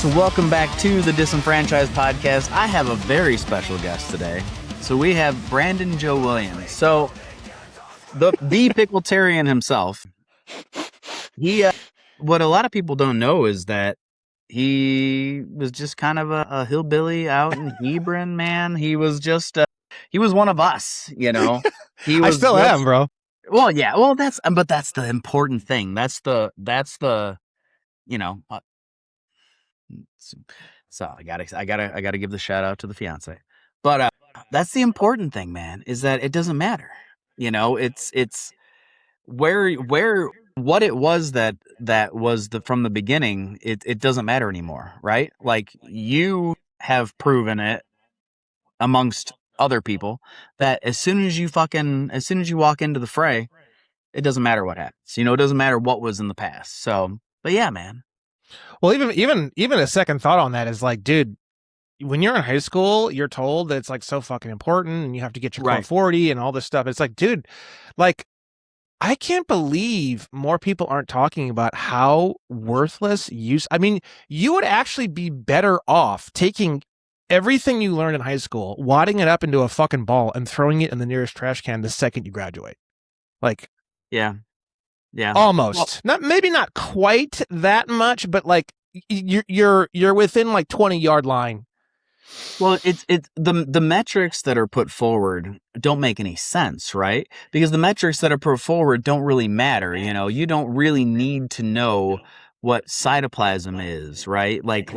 So welcome back to the Disenfranchised Podcast. I have a very special guest today. So we have Brandon Joe Williams. So the Pickletarian himself. He, what a lot of people don't know is that he was just kind of a hillbilly out in Hebron, man. He was just, he was one of us, you know. He was I still am, bro. Well, yeah. Well, that's the important thing. That's the, you know. So I gotta give the shout out to the fiance. But that's the important thing, man, is that it doesn't matter. You know, it's where what it was that was from the beginning. It doesn't matter anymore, right? Like you have proven it amongst other people that as soon as you walk into the fray, it doesn't matter what happens. You know, it doesn't matter what was in the past. So, but yeah, man. Well, even a second thought on that is like, dude, when you're in high school, you're told that it's like so fucking important and you have to get your core 40 and all this stuff. It's like, dude, like, I can't believe more people aren't talking about how worthless I mean, you would actually be better off taking everything you learned in high school, wadding it up into a fucking ball and throwing it in the nearest trash can the second you graduate. Like, yeah. Almost. Well, maybe not quite that much, but like you're within like 20-yard line. Well, it's the metrics that are put forward don't make any sense, right? Because the metrics that are put forward don't really matter. You know, you don't really need to know what cytoplasm is, right? Like,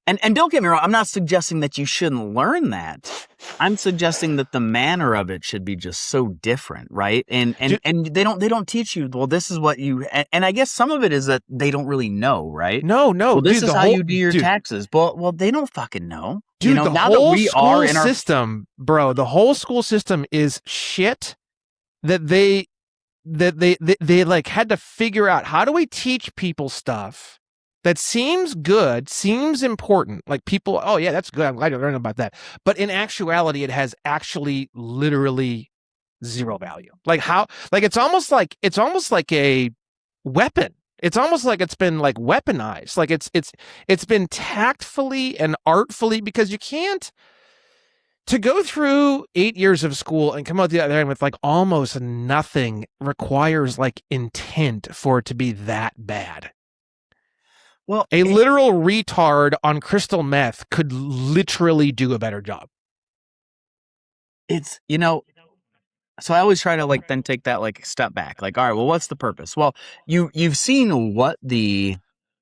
and don't get me wrong, I'm not suggesting that you shouldn't learn that. I'm suggesting that the manner of it should be just so different, right? And they don't teach you, well, this is what you, and I guess some of it is that they don't really know, right? No. Well, this is how you do your taxes. Well, they don't fucking know. Dude, you know, the now whole that we school are in our system, bro, the whole school system is shit that they like had to figure out, how do we teach people stuff that seems good, seems important. Like people, oh yeah, that's good. I'm glad you're learning about that. But in actuality, it has actually literally zero value. Like it's almost like a weapon. It's almost like it's been like weaponized. Like it's been tactfully and artfully, because you can't, to go through 8 years of school and come out the other end with like almost nothing requires like intent for it to be that bad. Well, a literal retard on crystal meth could literally do a better job. It's, you know, so I always try to like then take that like step back. Like, all right, well, what's the purpose? Well, you've seen what the,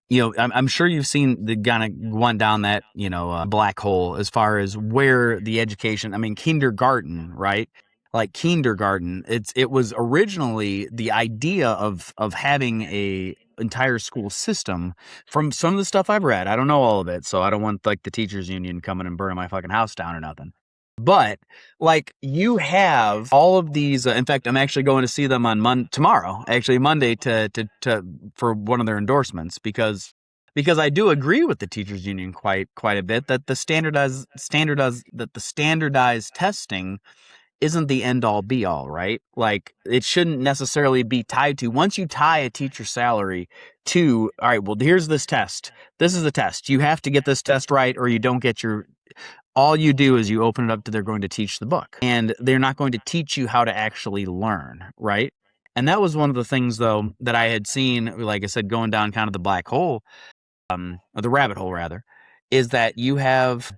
you know, I'm sure you've seen the kind of one down that, you know, black hole as far as where the education, I mean, kindergarten, right? Like kindergarten, it was originally the idea of having a entire school system. From some of the stuff I've read, I don't know all of it, so I don't want like the teachers union coming and burning my fucking house down or nothing. But like you have all of these. In fact, I'm actually going to see them on tomorrow, actually Monday, to for one of their endorsements, because I do agree with the teachers union quite a bit that the standardized testing isn't the end all be all, right? Like it shouldn't necessarily be tied to, once you tie a teacher's salary to, all right, well, here's this test. This is the test. You have to get this test right or you don't get your, all you do is you open it up to, they're going to teach the book, and they're not going to teach you how to actually learn, right? And that was one of the things though that I had seen, like I said, going down kind of the black hole, or the rabbit hole rather, is that you have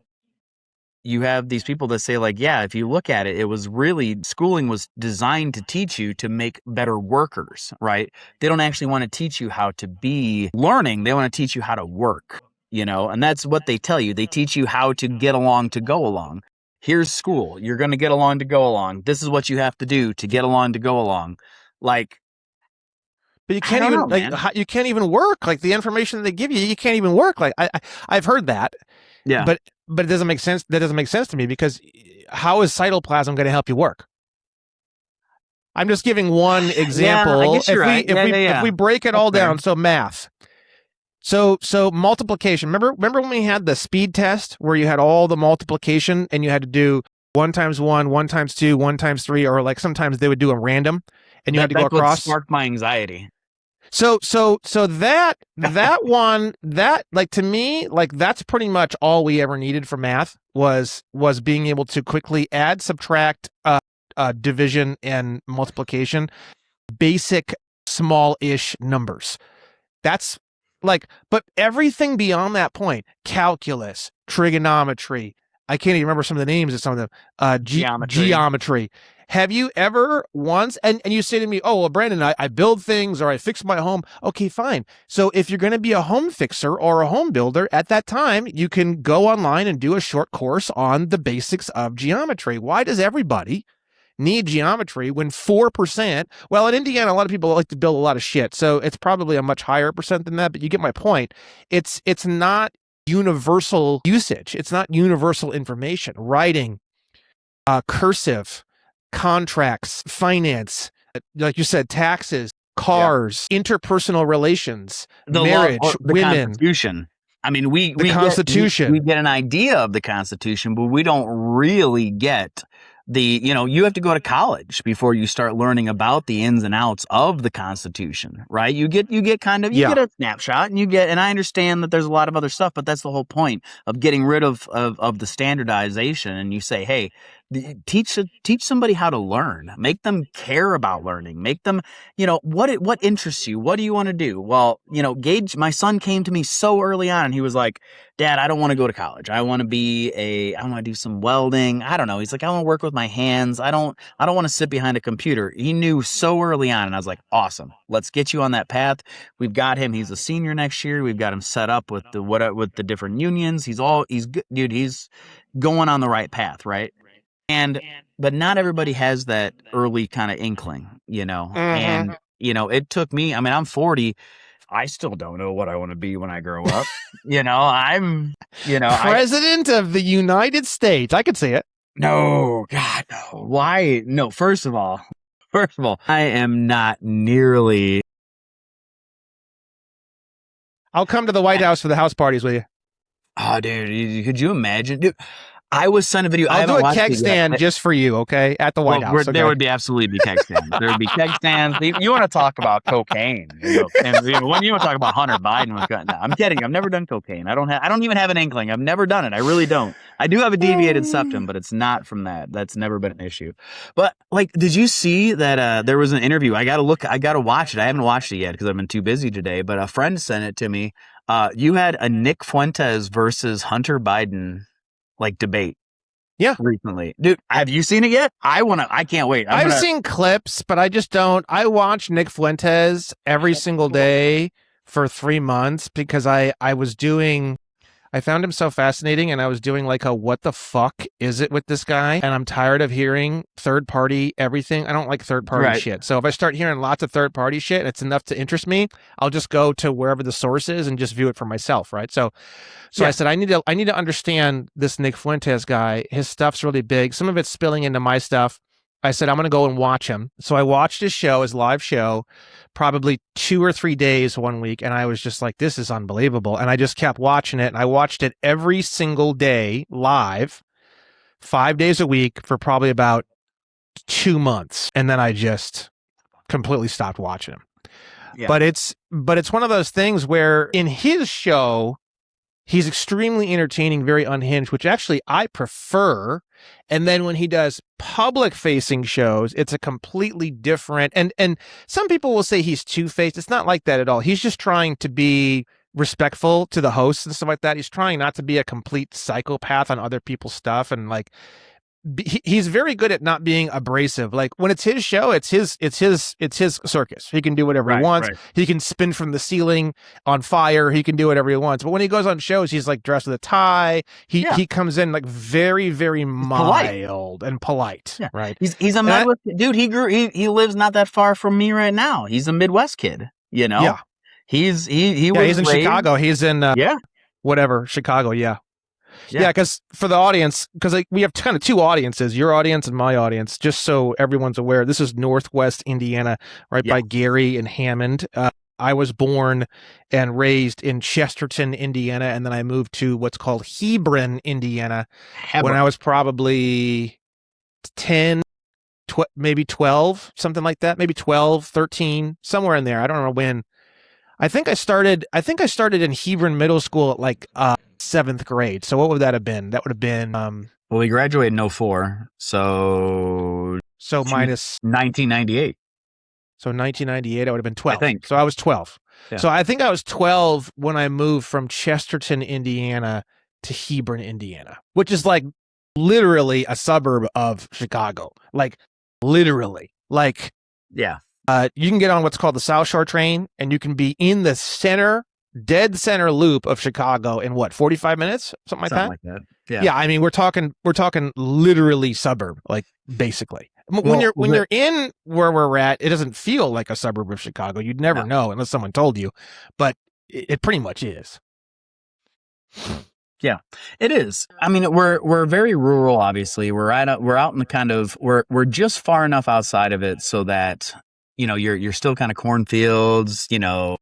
these people that say like, yeah, if you look at it, it was really, schooling was designed to teach you to make better workers, right? They don't actually want to teach you how to be learning. They want to teach you how to work, you know, and that's what they tell you. They teach you how to get along to go along. Here's school. You're going to get along to go along. This is what you have to do to get along to go along. Like, but you can't even you can't even work. Like the information that they give you, you can't even work. Like I've heard that. Yeah. But it doesn't make sense. That doesn't make sense to me, because how is cytoplasm going to help you work? I'm just giving one example. Yeah, I guess you're right. If we break it all down, so math. So multiplication. Remember when we had the speed test where you had all the multiplication and you had to do 1 times 1, 1 times 2, 1 times 3, or like sometimes they would do a random and you had to go across. That's what sparked my anxiety. So that one, that, like, to me, like, that's pretty much all we ever needed for math was being able to quickly add, subtract, division and multiplication, basic small-ish numbers. That's like, but everything beyond that point, calculus, trigonometry, I can't even remember some of the names of some of them, geometry. Have you ever once, and you say to me, oh, well, Brandon, I build things or I fix my home. Okay, fine. So if you're going to be a home fixer or a home builder, at that time, you can go online and do a short course on the basics of geometry. Why does everybody need geometry when 4%, well, in Indiana, a lot of people like to build a lot of shit, so it's probably a much higher percent than that, but you get my point. It's not universal usage. It's not universal information. Writing, cursive, contracts, finance, like you said, taxes, cars, interpersonal relations, The marriage, law, the women. Constitution. I mean, we Constitution. we get an idea of the Constitution, but we don't really get the, you have to go to college before you start learning about the ins and outs of the Constitution, right? You get kind of, you get a snapshot, and I understand that there's a lot of other stuff, but that's the whole point of getting rid of the standardization. And you say, hey, teach somebody how to learn, make them care about learning, make them, what interests you? What do you want to do? Well, Gage, my son, came to me so early on and he was like, Dad, I don't want to go to college. I want to do some welding. I don't know. He's like, I want to work with my hands. I don't want to sit behind a computer. He knew so early on. And I was like, awesome. Let's get you on that path. We've got him. He's a senior next year. We've got him set up with the different unions. He's good, dude. He's going on the right path. Right. But not everybody has that early kind of inkling, and, it took me, I mean, I'm 40. I still don't know what I want to be when I grow up. I'm, President of the United States. I could see it. No, God, no. Why? No, first of all, I am not nearly. I'll come to the White House for the house parties with you. Oh, dude, could you imagine? Dude, I was sent a video. I'll do a keg stand just for you, okay? At the White House. Okay? There would be absolutely be keg stands. There would be keg stands. You want to talk about cocaine? And when you want to talk about Hunter Biden, no, I'm kidding. I've never done cocaine. I don't even have an inkling. I've never done it. I really don't. I do have a deviated septum, but it's not from that. That's never been an issue. But like, did you see that there was an interview? I gotta watch it. I haven't watched it yet because I've been too busy today. But a friend sent it to me. You had a Nick Fuentes versus Hunter Biden debate. Yeah. Recently. Dude, have you seen it yet? I can't wait. I've seen clips, but I just don't. I watch Nick Fuentes every single day for 3 months because I found him so fascinating, and I was doing like a what the fuck is it with this guy? And I'm tired of hearing third party everything. I don't like third party shit. So if I start hearing lots of third party shit and it's enough to interest me, I'll just go to wherever the source is and just view it for myself, right? So I said I need to understand this Nick Fuentes guy. His stuff's really big. Some of it's spilling into my stuff. I said, I'm going to go and watch him. So I watched his show, his live show, probably 2 or 3 days one week. And I was just like, this is unbelievable. And I just kept watching it. And I watched it every single day live, 5 days a week for probably about 2 months. And then I just completely stopped watching him. Yeah. But it's one of those things where in his show, he's extremely entertaining, very unhinged, which actually I prefer. And then when he does public-facing shows, it's a completely different. And some people will say he's two-faced. It's not like that at all. He's just trying to be respectful to the hosts and stuff like that. He's trying not to be a complete psychopath on other people's stuff, and he's very good at not being abrasive. Like when it's his show, it's his circus. He can do whatever he wants. Right. He can spin from the ceiling on fire. He can do whatever he wants. But when he goes on shows, he's like dressed with a tie. He comes in like very, very mild and polite. Yeah. Right. He's a Midwest dude. He lives not that far from me right now. He's a Midwest kid. Yeah. He's in Chicago. He's in Chicago. Yeah. Yeah, because for the audience, because we have kind of two audiences, your audience and my audience, just so everyone's aware, this is Northwest Indiana, right by Gary and Hammond. I was born and raised in Chesterton, Indiana, and then I moved to what's called Hebron, Indiana, when I was probably 10, maybe 12, something like that, maybe 12, 13, somewhere in there. I don't know when. I think I started in Hebron Middle School at like 7th grade. So what would that have been? That would have been Well, we graduated in 04, so minus 1998. So 1998, I would have been 12. I think. So I was 12. Yeah. So I think I was 12 when I moved from Chesterton, Indiana to Hebron, Indiana, which is like literally a suburb of Chicago. Like literally. Like Yeah. You can get on what's called the South Shore train and you can be in the dead center loop of Chicago in what, 45 minutes? Something like that. Yeah. Yeah, I mean we're talking literally suburb, like basically. When you're in where we're at, it doesn't feel like a suburb of Chicago. You'd never know unless someone told you, but it pretty much is. Yeah, it is. I mean, we're very rural. Obviously, we're out in the kind of we're just far enough outside of it so that you're still kind of cornfields. I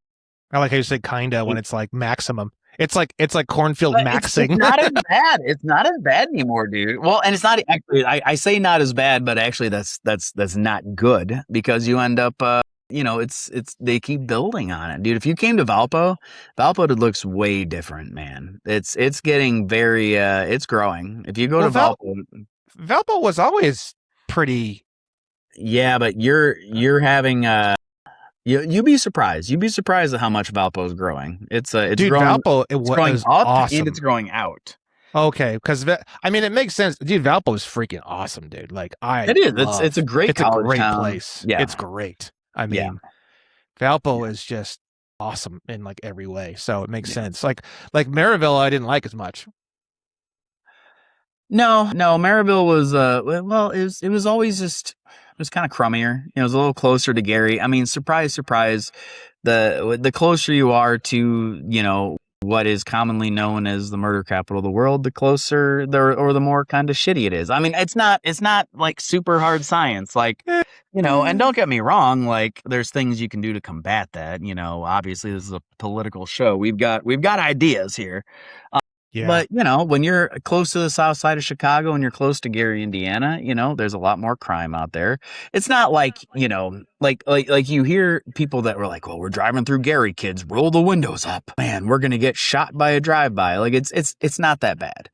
like how you say kinda when it's like maximum. It's like cornfield maxing. It's not as bad. It's not as bad anymore, dude. Well, and it's not actually. I say not as bad, but actually that's not good because you end up. It's they keep building on it, dude. If you came to Valpo, it looks way different, man. It's getting very. It's growing. If you go to Valpo was always pretty. Yeah, but you're having. You'd be surprised. You'd be surprised at how much Valpo is growing. It's growing. Valpo, it's growing up awesome. and it's growing out. Okay, because I mean it makes sense, dude. Valpo is freaking awesome, dude. Like it is. It's a great town. Place. Yeah, it's great. I mean, Valpo is just awesome in like every way, so it makes sense. Like Maryville, I didn't like as much. No, Maryville was it was always just. It was kind of crummier. It was a little closer to Gary. I mean, surprise, surprise. The closer you are to, what is commonly known as the murder capital of the world, the closer the more kind of shitty it is. I mean, it's not like super hard science. Like, and don't get me wrong, like there's things you can do to combat that. Obviously this is a political show. We've got ideas here. Yeah. But, when you're close to the south side of Chicago and you're close to Gary, Indiana, there's a lot more crime out there. It's not like, like you hear people that were like, well, we're driving through Gary, kids, roll the windows up. Man, we're going to get shot by a drive-by. Like it's not that bad.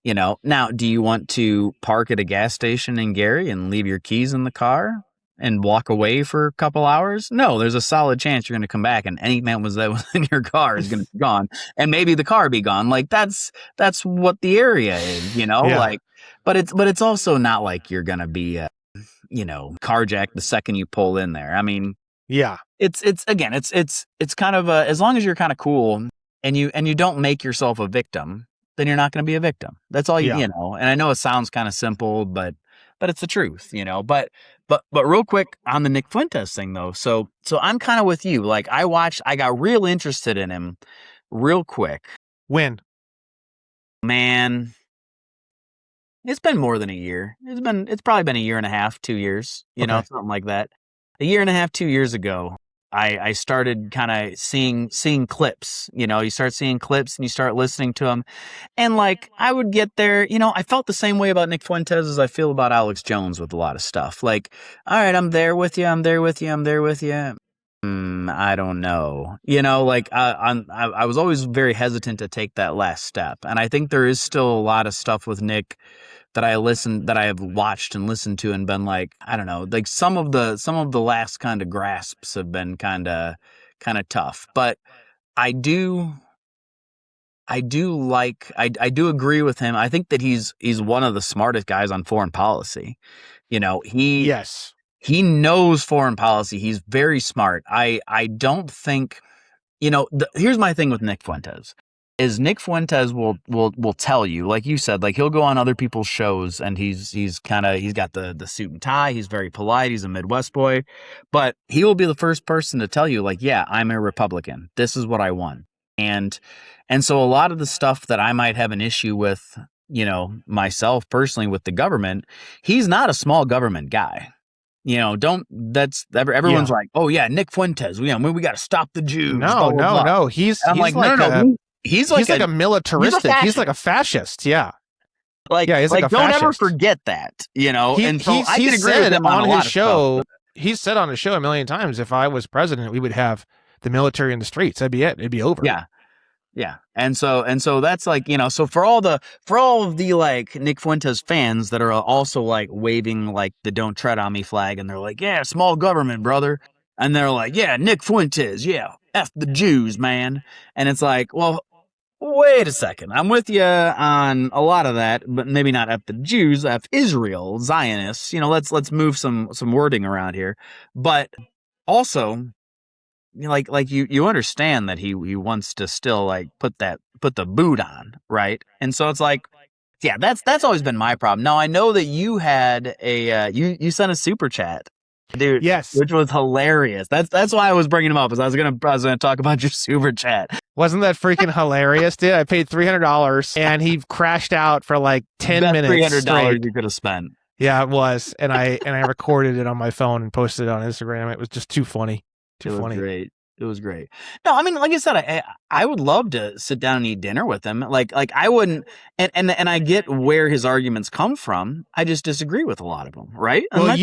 Now, do you want to park at a gas station in Gary and leave your keys in the car and walk away for a couple hours? No, there's a solid chance you're going to come back and any man that was in your car is going to be gone and maybe the car be gone. Like that's what the area is, like, but it's also not like you're going to be, carjacked the second you pull in there. I mean, yeah, it's kind of as long as you're kind of cool and you don't make yourself a victim, then you're not going to be a victim. That's all and I know it sounds kind of simple, but it's the truth, But real quick on the Nick Fuentes thing though. So I'm kind of with you. Like I got real interested in him real quick. When? Man, it's been more than a year. It's probably been a year and a half, 2 years, something like that. A year and a half, 2 years ago, I started kind of seeing clips, you start seeing clips and you start listening to them. And like, I would get there, I felt the same way about Nick Fuentes as I feel about Alex Jones with a lot of stuff. Like, all right, I'm there with you. I don't know. I was always very hesitant to take that last step. And I think there is still a lot of stuff with Nick that I have watched and listened to and been like, I don't know, like some of the last kind of grasps have been kind of tough, but I do agree with him. I think that he's one of the smartest guys on foreign policy. He knows foreign policy. He's very smart. I don't think, here's my thing with Nick Fuentes. Is Nick Fuentes will tell you, like you said, like he'll go on other people's shows and he's got the suit and tie. He's very polite. He's a Midwest boy, but he will be the first person to tell you like, yeah, I'm a Republican. This is what I want. And so a lot of the stuff that I might have an issue with, myself personally with the government, he's not a small government guy. Everyone's like, oh yeah, Nick Fuentes. We got to stop the Jews. No. He's like no. He's like a militaristic. He's like a fascist. Yeah. He's like a don't ever forget that, and so I can agree with him on his show. He's said on his show a million times, if I was president, we would have the military in the streets. That'd be it. It'd be over. Yeah. Yeah. And so that's like, so for all of the like Nick Fuentes fans that are also like waving like the "Don't Tread on Me" flag, and they're like, yeah, small government, brother. And they're like, yeah, Nick Fuentes, yeah, F the Jews, man. And it's like, well, wait a second. I'm with you on a lot of that, but maybe not F the Jews, F Israel, Zionists. Let's move some wording around here. But also, like you understand that he wants to still like put the boot on, right? And so it's like, yeah, that's always been my problem. Now I know that you had a you sent a super chat, dude. Yes. Which was hilarious. That's why I was bringing him up, because I was gonna talk about your super chat. Wasn't that freaking hilarious, dude? I paid $300 and he crashed out for like 10 minutes. $300 you could have spent. Yeah, it was. And I recorded it on my phone and posted it on Instagram. It was just too funny. It was great. No, I mean, like I said, I would love to sit down and eat dinner with him. Like I wouldn't, and I get where his arguments come from. I just disagree with a lot of them, right? Well,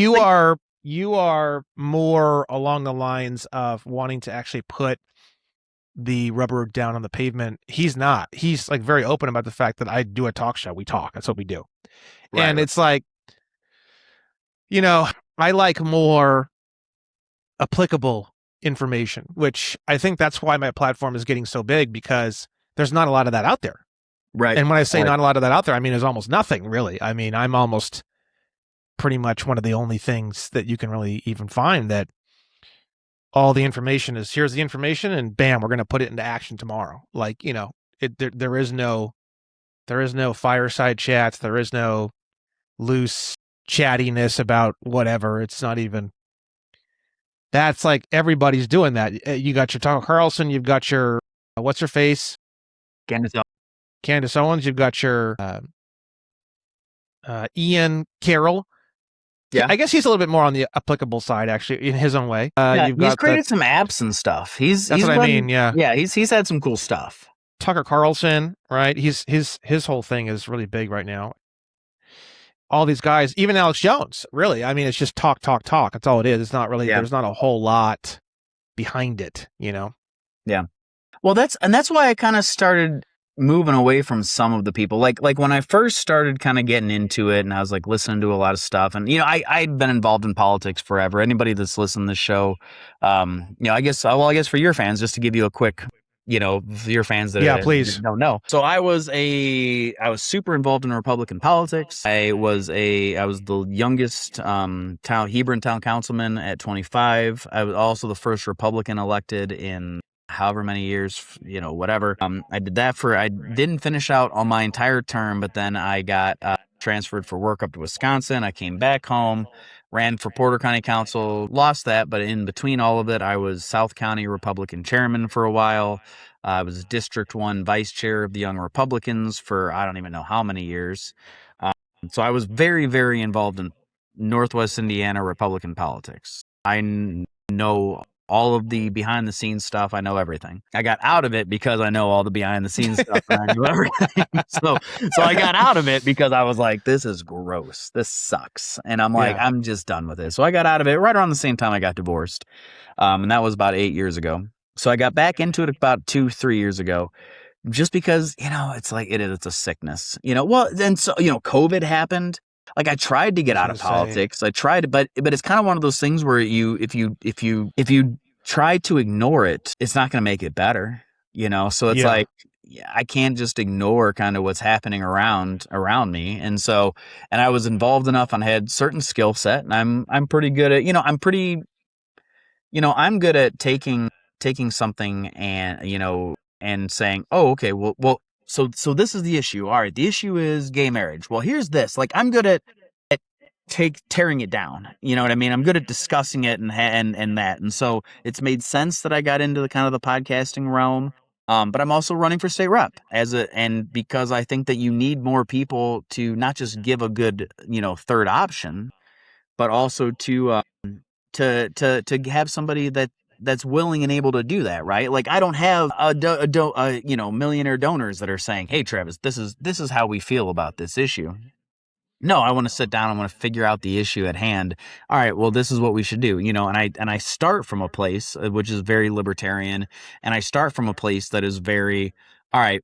you are more along the lines of wanting to actually put the rubber down on the pavement. He's not. He's like very open about the fact that I do a talk show. We talk. That's what we do. Right. And it's like, I like more applicable information, which I think that's why my platform is getting so big, because there's not a lot of that out there. Right. And when I say not a lot of that out there, I mean, there's almost nothing really. I mean, I'm almost pretty much one of the only things that you can really even find that all the information is, here's the information and bam, we're going to put it into action tomorrow. Like, there is no fireside chats. There is no loose chattiness about whatever. It's not even, that's like everybody's doing that. You got your Tucker Carlson, you've got your, what's her face? Candace Owens, you've got your Ian Carroll. Yeah, I guess he's a little bit more on the applicable side, actually, in his own way. He's created some apps and stuff. That's what I mean. Yeah, he's had some cool stuff. Tucker Carlson, right? His whole thing is really big right now. All these guys, even Alex Jones, really. I mean, it's just talk. That's all it is. It's not really. There's not a whole lot behind it, Yeah. Well, that's why I kind of started moving away from some of the people. Like when I first started kind of getting into it, and I was like listening to a lot of stuff, and I'd been involved in politics forever. Anybody that's listened to this show, I guess for your fans, just to give you a quick, your fans that please don't know. So I was super involved in Republican politics. I was the youngest Hebron town councilman at 25. I was also the first Republican elected in however many years, whatever. I did that I didn't finish out on my entire term, but then I got transferred for work up to Wisconsin. I came back home, ran for Porter County Council, lost that, but in between all of it, I was South County Republican chairman for a while. I was District 1 vice chair of the Young Republicans for I don't even know how many years. So I was very, very involved in Northwest Indiana Republican politics. I know all of the behind the scenes stuff. I know everything. I got out of it because I know all the behind the scenes stuff and I knew everything. So I got out of it because I was like, this is gross. This sucks. And I'm like, I'm just done with it. So I got out of it right around the same time I got divorced. And that was about 8 years ago. So I got back into it about 2-3 years ago, just because, it's like, it's a sickness, well, then, so, COVID happened. Like I tried to get out of politics. I tried, but it's kind of one of those things where if you try to ignore it, it's not going to make it better, So it's like, I can't just ignore kind of what's happening around me. And I was involved enough and I had certain skill set, and I'm pretty good at, I'm good at taking something and, and saying, oh, okay, well, so this is the issue. All right, the issue is gay marriage. Well, here's this. Like, I'm good at tearing it down. You know what I mean? I'm good at discussing it and that. And so it's made sense that I got into the kind of the podcasting realm. But I'm also running for state rep and because I think that you need more people to not just give a good, third option, but also to have somebody that's willing and able to do that, right? Like I don't have millionaire donors that are saying, "Hey, Travis, this is how we feel about this issue." No, I want to sit down. I want to figure out the issue at hand. All right, well, this is what we should do, and I start from a place which is very libertarian, and I start from a place that is very, all right,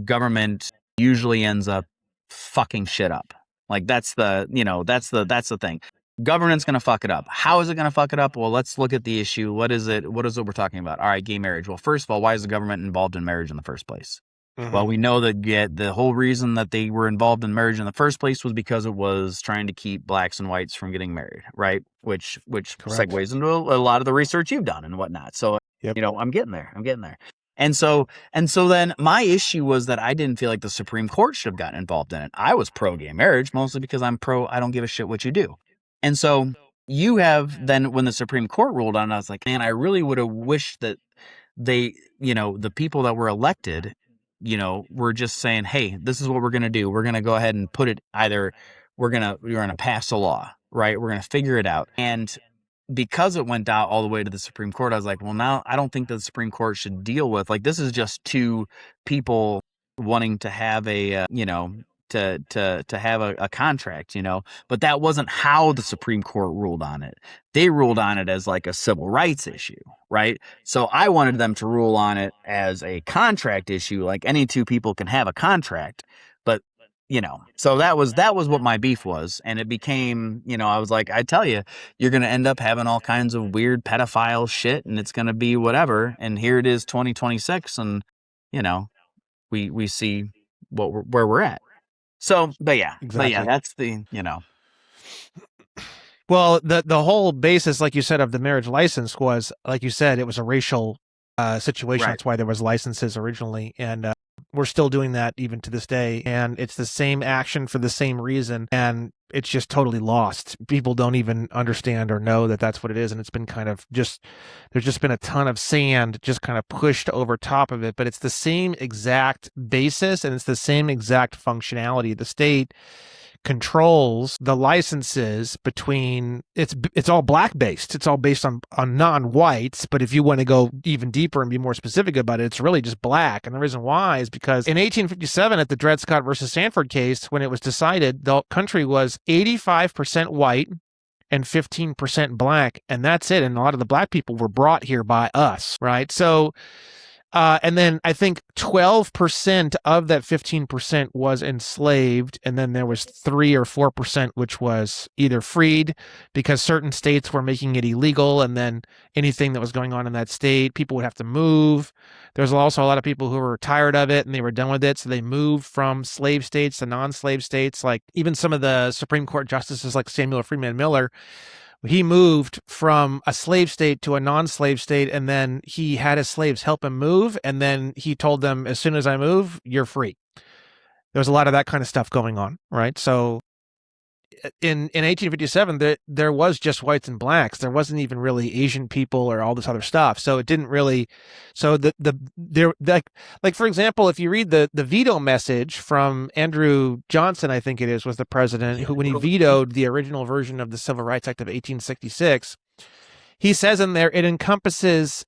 government usually ends up fucking shit up. Like that's the thing. Government's gonna fuck it up. How is it gonna fuck it up? Well, let's look at the issue. What is it? What is it we're talking about? All right, gay marriage. Well, first of all, why is the government involved in marriage in the first place? Well, we know that the whole reason that they were involved in marriage in the first place was because it was trying to keep blacks and whites from getting married, right? Which Correct. segues into a lot of the research you've done and whatnot. So, Yep. I'm getting there. I'm getting there. And so then my issue was that I didn't feel like the Supreme Court should have gotten involved in it. I was pro gay marriage mostly because I'm pro I don't give a shit what you do. And so you have then when the Supreme Court ruled on it, I was like, man, I really would have wished that they, the people that were elected, were just saying, hey, this is what we're going to do. We're going to go ahead and put it either we're going to pass a law, right? We're going to figure it out. And because it went out all the way to the Supreme Court, I was like, well, now I don't think that the Supreme Court should deal with like this is just two people wanting to have a to have a contract, but that wasn't how the Supreme Court ruled on it. They ruled on it as like a civil rights issue, right? So I wanted them to rule on it as a contract issue, like any two people can have a contract, but so that was what my beef was, and it became, I was like, I tell you, you're going to end up having all kinds of weird pedophile shit, and it's going to be whatever. And here it is, 2026, and we see where we're at. So, but yeah, Exactly. that's the Well, the whole basis, like you said, of the marriage license was, like you said, it was a racial situation. Right. That's why there was licenses originally, and we're still doing that even to this day. And it's the same action for the same reason, and it's just totally lost. People don't even understand or know that that's what it is, and it's been kind of just there's just been a ton of sand just kind of pushed over top of it. But it's the same exact basis, and it's the same exact functionality. The state controls the licenses between it's all black based. It's all based on non-whites, but if you want to go even deeper and be more specific about it, it's really just black. And the reason why is because in 1857 at the Dred Scott versus Sanford case, when it was decided, the country was 85% white and 15% black, and that's it. And a lot of the black people were brought here by us, right? So and then I think 12% of that 15% was enslaved. And then there was 3 or 4%, which was either freed because certain states were making it illegal. And then anything that was going on in that state, people would have to move. There's also a lot of people who were tired of it and they were done with it. So they moved from slave states to non-slave states. Like even some of the Supreme Court justices like Samuel Freeman Miller, he moved from a slave state to a non-slave state, and then he had his slaves help him move, and then he told them, as soon as I move, you're free. There was a lot of that kind of stuff going on, right? So in 1857, there was just whites and blacks. There wasn't even really Asian people or all this other stuff. So it didn't really. So there like for example, if you read the veto message from Andrew Johnson, I think it is, was the president who, when he vetoed the original version of the Civil Rights Act of 1866, he says in there it encompasses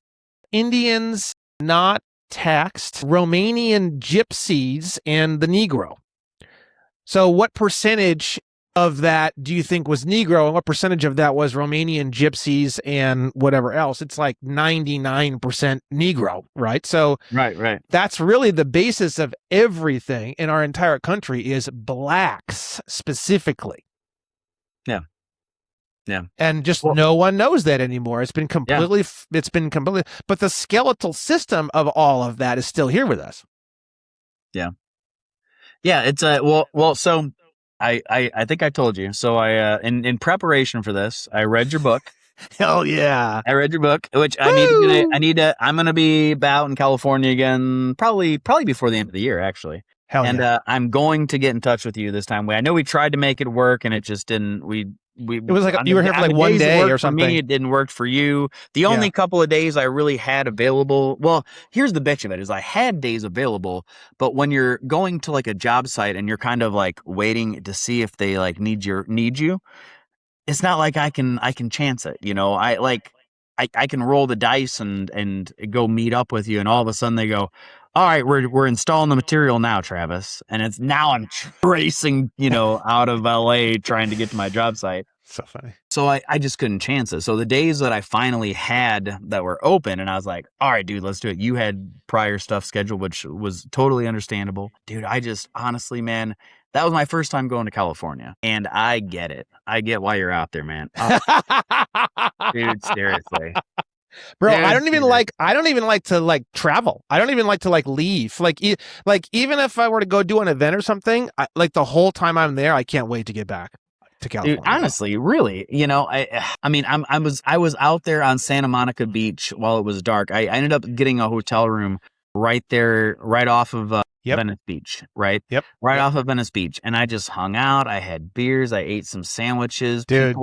Indians not taxed, Romanian gypsies, and the Negro. So what percentage of that do you think was Negro, and what percentage of that was Romanian gypsies and whatever else? It's like 99% Negro, right? So right. that's really the basis of everything in our entire country is blacks specifically. Yeah. And just no one knows that anymore. It's been completely, but the skeletal system of all of that is still here with us. Yeah. It's well. So I think I told you. So I in preparation for this, I read your book. Hell yeah! I read your book, which Woo! I'm gonna be out in California again, probably before the end of the year, actually. Hell And yeah! I'm going to get in touch with you this time. I know we tried to make it work, and it just didn't. It was like you were here for like one day or something. For me, it didn't work for you. The only couple of days I really had available. Well, here's the bitch of it: is I had days available, but when you're going to like a job site and you're kind of like waiting to see if they like need you, it's not like I can chance it. I can roll the dice and go meet up with you, and all of a sudden they go, all right, we're installing the material now, Travis. And it's now I'm racing, out of LA trying to get to my job site. So funny. So I just couldn't chance it. So the days that I finally had that were open, and I was like, all right, dude, let's do it. You had prior stuff scheduled, which was totally understandable. Dude, I just honestly, man, that was my first time going to California. And I get it. I get why you're out there, man. Dude, seriously. Bro, Dude, I don't even like to like travel. I don't even like to like leave. Like even if I were to go do an event or something, like the whole time I'm there, I can't wait to get back to California. Dude, honestly, really, I mean, I was out there on Santa Monica Beach while it was dark. I ended up getting a hotel room right there, right off of Venice Beach, right? Yep. Right off of Venice Beach. And I just hung out. I had beers. I ate some sandwiches. Dude.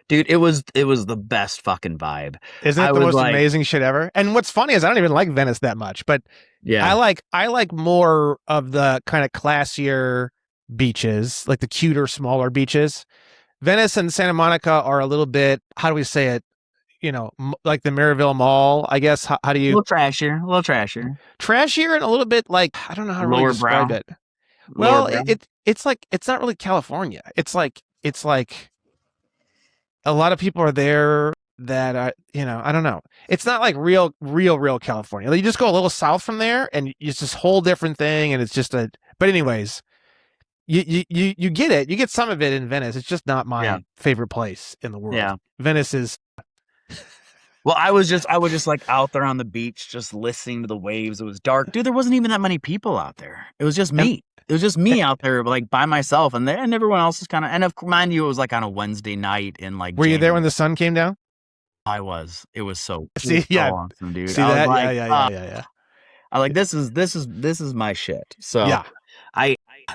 Dude, it was the best fucking vibe. Isn't it the most amazing shit ever? And what's funny is I don't even like Venice that much, but yeah, I like more of the kind of classier beaches, like the cuter, smaller beaches. Venice and Santa Monica are a little bit, how do we say it? Like the Maryville Mall, I guess. How do you? A little trashier. Trashier and a little bit like, I don't know how to really describe it. Well, it's like, it's not really California. It's like a lot of people are there that are, I don't know. It's not like real California. You just go a little south from there and it's this whole different thing. And it's just but anyways, you get it. You get some of it in Venice. It's just not my favorite place in the world. Yeah. Venice is. Well, I was just like out there on the beach, just listening to the waves. It was dark. Dude, there wasn't even that many people out there. It was just me. It was just me out there, like by myself, and everyone else is kind of. And mind you, it was like on a Wednesday night in like. Were you there when the sun came down? I was. It was so. See, so awesome, dude. See that? Like, yeah. I like this is my shit. So yeah.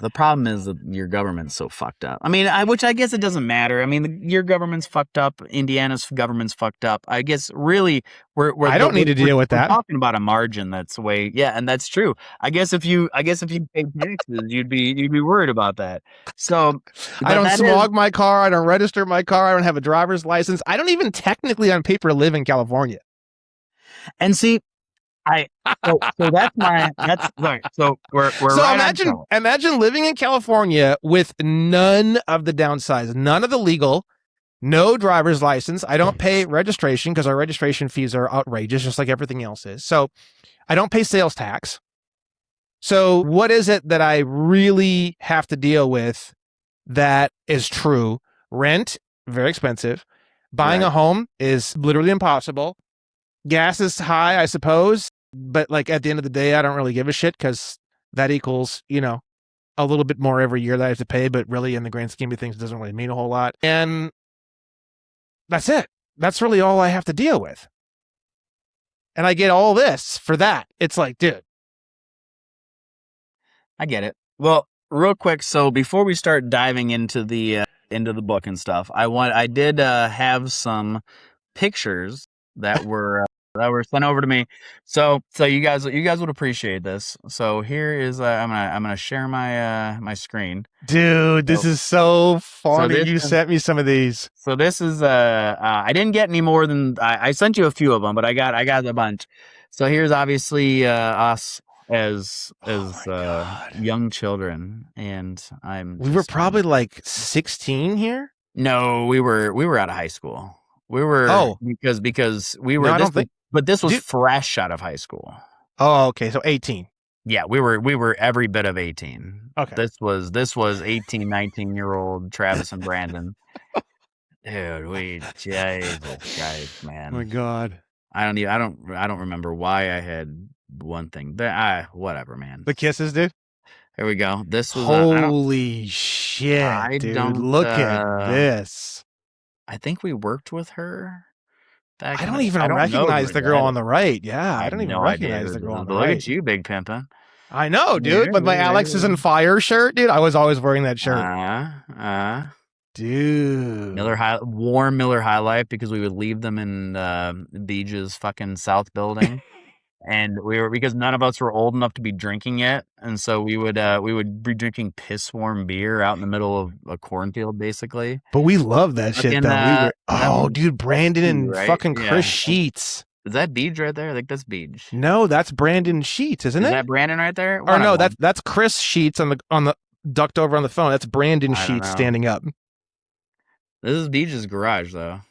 The problem is that your government's so fucked up. I mean, which I guess it doesn't matter. I mean, your government's fucked up. Indiana's government's fucked up. I guess really, I don't need to deal with that. We're talking about a margin that's and that's true. I guess if you pay taxes, you'd be worried about that. So I don't smog my car. I don't register my car. I don't have a driver's license. I don't even technically on paper live in California. And see. So that's right. So we're so right imagine living in California with none of the downsides, none of the legal, no driver's license. I don't pay registration because our registration fees are outrageous, just like everything else is. So I don't pay sales tax. So what is it that I really have to deal with that is true? Rent, very expensive. Buying a home is literally impossible. Gas is high, I suppose. But like at the end of the day, I don't really give a shit because that equals, a little bit more every year that I have to pay. But really, in the grand scheme of things, it doesn't really mean a whole lot. And that's it. That's really all I have to deal with. And I get all this for that. It's like, dude. I get it. Well, real quick. So before we start diving into the book and stuff, I did have some pictures that were sent over to me. So you guys would appreciate this. So here is I'm gonna share my screen. Dude, this is so funny. You sent me some of these. So this is I didn't get any more than I sent you a few of them, but I got a bunch. So here's obviously us as young children, and we were probably like 16 here. No, we were out of high school. We were because we were but this was fresh out of high school. Oh, okay. So 18. Yeah, we were every bit of 18. Okay. This was 18, 19-year-old Travis and Brandon. Dude, Jesus Christ, man. Oh my God. I don't remember why I had one thing. Whatever, man. The kisses, dude. Here we go. This was holy shit, dude. Look at this. I think we worked with her. I don't even recognize the girl on the right. Yeah, I don't even recognize the girl on the right. Look at you, big pimpin'. I know, dude. With my Alex is on fire shirt, dude. I was always wearing that shirt. Dude. Warm Miller High Life because we would leave them in Beege's fucking South building. And because none of us were old enough to be drinking yet, and so we would be drinking piss warm beer out in the middle of a cornfield, basically. But we love that shit, though. Dude, Brandon and fucking Chris Sheets. Is that Beej right there? I think that's Beej. No, that's Brandon Sheets, isn't Is it? that Brandon right there? Or One of no, them. that's Chris Sheets on the ducked over on the phone. That's Brandon I don't Sheets know. standing up. This is Beej's garage, though.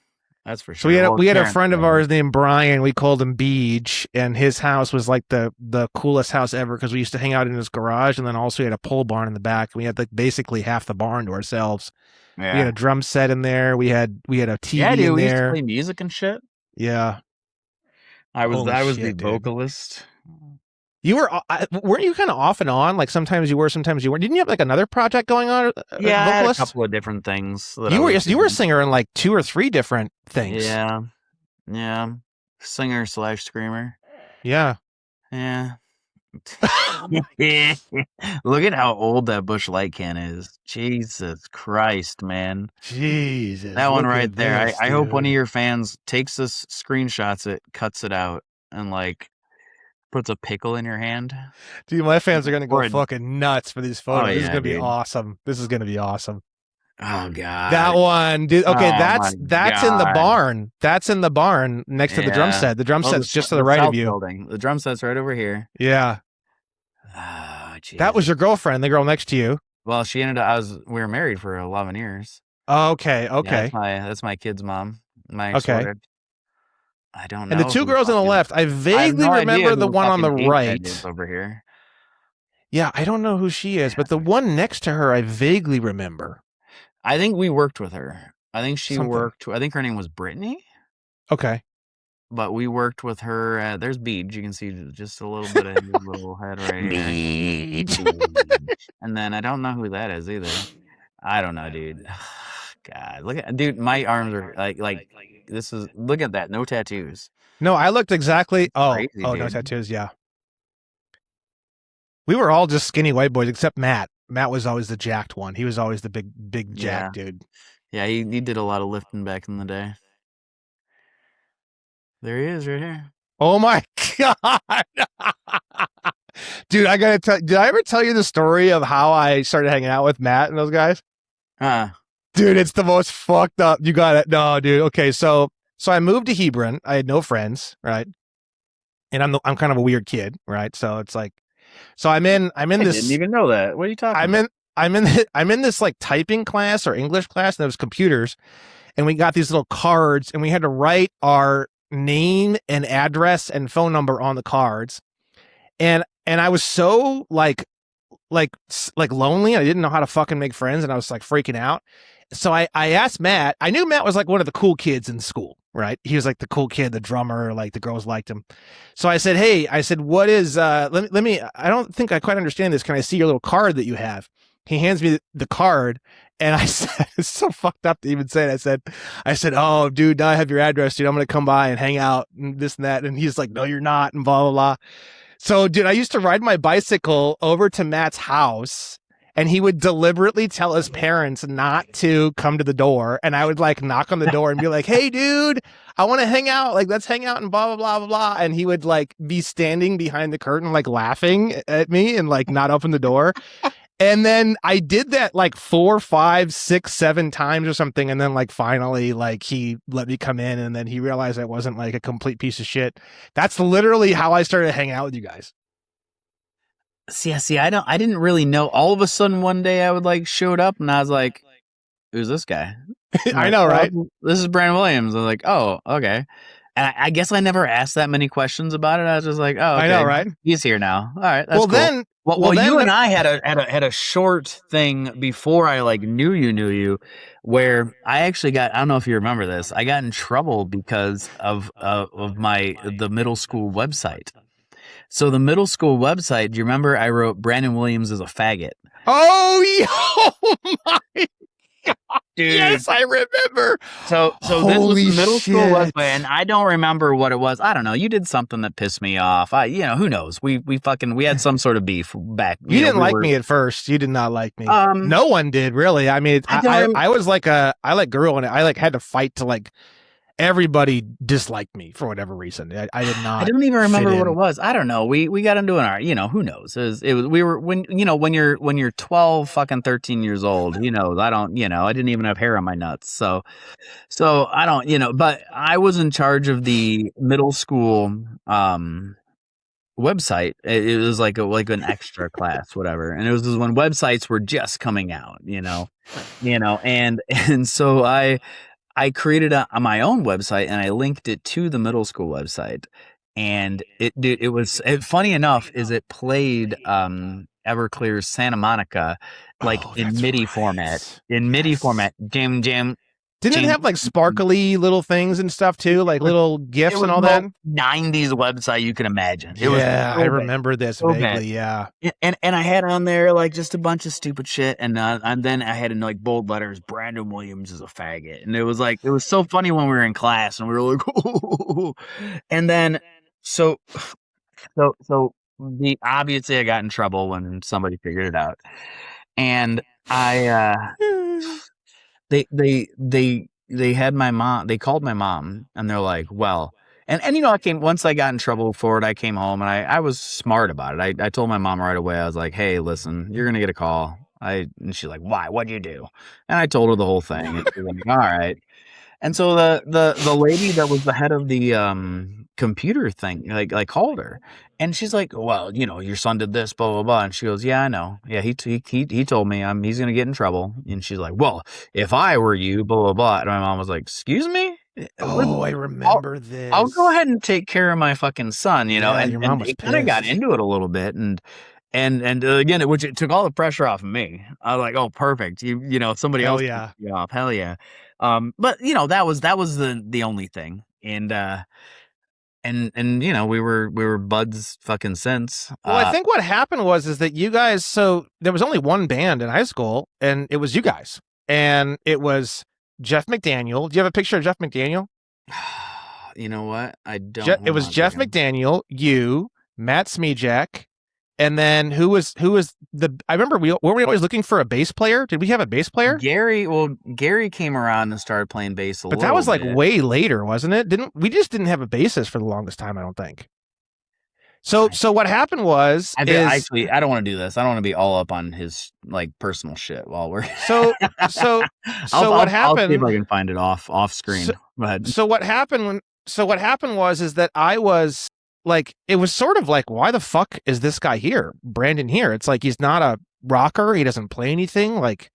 That's for So sure. Well, we had a Terrence friend of garage. ours named Brian. We called him Beach, and his house was like the coolest house ever because we used to hang out in his garage, and then also he had a pole barn in the back. We had like basically half the barn to ourselves. We had Yeah. a drum set in there. We had a Yeah, TV dude. in We used to there. play music and shit. Yeah. Holy I was the shit, dude. vocalist. You weren't you kind of off and on? Like sometimes you were, sometimes you weren't. Didn't you have like another project going on? Yeah, I had a Vocalist? couple of different things that I You were was you were a doing. singer in like 2 or 3 different things. Yeah. Yeah. Singer / screamer. Yeah. Yeah. Look at how old that Busch Light can is. Jesus Christ, man. Jesus. That one look right at there. this, I hope one of dude. your fans takes this, screenshots it, cuts it out, and like puts a pickle in your hand. Dude, my fans are gonna go Or a, fucking nuts for these oh photos. This is yeah, gonna be dude. awesome. This is gonna be awesome. Oh god. That one, dude. Okay, Oh my that's in the god. barn. That's in the barn next to the drum Yeah. set. The drum Oh, set's just to the right south of you. building. The drum set's right over here. Yeah. Oh, That was your girlfriend, the girl next to you. Well, she ended up. We were married for 11 years. Okay, Yeah, okay. that's my kid's mom. My Okay. ex-wife. I don't And the know. two girls on the left, I I have vaguely no idea remember who the one on the fucking Ink Head is right. over here. Yeah, I don't know who she is, but the one next to her, I vaguely remember. I think we worked with her. I think she Something. worked. I think her name was Brittany. Okay. But we worked with her. There's Beej. You can see just a little bit of his little head right here. Beej. And then I don't know who that is either. I don't know, dude. God, look at dude. My arms are like this is. Look at that. No tattoos. No, I looked exactly. Oh, Crazy, no dude. tattoos. Yeah. We were all just skinny white boys except Matt. Matt was always the jacked one. He was always the big jack dude. Yeah, he did a lot of lifting back in the day. There he is right here. Oh my god. Dude, I gotta tell. Did I ever tell you the story of how I started hanging out with Matt and those guys? Dude, it's the most fucked up. You got it. No, dude. Okay, so I moved to Hebron. I had no friends, right? And I'm kind of a weird kid, right? So it's like, so I'm in I this. didn't even know that. What are you talking about? I'm in this like typing class or English class, and there was computers, and we got these little cards, and we had to write our name and address and phone number on the cards, and I was so like lonely. I didn't know how to fucking make friends, and I was like freaking out. So I asked Matt. I knew Matt was like one of the cool kids in school, right? He was like the cool kid, the drummer, like the girls liked him. So I said, hey, what is, let me, I don't think I quite understand this. Can I see your little card that you have? He hands me the card, and I said, it's so fucked up to even say it. I said, oh, dude, now I have your address, dude. I'm going to come by and hang out and this and that. And he's like, no, you're not, and blah, blah, blah. So, dude, I used to ride my bicycle over to Matt's house, and he would deliberately tell his parents not to come to the door. And I would like knock on the door and be like, hey, dude, I want to hang out. Like, let's hang out and blah, blah, blah, blah, blah. And he would like be standing behind the curtain, like laughing at me and like not open the door. And then I did that like 4, 5, 6, 7 times or something. And then like finally, like he let me come in, and then he realized I wasn't like a complete piece of shit. That's literally how I started hanging out with you guys. See, I didn't really know. All of a sudden one day I would like showed up and I was like, who's this guy? I know, right? This is Brandon Williams. I was like, oh, okay. And I guess I never asked that many questions about it. I was just like, oh, okay. I know, right? He's here now. All right. That's well, cool. then, well, you and I had a short thing before I like knew you, where I actually got. I don't know if you remember this. I got in trouble because of the middle school website. So the middle school website. Do you remember? I wrote Brandon Williams is a faggot. Oh, my God. Dude. Yes, I remember. So this was the middle school website, and I don't remember what it was. I don't know. You did something that pissed me off. Who knows? We had some sort of beef back. You didn't like me at first. You did not like me. No one did, really. I mean, I was like I like girl, and I like had to fight to like everybody disliked me for whatever reason. I did I not don't even fit remember what it in. was. I don't know. We got into an art. Who knows? It was we were when when you're 12 fucking 13 years old. I don't. I didn't even have hair on my nuts. So I don't. But I was in charge of the middle school website. It was like an extra class, whatever. And it was when websites were just coming out. And so I created my own website and I linked it to the middle school website. And funny enough is it played Everclear's Santa Monica like Oh, in that's MIDI format. right. In MIDI Yes. format. Jam jam Didn't it jam. have like sparkly little things and stuff too, like little It gifs was and the all that? most 90s website you can imagine. It was Yeah, I so bad. remember this So bad. vaguely. Yeah. And I had on there like just a bunch of stupid shit, and then I had in like bold letters, Brandon Williams is a faggot, and it was so funny when we were in class and we were like, "Ooh." And then so so the obviously I got in trouble when somebody figured it out, and I they had my mom. They called my mom, and they're like, "Well." And I came once I got in trouble for it. I came home and I was smart about it. I told my mom right away. I was like, "Hey, listen, you're gonna get a call." And she's like, "Why? What'd you do?" And I told her the whole thing. And she's like, "All right." And so the lady that was the head of the computer thing like called her, and she's like, "Well, your son did this, blah blah blah." And she goes, "Yeah, I know. Yeah, he told me he's gonna get in trouble." And she's like, "Well, if I were you, blah blah blah." And my mom was like, "Excuse me? Oh, I I'll remember I'll go this. ahead and take care of my fucking son," Yeah, and your mom and was they kind of got pissed. into it a little bit, and again, which it took all the pressure off of me. I was like, "Oh, perfect. Somebody Hell else can yeah. take you off. Hell yeah." But that was the only thing. And we were buds fucking since. Well, I think what happened was is that you guys. So there was only one band in high school, and it was you guys, and it was Jeff McDaniel. Do you have a picture of Jeff McDaniel? You know what? I don't. It Hold was on a Jeff second. McDaniel, you, Matt Smejek, and then who was the? I remember were we always looking for a bass player? Did we have a bass player? Gary came around and started playing bass a But that little was like bit. way later, wasn't it? Didn't we just didn't have a bassist for the longest time? I don't think. So what happened was is I don't want to do this. I don't want to be all up on his like personal shit while we're. so so so what I'll see if I happened can find it off so, screen. Go ahead. so what happened when so what happened was is that I was like it was sort of like why the fuck is this guy here? Brandon here. It's like he's not a rocker, he doesn't play anything like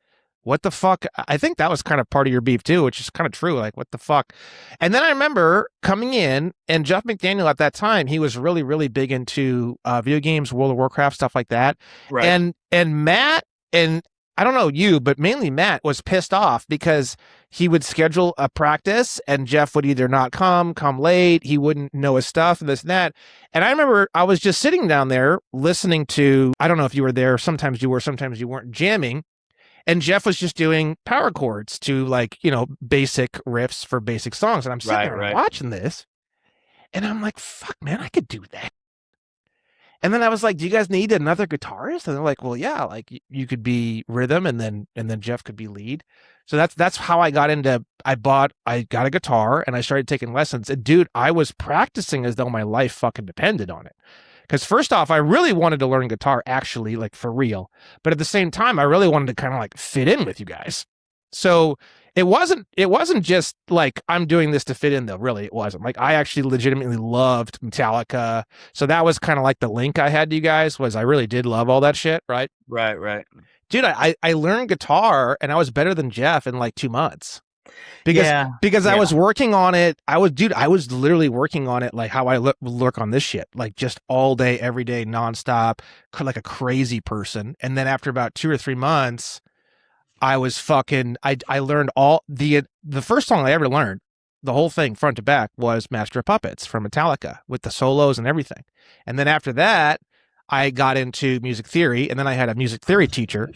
what the fuck? I think that was kind of part of your beef too, which is kind of true. Like, what the fuck? And then I remember coming in, and Jeff McDaniel at that time, he was really, really big into video games, World of Warcraft, stuff like that. Right. And Matt and I don't know you, but mainly Matt was pissed off because he would schedule a practice and Jeff would either not come late, he wouldn't know his stuff and this and that. And I remember I was just sitting down there listening to, I don't know if you were there, sometimes you were, sometimes you weren't, jamming. And Jeff was just doing power chords to like, basic riffs for basic songs. And I'm sitting there Right. watching this and I'm like, fuck, man, I could do that. And then I was like, "Do you guys need another guitarist?" And they're like, "Well, yeah, like you could be rhythm, and then Jeff could be lead." So that's how I got into. I got a guitar, and I started taking lessons. And dude, I was practicing as though my life fucking depended on it. Because first off, I really wanted to learn guitar, actually, like for real. But at the same time, I really wanted to kind of like fit in with you guys. So it wasn't just like I'm doing this to fit in though. Really, it wasn't. Like I actually legitimately loved Metallica. So that was kind of like the link I had to you guys was I really did love all that shit, right? Right. Dude, I learned guitar and I was better than Jeff in like 2 months. Because Yeah. because I Yeah. was working on it. I was literally working on it like how I work on this shit. Like just all day, every day, nonstop, like a crazy person. And then after about 2 or 3 months, I learned all the first song I ever learned, the whole thing front to back was Master of Puppets from Metallica with the solos and everything. And then after that, I got into music theory and then I had a music theory teacher.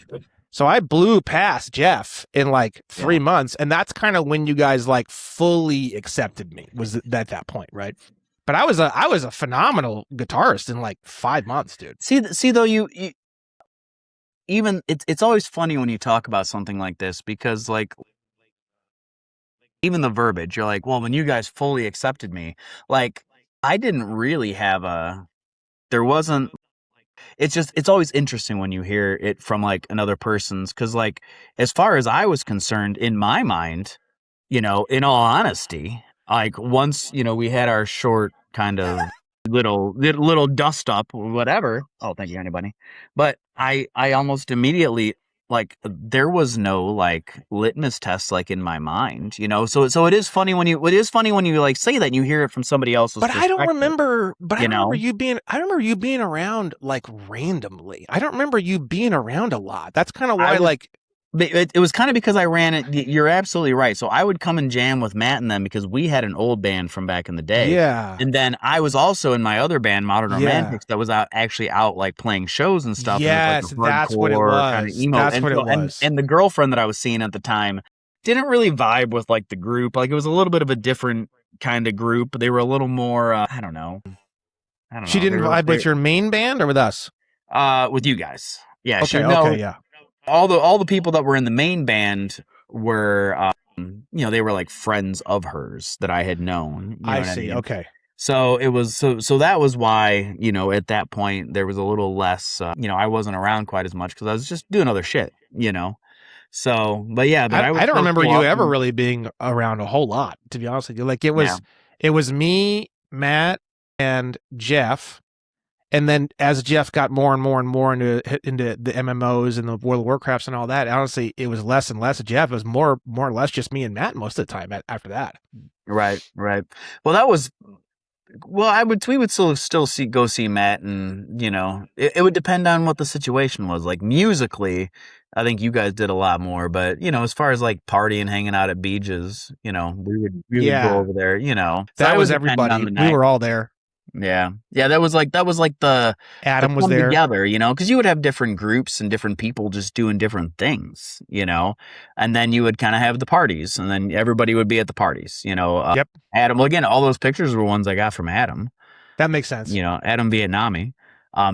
So I blew past Jeff in like 3 months and that's kind of when you guys like fully accepted me was at that point, right? But I was a phenomenal guitarist in like 5 months, dude. See though you even it's always funny when you talk about something like this because like even the verbiage, you're like, well, when you guys fully accepted me, like I didn't really have there wasn't, it's just, it's always interesting when you hear it from like another person's, because like as far as I was concerned, in my mind, in all honesty, like once, we had our short kind of little dust up or whatever. Oh, thank you, anybody. But I almost immediately, like, there was no like litmus test like in my mind. So it is funny when you like say that and you hear it from somebody else's But I don't perspective. remember. But I You remember know, you being. I remember you being around like randomly. I don't remember you being around a lot. That's kind of I why, was like, it was kind of because I ran it. You're absolutely right. So I would come and jam with Matt and them because we had an old band from back in the day. yeah, And then I was also in my other band, Modern yeah, Romantics, that was actually out like playing shows and stuff. And it was like yes, a that's what it hardcore kind of was. emo. That's And what it so, was. and the girlfriend that I was seeing at the time didn't really vibe with like the group. Like it was a little bit of a different kind of group. They were a little more, I don't know. I don't She know. didn't vibe with your main band or with us. With you guys. Yeah. Okay, No, okay, yeah. all the people that were in the main band were they were like friends of hers that I had known, you know I what I see. mean? Okay. So it was so that was why, at that point there was a little less I wasn't around quite as much because I was just doing other shit. So but yeah, but I would I don't still remember show you up ever and really being around a whole lot, to be honest with you. Like yeah. it was me, Matt, and Jeff. And then as Jeff got more and more and more into the MMOs and the World of Warcrafts and all that, honestly, it was less and less of Jeff. It was more or less just me and Matt most of the time after that. Right, right. Well, that was well, we would still go see Matt, and it would depend on what the situation was. Like musically, I think you guys did a lot more, but as far as like partying, hanging out at beaches, we would go Yeah, over there. So that that was would depend on everybody. the We night. were all there. Yeah, yeah, that was like the Adam was come there. together, because you would have different groups and different people just doing different things. And then you would kind of have the parties, and then everybody would be at the parties. Yep, Adam, well, again, all those pictures were ones I got from Adam. that makes sense. Adam Vietnamese.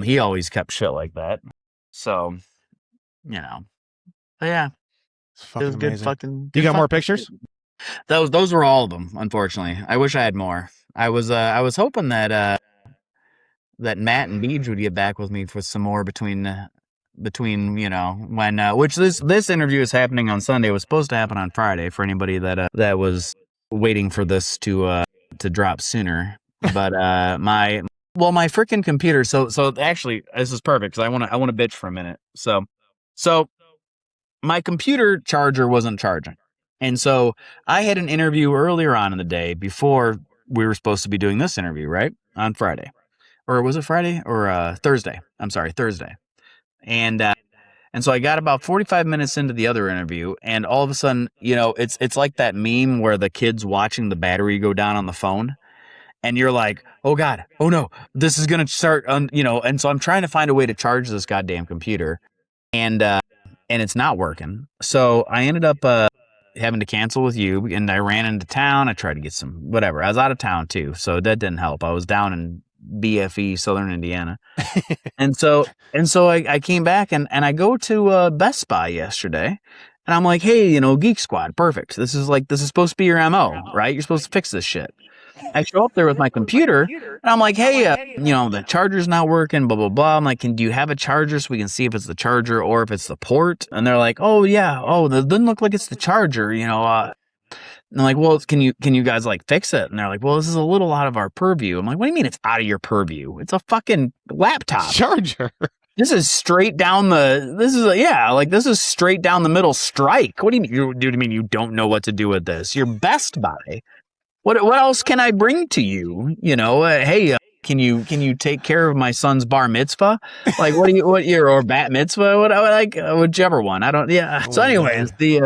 He always kept shit like that. So, you know, but yeah, It's it fucking was good amazing. fucking, You good got more fucking. pictures? Those were all of them. Unfortunately, I wish I had more. I was hoping that Matt and Beej would get back with me for some more between when which this interview is happening on Sunday. It was supposed to happen on Friday for anybody that was waiting for this to drop sooner. But my freaking computer. So actually, this is perfect because I want to bitch for a minute. So my computer charger wasn't charging, and so I had an interview earlier on in the day before we were supposed to be doing this interview, right, on Friday. Or was it Friday or Thursday? I'm sorry, Thursday. And so I got about 45 minutes into the other interview, and all of a sudden, it's like that meme where the kid's watching the battery go down on the phone, and you're like, oh God, oh no, this is gonna start, And so I'm trying to find a way to charge this goddamn computer, and it's not working. So I ended up having to cancel with you, and I ran into town. I tried to get some whatever. I was out of town too, so that didn't help. I was down in BFE, Southern Indiana. And so I came back and I go to Best Buy yesterday, and I'm like, hey, Geek Squad, perfect. This is supposed to be your MO, right? You're supposed to fix this shit. I show up there with my computer, and I'm like, hey, the charger's not working, blah blah blah. I'm like, do you have a charger so we can see if it's the charger or if it's the port? And they're like, oh yeah, oh, it doesn't look like it's the charger. And I'm like, well, can you guys like fix it? And they're like, well, this is a little out of our purview. I'm like, what do you mean it's out of your purview? It's a fucking laptop. Charger. This is straight down this is straight down the middle strike. What do you mean? Do you mean you don't know what to do with this? You're Best Buy. What else can I bring to you? Hey, can you take care of my son's bar mitzvah? Like, what year or bat mitzvah? Whichever one. I don't. Yeah. So, anyways, Man. the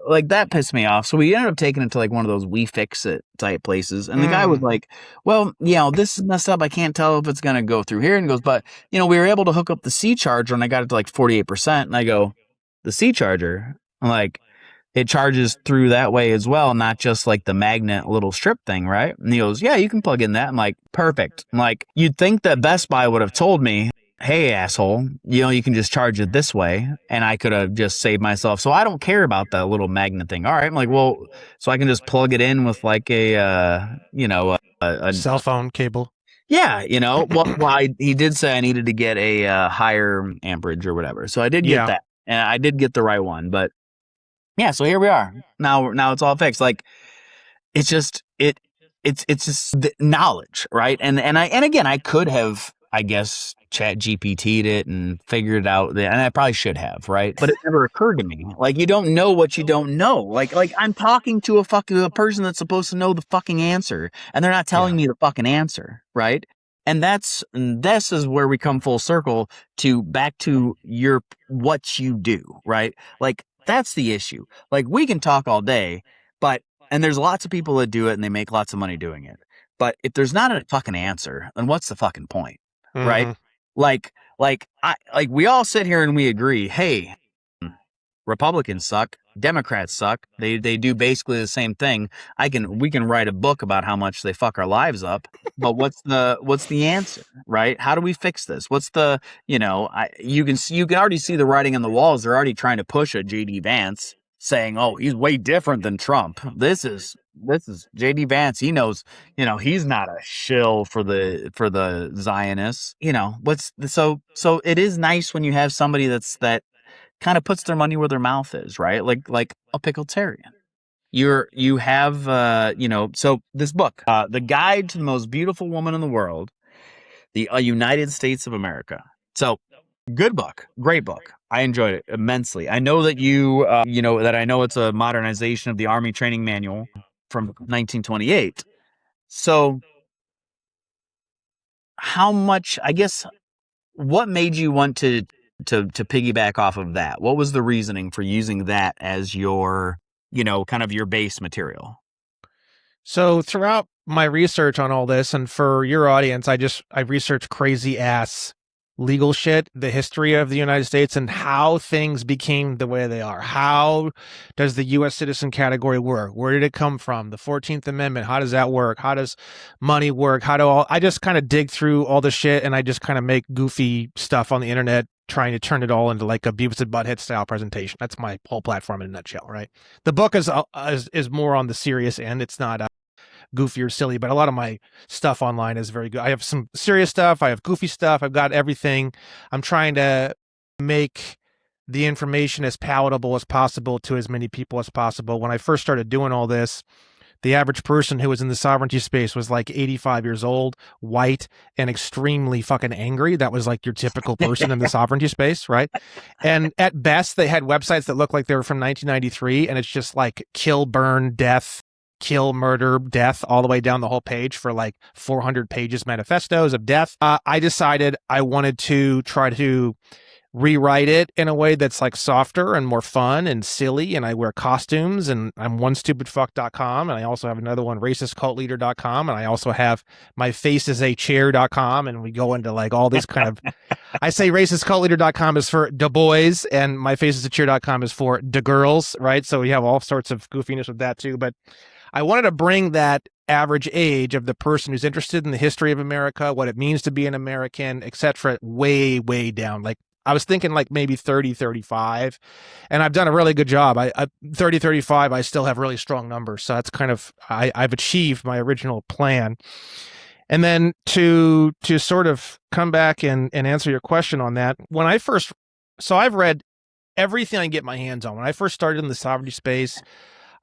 like that pissed me off. So we ended up taking it to like one of those We Fix It type places. And the guy was like, well, this is messed up. I can't tell if it's going to go through here. And he goes, but, we were able to hook up the C charger and I got it to like 48%. And I go, the C charger? I'm like, it charges through that way as well, not just like the magnet little strip thing, right? And he goes, yeah, you can plug in that. I'm like, perfect. I'm like, you'd think that Best Buy would have told me, hey, asshole, you can just charge it this way. And I could have just saved myself. So I don't care about the little magnet thing. All right. I'm like, well, so I can just plug it in with like a Cell phone cable. yeah, he did say I needed to get a higher amperage or whatever. So I did get Yeah. that. And I did get the right one. But yeah, so here we are. Now it's all fixed. Like, it's just it's just the knowledge, right? And again, I could have, I guess, chat GPT'd it and figured it out, and I probably should have, right? But it never occurred to me. Like, you don't know what you don't know. Like I'm talking to a person that's supposed to know the fucking answer, and they're not telling me the fucking answer, right? And this is where we come full circle to back to what you do, right? Like, that's the issue. Like, we can talk all day, but and there's lots of people that do it and they make lots of money doing it. But if there's not a fucking answer, then what's the fucking point? Right? Mm-hmm. Like we all sit here and we agree, hey, Republicans suck, Democrats suck. They do basically the same thing. We can write a book about how much they fuck our lives up, but what's the answer, right? How do we fix this? What's the, you can already see the writing on the walls. They're already trying to push a JD Vance saying, "Oh, he's way different than Trump." This is JD Vance. He knows, he's not a shill for the Zionists. So it is nice when you have somebody that kind of puts their money where their mouth is, right? Like a pickletarian. You have so this book, The Guide to the Most Beautiful Woman in the World, the United States of America. So, good book, great book. I enjoyed it immensely. I know that I know it's a modernization of the Army Training Manual from 1928. So, how much? I guess what made you want to piggyback off of that? What was the reasoning for using that as your, kind of your base material? So throughout my research on all this, and for your audience, I researched crazy ass legal shit, the history of the United States and how things became the way they are. How does the U.S. citizen category work? Where did it come from? The 14th Amendment, how does that work? How does money work? I just kind of dig through all the shit and I just kind of make goofy stuff on the internet trying to turn it all into like a Beavis and Butthead style presentation. That's my whole platform in a nutshell, right? The book is more on the serious end. It's not goofy or silly, but a lot of my stuff online is very good. I have some serious stuff. I have goofy stuff. I've got everything. I'm trying to make the information as palatable as possible to as many people as possible. When I first started doing all this, the average person who was in the sovereignty space was like 85 years old, white, and extremely fucking angry. That was like your typical person in the sovereignty space, right? And at best, they had websites that looked like they were from 1993, and it's just like kill, burn, death, kill, murder, death, all the way down the whole page for like 400 pages manifestos of death. I decided I wanted to try to rewrite it in a way that's like softer and more fun and silly. And I wear costumes, and I'm onestupidfuck.com. And I also have another one, racistcultleader.com. And I also have my face is a chair.com. And we go into like all this kind of, I say racistcultleader.com is for da boys and my face is a chair.com is for da girls, right? So we have all sorts of goofiness with that too. But I wanted to bring that average age of the person who's interested in the history of America, what it means to be an American, etc., way, way down. Like I was thinking like maybe 30, 35, and I've done a really good job. I 30, 35, I still have really strong numbers. So that's kind of, I've achieved my original plan. And then to sort of come back and answer your question on that, so I've read everything I can get my hands on. When I first started in the sovereignty space,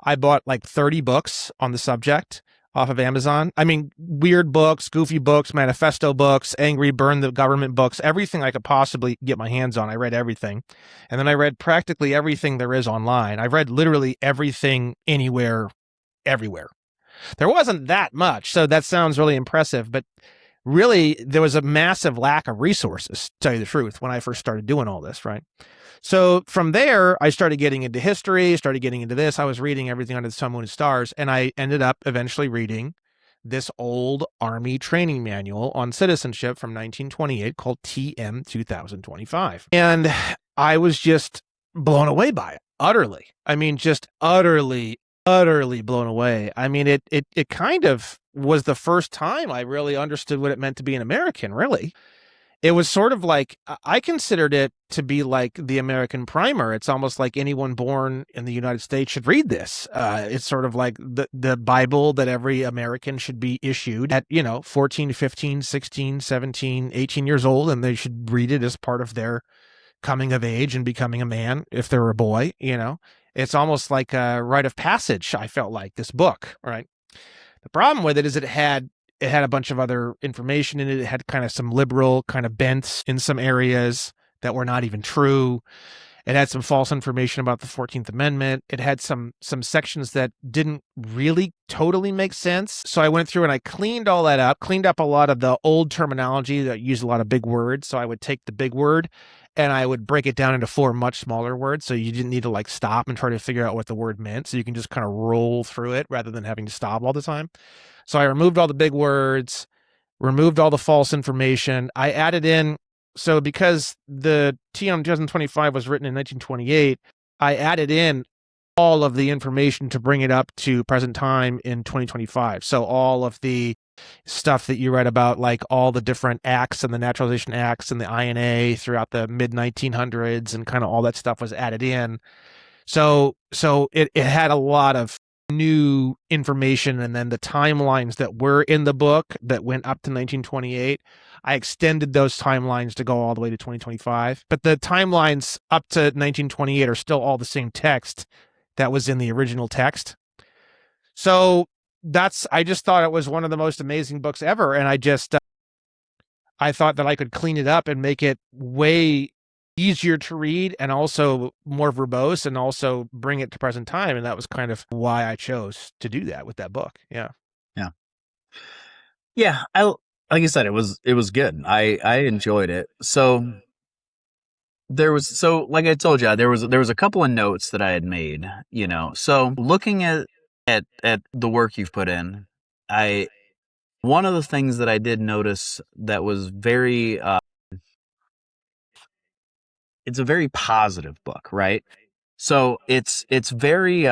I bought like 30 books on the subject off of Amazon. I mean, weird books, goofy books, manifesto books, angry, burn the government books, everything I could possibly get my hands on. I read everything. And then I read practically everything there is online. I've read literally everything anywhere, everywhere. There wasn't that much, so that sounds really impressive, but really there was a massive lack of resources, to tell you the truth, when I first started doing all this, right? So from there, I started getting into history, started getting into this. I was reading everything under the sun, moon, and stars, and I ended up eventually reading this old Army training manual on citizenship from 1928 called TM 2025. And I was just blown away by it, utterly. I mean, just utterly blown away. I mean, it kind of was the first time I really understood what it meant to be an American, really. it was sort of like, I considered it to be like the American primer. It's almost like anyone born in the United States should read this. It's sort of like the Bible that every American should be issued at, 14, 15, 16, 17, 18 years old, and they should read it as part of their coming of age and becoming a man if they're a boy. It's almost like a rite of passage. I felt like this book, right? The problem with it is it had a bunch of other information in it. It had kind of some liberal kind of bents in some areas that were not even true. It had some false information about the 14th Amendment. It had some sections that didn't really totally make sense. So I went through and I cleaned all that up, cleaned up a lot of the old terminology that used a lot of big words. So I would take the big word and I would break it down into 4 much smaller words. So you didn't need to like stop and try to figure out what the word meant. So you can just kind of roll through it rather than having to stop all the time. So I removed all the big words, removed all the false information. I added in, so because the TM 2025 was written in 1928, I added in all of the information to bring it up to present time in 2025. So all of the stuff that you read about, like all the different acts and the naturalization acts and the INA throughout the mid 1900s and kind of all that stuff was added in. So it had a lot of new information, and then the timelines that were in the book that went up to 1928, I extended those timelines to go all the way to 2025. But the timelines up to 1928 are still all the same text that was in the original text. So I just thought it was one of the most amazing books ever, and I thought that I could clean it up and make it way easier to read and also more verbose and also bring it to present time. And that was kind of why I chose to do that with that book. Yeah. Yeah. Yeah. Like I said, it was good. I enjoyed it. So like I told you, there was a couple of notes that I had made, so looking at the work you've put in, one of the things that I did notice that was very, it's a very positive book, right? So it's very,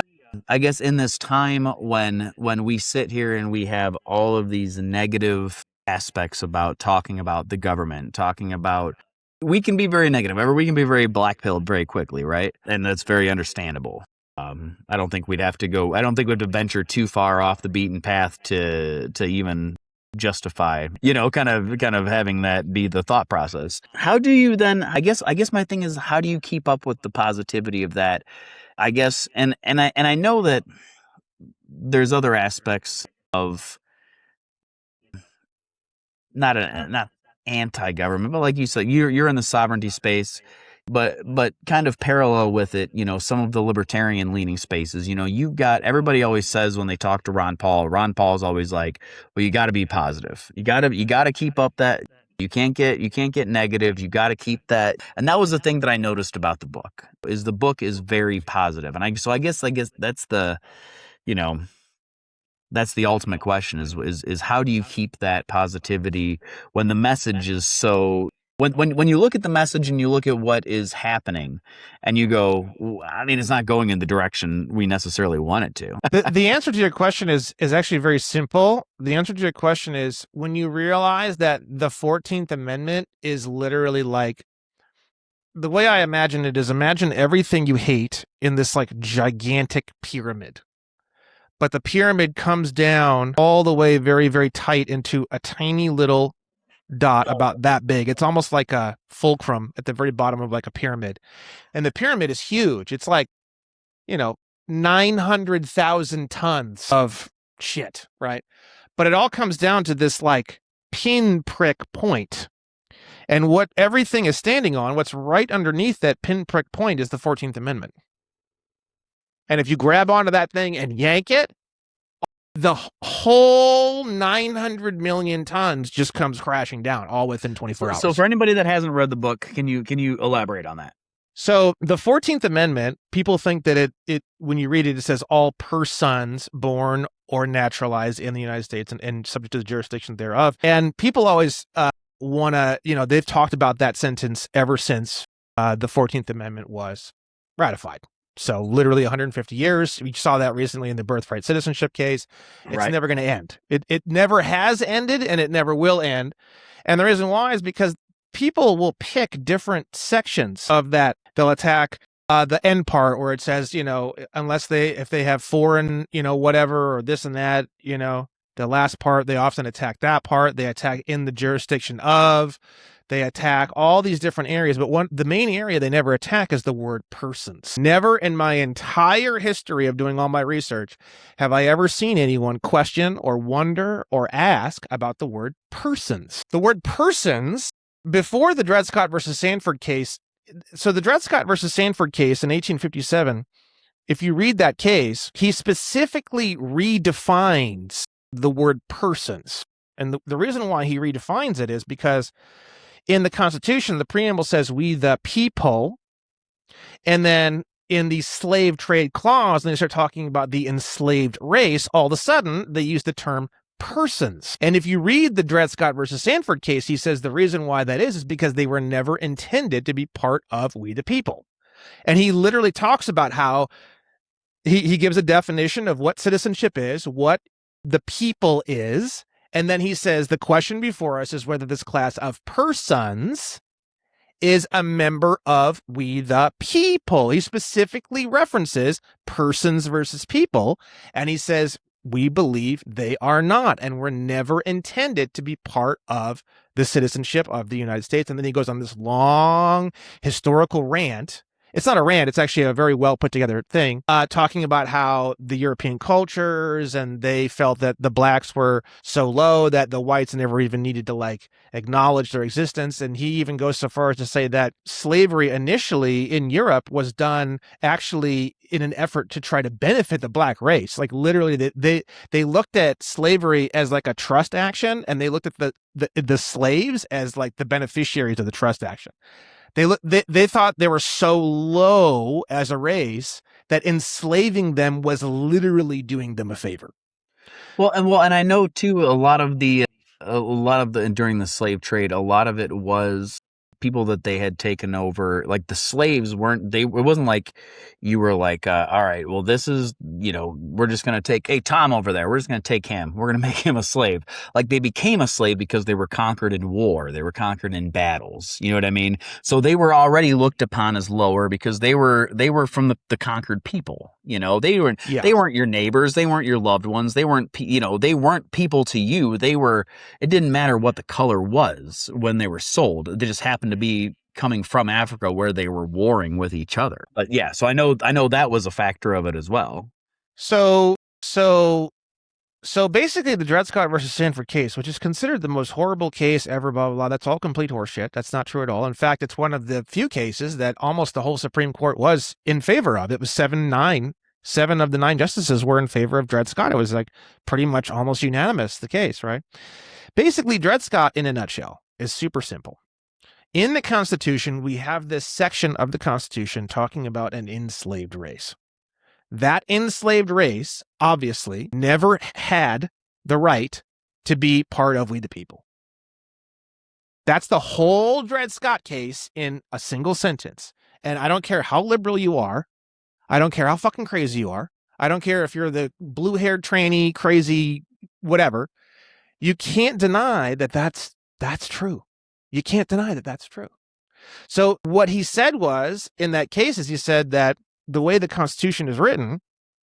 I guess, in this time when we sit here and we have all of these negative aspects about talking about the government, talking about, we can be very negative, or we can be very black-pilled very quickly, right? And that's very understandable. I don't think we'd have to venture too far off the beaten path to even justify, kind of having that be the thought process. How do you then, I guess my thing is, how do you keep up with the positivity of that? I guess, and I know that there's other aspects of not anti-government, but like you said, you're in the sovereignty space, but kind of parallel with it, some of the libertarian leaning spaces. You've got, everybody always says when they talk to Ron Paul's always like, well, you got to be positive. You got to keep up that. You can't get negative. You got to keep that. And that was the thing that I noticed about the book, is the book is very positive. And I guess that's the, that's the ultimate question, is how do you keep that positivity when the message is so, when you look at the message and you look at what is happening and you go, I mean, it's not going in the direction we necessarily want it to. The answer to your question is actually very simple. The answer to your question is, when you realize that the 14th Amendment is literally like, the way I imagine it is, imagine everything you hate in this like gigantic pyramid. But the pyramid comes down all the way very, very tight into a tiny little dot about that big. It's almost like a fulcrum at the very bottom of like a pyramid. And the pyramid is huge. It's like, 900,000 tons of shit, right? But it all comes down to this like pinprick point. And what everything is standing on, what's right underneath that pinprick point, is the 14th Amendment. And if you grab onto that thing and yank it, the whole 900 million tons just comes crashing down, all within 24 hours. So for anybody that hasn't read the book, can you elaborate on that? So the 14th Amendment, people think that it when you read it, it says all persons born or naturalized in the United States and subject to the jurisdiction thereof. And people always want to, they've talked about that sentence ever since the 14th Amendment was ratified. So literally 150 years. We saw that recently in the birthright citizenship case. It's never going to end. It never has ended, and it never will end. And the reason why is because people will pick different sections of that. They'll attack the end part where it says, unless if they have foreign, whatever, or this and that, the last part, they often attack that part. They attack in the jurisdiction of. They attack all these different areas, but the main area they never attack is the word persons. Never in my entire history of doing all my research have I ever seen anyone question or wonder or ask about the word persons. The word persons, before the Dred Scott versus Sandford case, so the Dred Scott versus Sandford case in 1857, if you read that case, he specifically redefines the word persons. And the reason why he redefines it is because in the Constitution, the preamble says, we the people. And then in the slave trade clause, and they start talking about the enslaved race, all of a sudden they use the term persons. And if you read the Dred Scott versus Sandford case, he says the reason why that is because they were never intended to be part of we the people. And he literally talks about how he gives a definition of what citizenship is, what the people is, and then he says the question before us is whether this class of persons is a member of we the people. He specifically references persons versus people, and he says we believe they are not and were never intended to be part of the citizenship of the United States. And then he goes on this long historical rant. It's not a rant, it's actually a very well put together thing, talking about how the European cultures, and they felt that the blacks were so low that the whites never even needed to acknowledge their existence. And he even goes so far as to say that slavery initially in Europe was done actually in an effort to try to benefit the black race. Like literally they looked at slavery as like a trust action, and they looked at the slaves as like the beneficiaries of the trust action. They thought they were so low as a race that enslaving them was literally doing them a favor. And I know too, a lot of the during the slave trade, a lot of it was people that they had taken over. Like the slaves it wasn't like you were like, all right, well, this is, we're just going to take, hey, Tom over there, we're just going to take him. We're going to make him a slave. Like they became a slave because they were conquered in war. They were conquered in battles. You know what I mean? So they were already looked upon as lower because they were from the conquered people. They weren't your neighbors. They weren't your loved ones. They weren't, they weren't people to you. It didn't matter what the color was when they were sold. They just happened to be coming from Africa where they were warring with each other. But yeah, so I know that was a factor of it as well. So basically the Dred Scott versus Sandford case, which is considered the most horrible case ever, blah, blah, blah, that's all complete horseshit. That's not true at all. In fact, it's one of the few cases that almost the whole Supreme Court was in favor of. It was 7-9. 7 of the 9 justices were in favor of Dred Scott. It was like pretty much almost unanimous, the case, right? Basically, Dred Scott, in a nutshell, is super simple. In the Constitution, we have this section of the Constitution talking about an enslaved race. That enslaved race, obviously, never had the right to be part of we the people. That's the whole Dred Scott case in a single sentence. And I don't care how liberal you are. I don't care how fucking crazy you are. I don't care if you're the blue-haired tranny, crazy, whatever. You can't deny that that's true. You can't deny that that's true. So what he said was, in that case, is he said that the way the Constitution is written,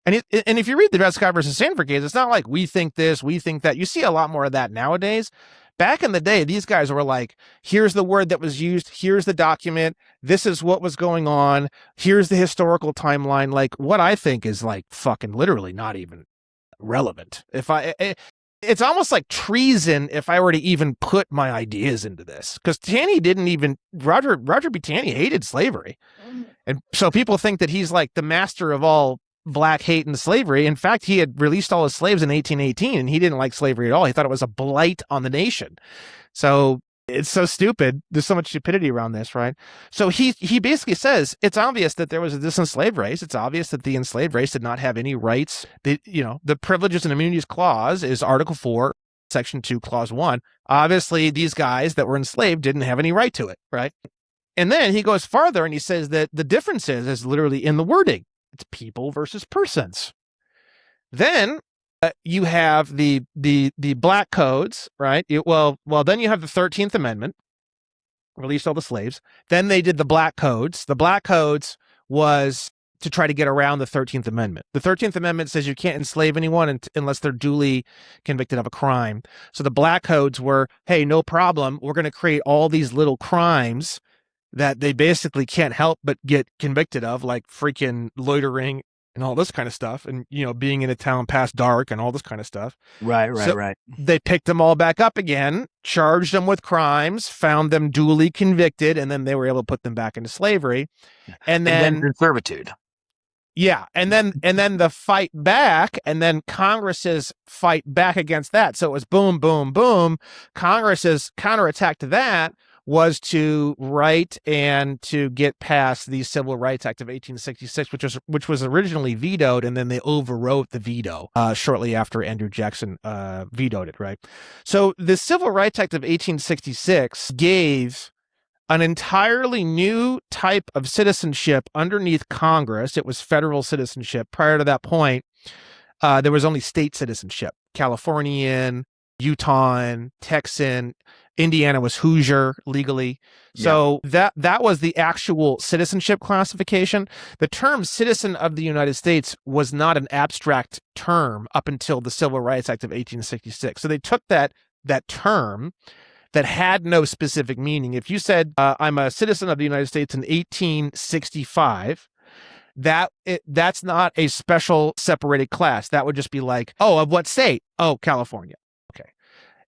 and if you read the Dred Scott versus Sandford case, it's not like we think this, we think that. You see a lot more of that nowadays. Back in the day, these guys were like, here's the word that was used, here's the document, this is what was going on, here's the historical timeline. Like, what I think is like fucking literally not even relevant. It's almost like treason if I were to even put my ideas into this. Because Roger B. Taney hated slavery. And so people think that he's like the master of all black hate and slavery. In fact, he had released all his slaves in 1818 and he didn't like slavery at all. He thought it was a blight on the nation. So it's so stupid. There's so much stupidity around this, right? So he basically says it's obvious that there was this enslaved race. It's obvious that the enslaved race did not have any rights. The Privileges and Immunities Clause is Article 4, Section 2, Clause 1. Obviously, these guys that were enslaved didn't have any right to it, right? And then he goes farther and he says that the difference is literally in the wording. It's people versus persons. Then you have the black codes, right? Then you have the 13th Amendment, released all the slaves. Then they did the Black Codes. The Black Codes was to try to get around the 13th Amendment. The 13th Amendment says you can't enslave anyone unless they're duly convicted of a crime. So the Black Codes were, hey, no problem. We're going to create all these little crimes that they basically can't help but get convicted of, like freaking loitering and all this kind of stuff, and being in a town past dark and all this kind of stuff. Right. They picked them all back up again, charged them with crimes, found them duly convicted, and then they were able to put them back into slavery. And then servitude. Yeah, and then the fight back, and then Congress's fight back against that. So it was boom, boom, boom. Congress's counterattack to that was to write and to get past the Civil Rights Act of 1866, which was originally vetoed, and then they overwrote the veto shortly after Andrew Jackson vetoed it. Right. So the Civil Rights Act of 1866 gave an entirely new type of citizenship underneath Congress. It was federal citizenship. Prior to that point, there was only state citizenship. Californian, Utah, Texan, Indiana was Hoosier legally. So that was the actual citizenship classification. The term citizen of the United States was not an abstract term up until the Civil Rights Act of 1866. So they took that term that had no specific meaning. If you said, I'm a citizen of the United States in 1865, that's not a special separated class. That would just be like, oh, of what state? Oh, California. Okay.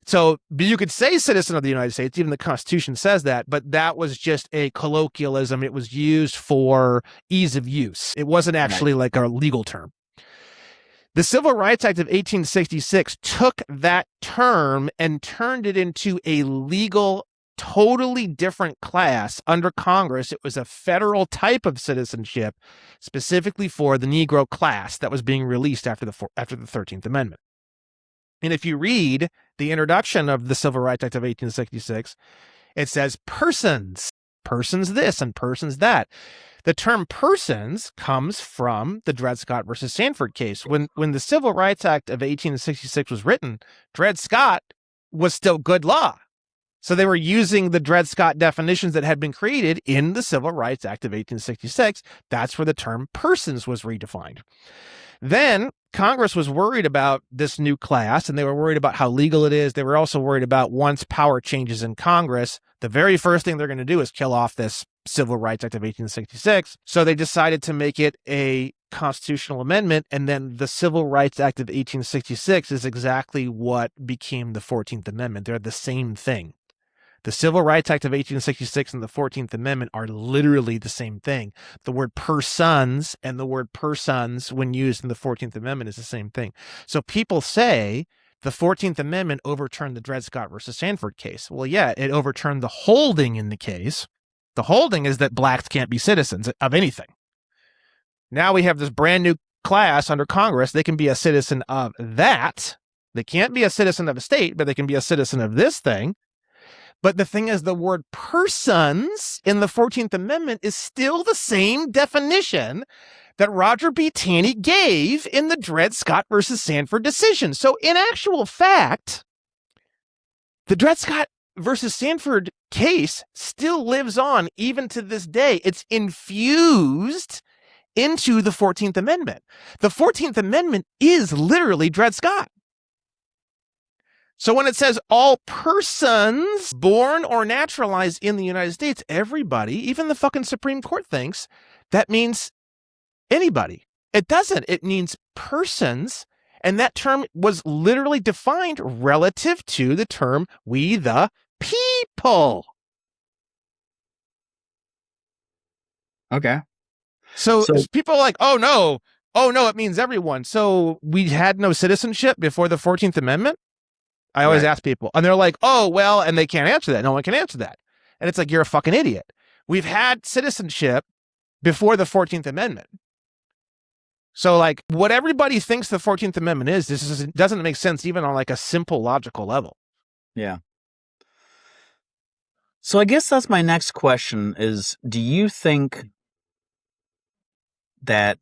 So you could say citizen of the United States, even the Constitution says that, but that was just a colloquialism. It was used for ease of use. It wasn't actually like a legal term. The Civil Rights Act of 1866 took that term and turned it into a legal, totally different class under Congress. It was a federal type of citizenship specifically for the Negro class that was being released after the 13th Amendment. And if you read the introduction of the Civil Rights Act of 1866, it says persons this and persons that. The term persons comes from the Dred Scott versus Sanford case. When the Civil Rights Act of 1866 was written, Dred Scott was still good law. So they were using the Dred Scott definitions that had been created in the Civil Rights Act of 1866. That's where the term persons was redefined. Then Congress was worried about this new class, and they were worried about how legal it is. They were also worried about once power changes in Congress, the very first thing they're going to do is kill off this Civil Rights Act of 1866. So they decided to make it a constitutional amendment, and then the Civil Rights Act of 1866 is exactly what became the 14th Amendment. They're the same thing. The Civil Rights Act of 1866 and the 14th Amendment are literally the same thing. The word persons and the word persons, when used in the 14th Amendment, is the same thing. So people say the 14th Amendment overturned the Dred Scott versus Sanford case. Well, yeah, it overturned the holding in the case. The holding is that blacks can't be citizens of anything. Now we have this brand new class under Congress. They can be a citizen of that. They can't be a citizen of a state, but they can be a citizen of this thing. But the thing is, the word persons in the 14th Amendment is still the same definition that Roger B. Taney gave in the Dred Scott versus Sanford decision. So in actual fact, the Dred Scott versus Sanford case still lives on even to this day. It's infused into the 14th Amendment. The 14th Amendment is literally Dred Scott. So when it says all persons born or naturalized in the United States, everybody, even the fucking Supreme Court thinks that means anybody. It doesn't. It means persons. And that term was literally defined relative to the term we the people. Okay. So people are like, oh no, it means everyone. So we had no citizenship before the 14th Amendment? I always ask people, and they're like, oh, well, and they can't answer that. No one can answer that. And it's like, you're a fucking idiot. We've had citizenship before the 14th Amendment. So like what everybody thinks the 14th Amendment is, doesn't make sense even on like a simple logical level. Yeah. So I guess that's my next question is, do you think that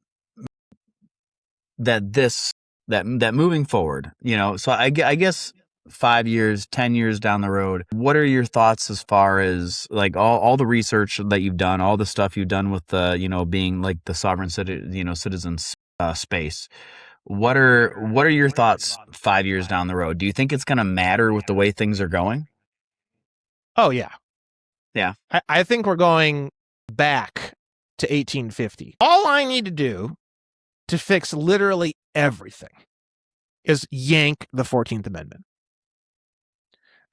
moving forward, so I guess 5 years, 10 years down the road, what are your thoughts as far as like all the research that you've done, all the stuff you've done with the, being like the sovereign citizens space? What are your thoughts 5 years down the road? Do you think it's going to matter with the way things are going? Oh yeah. Yeah. I think we're going back to 1850. All I need to do to fix literally everything is yank the 14th Amendment.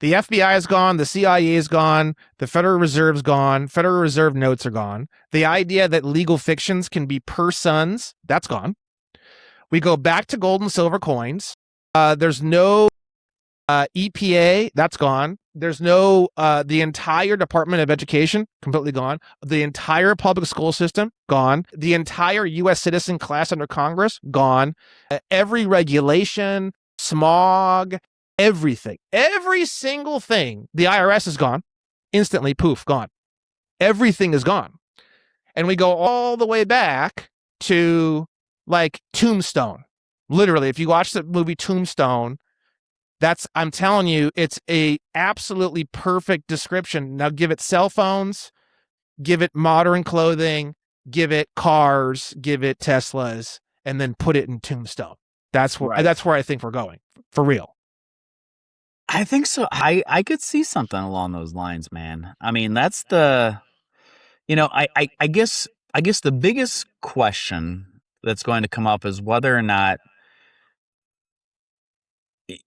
The FBI is gone. The CIA is gone. The Federal Reserve's gone. Federal Reserve notes are gone. The idea that legal fictions can be per sons, that's gone. We go back to gold and silver coins. There's no EPA, that's gone. There's no, the entire Department of Education, completely gone. The entire public school system, gone. The entire U.S. citizen class under Congress, gone. Every regulation, smog, everything, every single thing. The IRS is gone. Instantly, poof, gone. Everything is gone. And we go all the way back to like Tombstone. Literally, if you watch the movie Tombstone, I'm telling you, it's a absolutely perfect description. Now give it cell phones, give it modern clothing, give it cars, give it Teslas, and then put it in Tombstone. That's where I think we're going, for real. I think so. I could see something along those lines, man. I mean, that's the, I guess the biggest question that's going to come up is whether or not,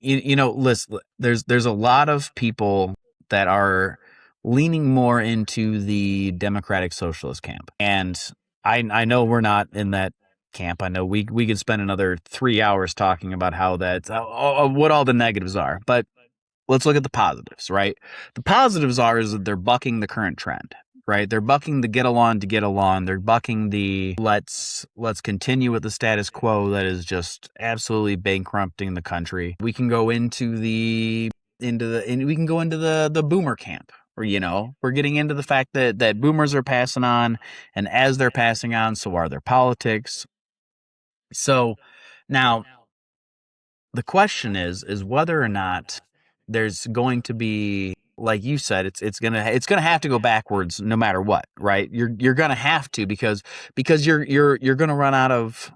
listen, there's a lot of people that are leaning more into the Democratic Socialist camp. And I know we're not in that camp. I know we could spend another 3 hours talking about how that's what all the negatives are. But let's look at the positives, right? The positives is that they're bucking the current trend, right? They're bucking the get along to get along. They're bucking the let's continue with the status quo that is just absolutely bankrupting the country. We can go into the boomer camp, or we're getting into the fact that boomers are passing on, and as they're passing on, so are their politics. So now the question is whether or not there's going to be, like you said, it's gonna have to go backwards no matter what, right? You're gonna have to because you're gonna run out of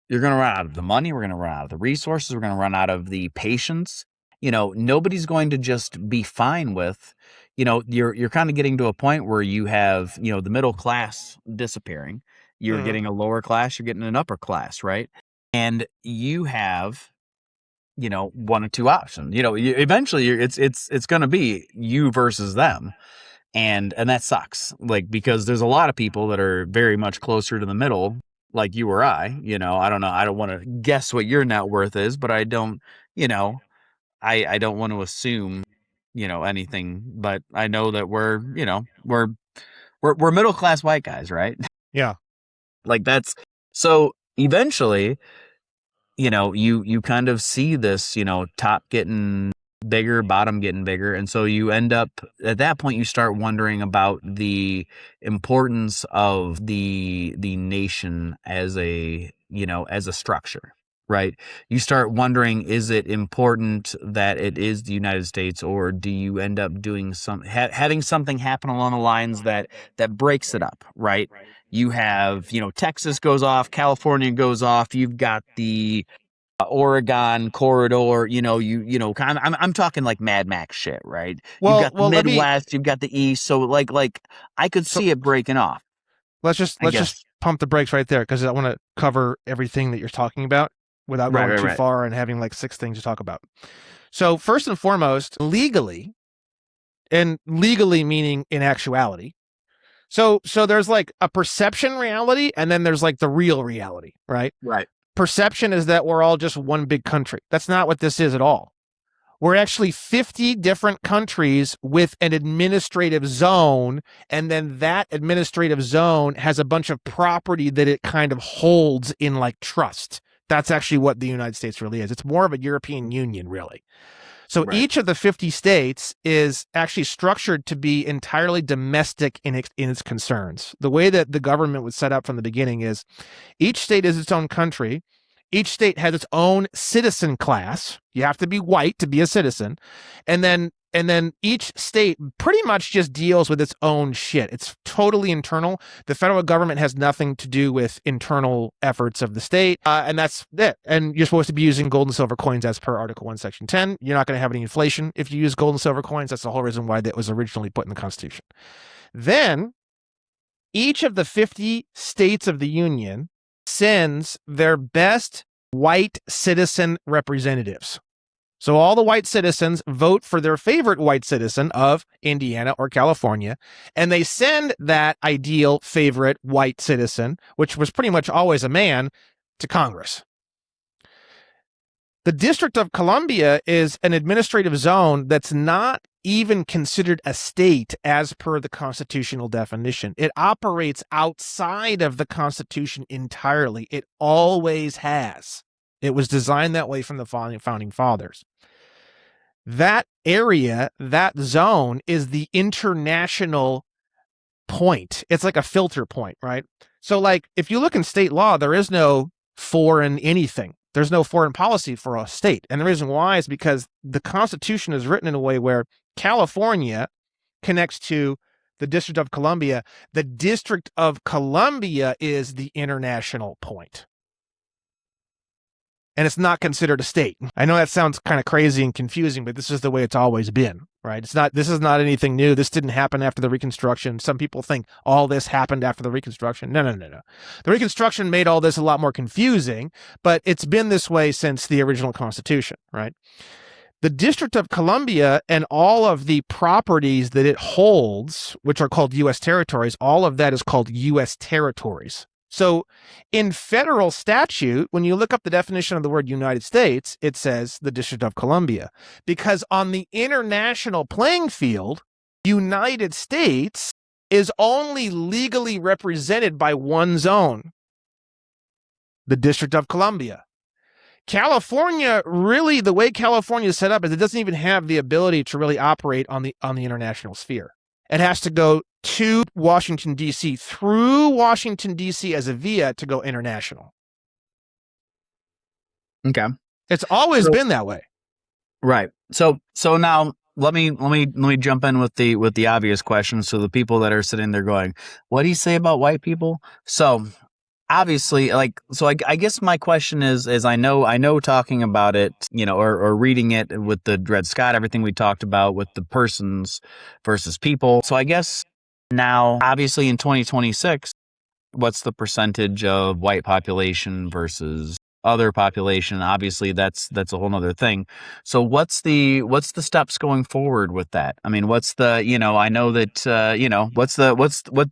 the money, we're gonna run out of the resources, we're gonna run out of the patience. Nobody's going to just be fine with, you're kind of getting to a point where you have, the middle class disappearing. You're getting a lower class, you're getting an upper class, right? And you have, one or two options. Eventually it's going to be you versus them. And that sucks. Like, because there's a lot of people that are very much closer to the middle, like you or I. I don't know. I don't want to guess what your net worth is, but I don't, I don't want to assume, anything, but I know that we're middle class white guys, right? Yeah. Like that's, so eventually, you kind of see this, top getting bigger, bottom getting bigger. And so you end up, at that point, you start wondering about the importance of the nation as a structure, right? You start wondering, is it important that it is the United States, or do you end up doing having something happen along the lines that breaks it up, right? You have, Texas goes off, California goes off. You've got the Oregon corridor. I'm talking like Mad Max shit, right? You've got the Midwest, you've got the East. So like I could see it breaking off. Let's just pump the brakes right there, because I want to cover everything that you're talking about without going too far and having like 6 things to talk about. So first and foremost, legally meaning in actuality. So there's like a perception reality, and then there's like the real reality, right? Right. Perception is that we're all just one big country. That's not what this is at all. We're actually 50 different countries with an administrative zone, and then that administrative zone has a bunch of property that it kind of holds in like trust. That's actually what the United States really is. It's more of a European Union, really. So each of the 50 states is actually structured to be entirely domestic in its concerns. The way that the government was set up from the beginning is each state is its own country. Each state has its own citizen class. You have to be white to be a citizen. And then each state pretty much just deals with its own shit. It's totally internal. The federal government has nothing to do with internal efforts of the state. And that's it. And you're supposed to be using gold and silver coins as per Article 1, Section 10. You're not going to have any inflation if you use gold and silver coins. That's the whole reason why that was originally put in the Constitution. Then each of the 50 states of the Union sends their best white citizen representatives. So all the white citizens vote for their favorite white citizen of Indiana or California, and they send that ideal favorite white citizen, which was pretty much always a man, to Congress. The District of Columbia is an administrative zone that's not even considered a state as per the constitutional definition. It operates outside of the Constitution entirely. It always has. It was designed that way from the founding fathers. That area, that zone, is the international point. It's like a filter point, right? So, like, if you look in state law, there is no foreign anything. There's no foreign policy for a state. And the reason why is because the Constitution is written in a way where California connects to the District of Columbia. The District of Columbia is the international point. And it's not considered a state. I know that sounds kind of crazy and confusing, but this is the way it's always been, right? This is not anything new. This didn't happen after the Reconstruction. Some people think all this happened after the Reconstruction. No. The Reconstruction made all this a lot more confusing, but it's been this way since the original Constitution, right? The District of Columbia and all of the properties that it holds, which are called U.S. territories, all of that is called U.S. territories. So in federal statute, when you look up the definition of the word United States, it says the District of Columbia. Because on the international playing field, United States is only legally represented by one zone, the District of Columbia. California, really, the way California is set up is it doesn't even have the ability to really operate on the international sphere. It has to go to Washington, D.C., through Washington, D.C. as a via to go international. Okay. It's always been that way. Right. So now let me jump in with the obvious question. So the people that are sitting there going, what do you say about white people? So obviously, I guess my question is I know talking about it, or reading it with the Dred Scott, everything we talked about with the persons versus people. So I guess now, obviously in 2026, what's the percentage of white population versus other population? Obviously that's a whole nother thing. So what's the steps going forward with that? I mean, what's the, I know that,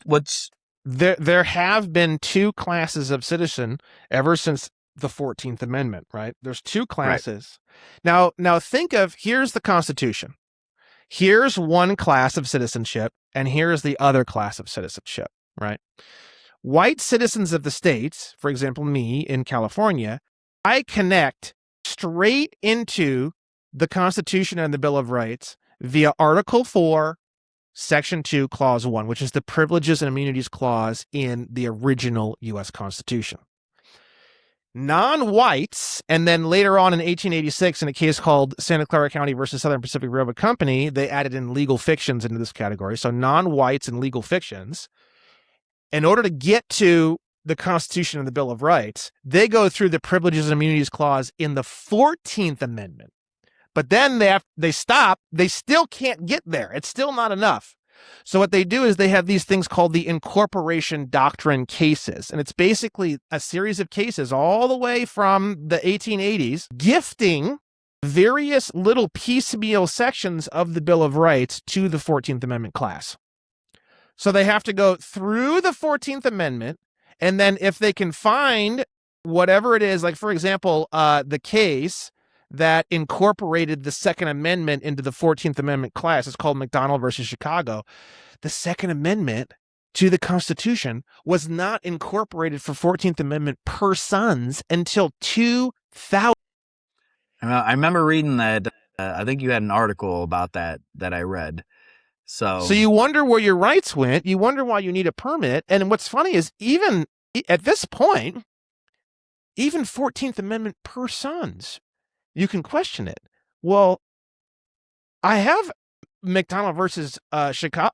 what's There have been two classes of citizen ever since the 14th Amendment, right? There's two classes. Right. Now think of, here's the Constitution. Here's one class of citizenship, and here's the other class of citizenship, right? White citizens of the states, for example, me in California, I connect straight into the Constitution and the Bill of Rights via Article 4, Section 2, Clause 1, which is the Privileges and Immunities Clause in the original U.S. Constitution. Non-whites, and then later on in 1886, in a case called Santa Clara County versus Southern Pacific Railroad Company, they added in legal fictions into this category. So non-whites and legal fictions, in order to get to the Constitution and the Bill of Rights, they go through the Privileges and Immunities Clause in the 14th Amendment. But then they stop. They still can't get there. It's still not enough. So what they do is they have these things called the incorporation doctrine cases. And it's basically a series of cases all the way from the 1880s, gifting various little piecemeal sections of the Bill of Rights to the 14th Amendment class. So they have to go through the 14th Amendment. And then if they can find whatever it is, like, for example, the case that incorporated the Second Amendment into the 14th Amendment class. It's called McDonald versus Chicago. The Second Amendment to the Constitution was not incorporated for 14th Amendment persons until 2000. I remember reading that. I think you had an article about that I read. So you wonder where your rights went. You wonder why you need a permit. And what's funny is even at this point, even 14th Amendment persons, you can question it. Well, I have McDonald versus Chicago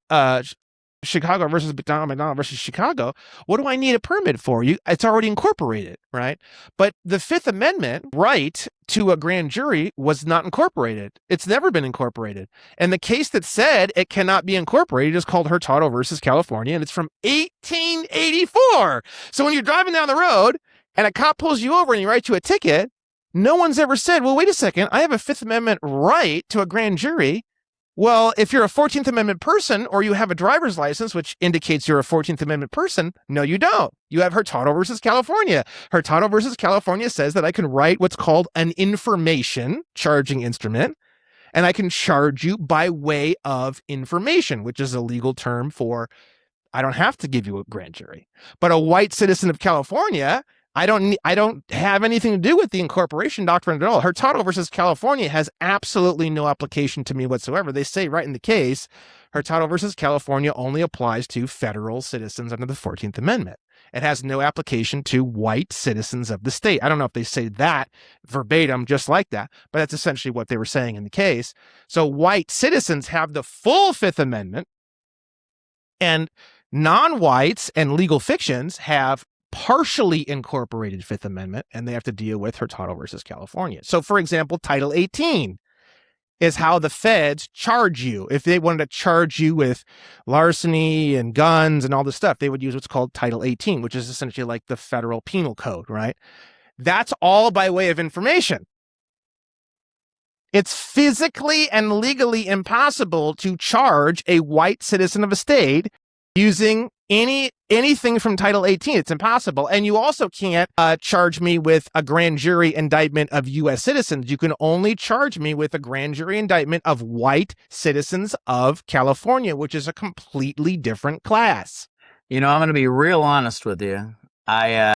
versus McDonald versus Chicago. What do I need a permit for? It's already incorporated, right? But the Fifth Amendment right to a grand jury was not incorporated. It's never been incorporated. And the case that said it cannot be incorporated is called Hurtado versus California, and it's from 1884. So when you're driving down the road and a cop pulls you over and he writes you a ticket, no one's ever said, well, wait a second, I have a Fifth Amendment right to a grand jury. Well, if you're a 14th Amendment person or you have a driver's license, which indicates you're a 14th Amendment person, no, you don't. You have Hurtado versus California. Hurtado versus California says that I can write what's called an information charging instrument, and I can charge you by way of information, which is a legal term for I don't have to give you a grand jury. But a white citizen of California, I don't have anything to do with the incorporation doctrine at all. Hurtado versus California has absolutely no application to me whatsoever. They say right in the case, Hurtado versus California only applies to federal citizens under the 14th Amendment. It has no application to white citizens of the state. I don't know if they say that verbatim just like that, but that's essentially what they were saying in the case. So white citizens have the full Fifth Amendment, and non-whites and legal fictions have partially incorporated Fifth Amendment, and they have to deal with Hurtado versus California. So, for example, Title 18 is how the feds charge you. If they wanted to charge you with larceny and guns and all this stuff, they would use what's called Title 18, which is essentially like the federal penal code, right? That's all by way of information. It's physically and legally impossible to charge a white citizen of a state using anything from Title 18. It's impossible. And you also can't charge me with a grand jury indictment of U.S. citizens. You can only charge me with a grand jury indictment of white citizens of California, which is a completely different class. I'm going to be real honest with you. I've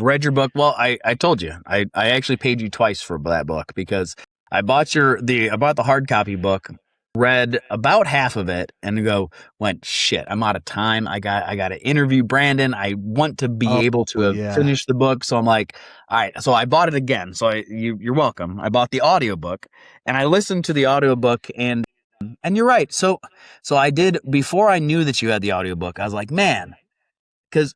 read your book. Well, I told you, I actually paid you twice for that book because I bought the hard copy book, read about half of it, and went, shit, I'm out of time. I got to interview Brandon. I want to be able to finish the book. So I'm like, all right. So I bought it again. So you're welcome. I bought the audiobook and I listened to the audiobook, and you're right. So I did, before I knew that you had the audiobook, I was like, man, because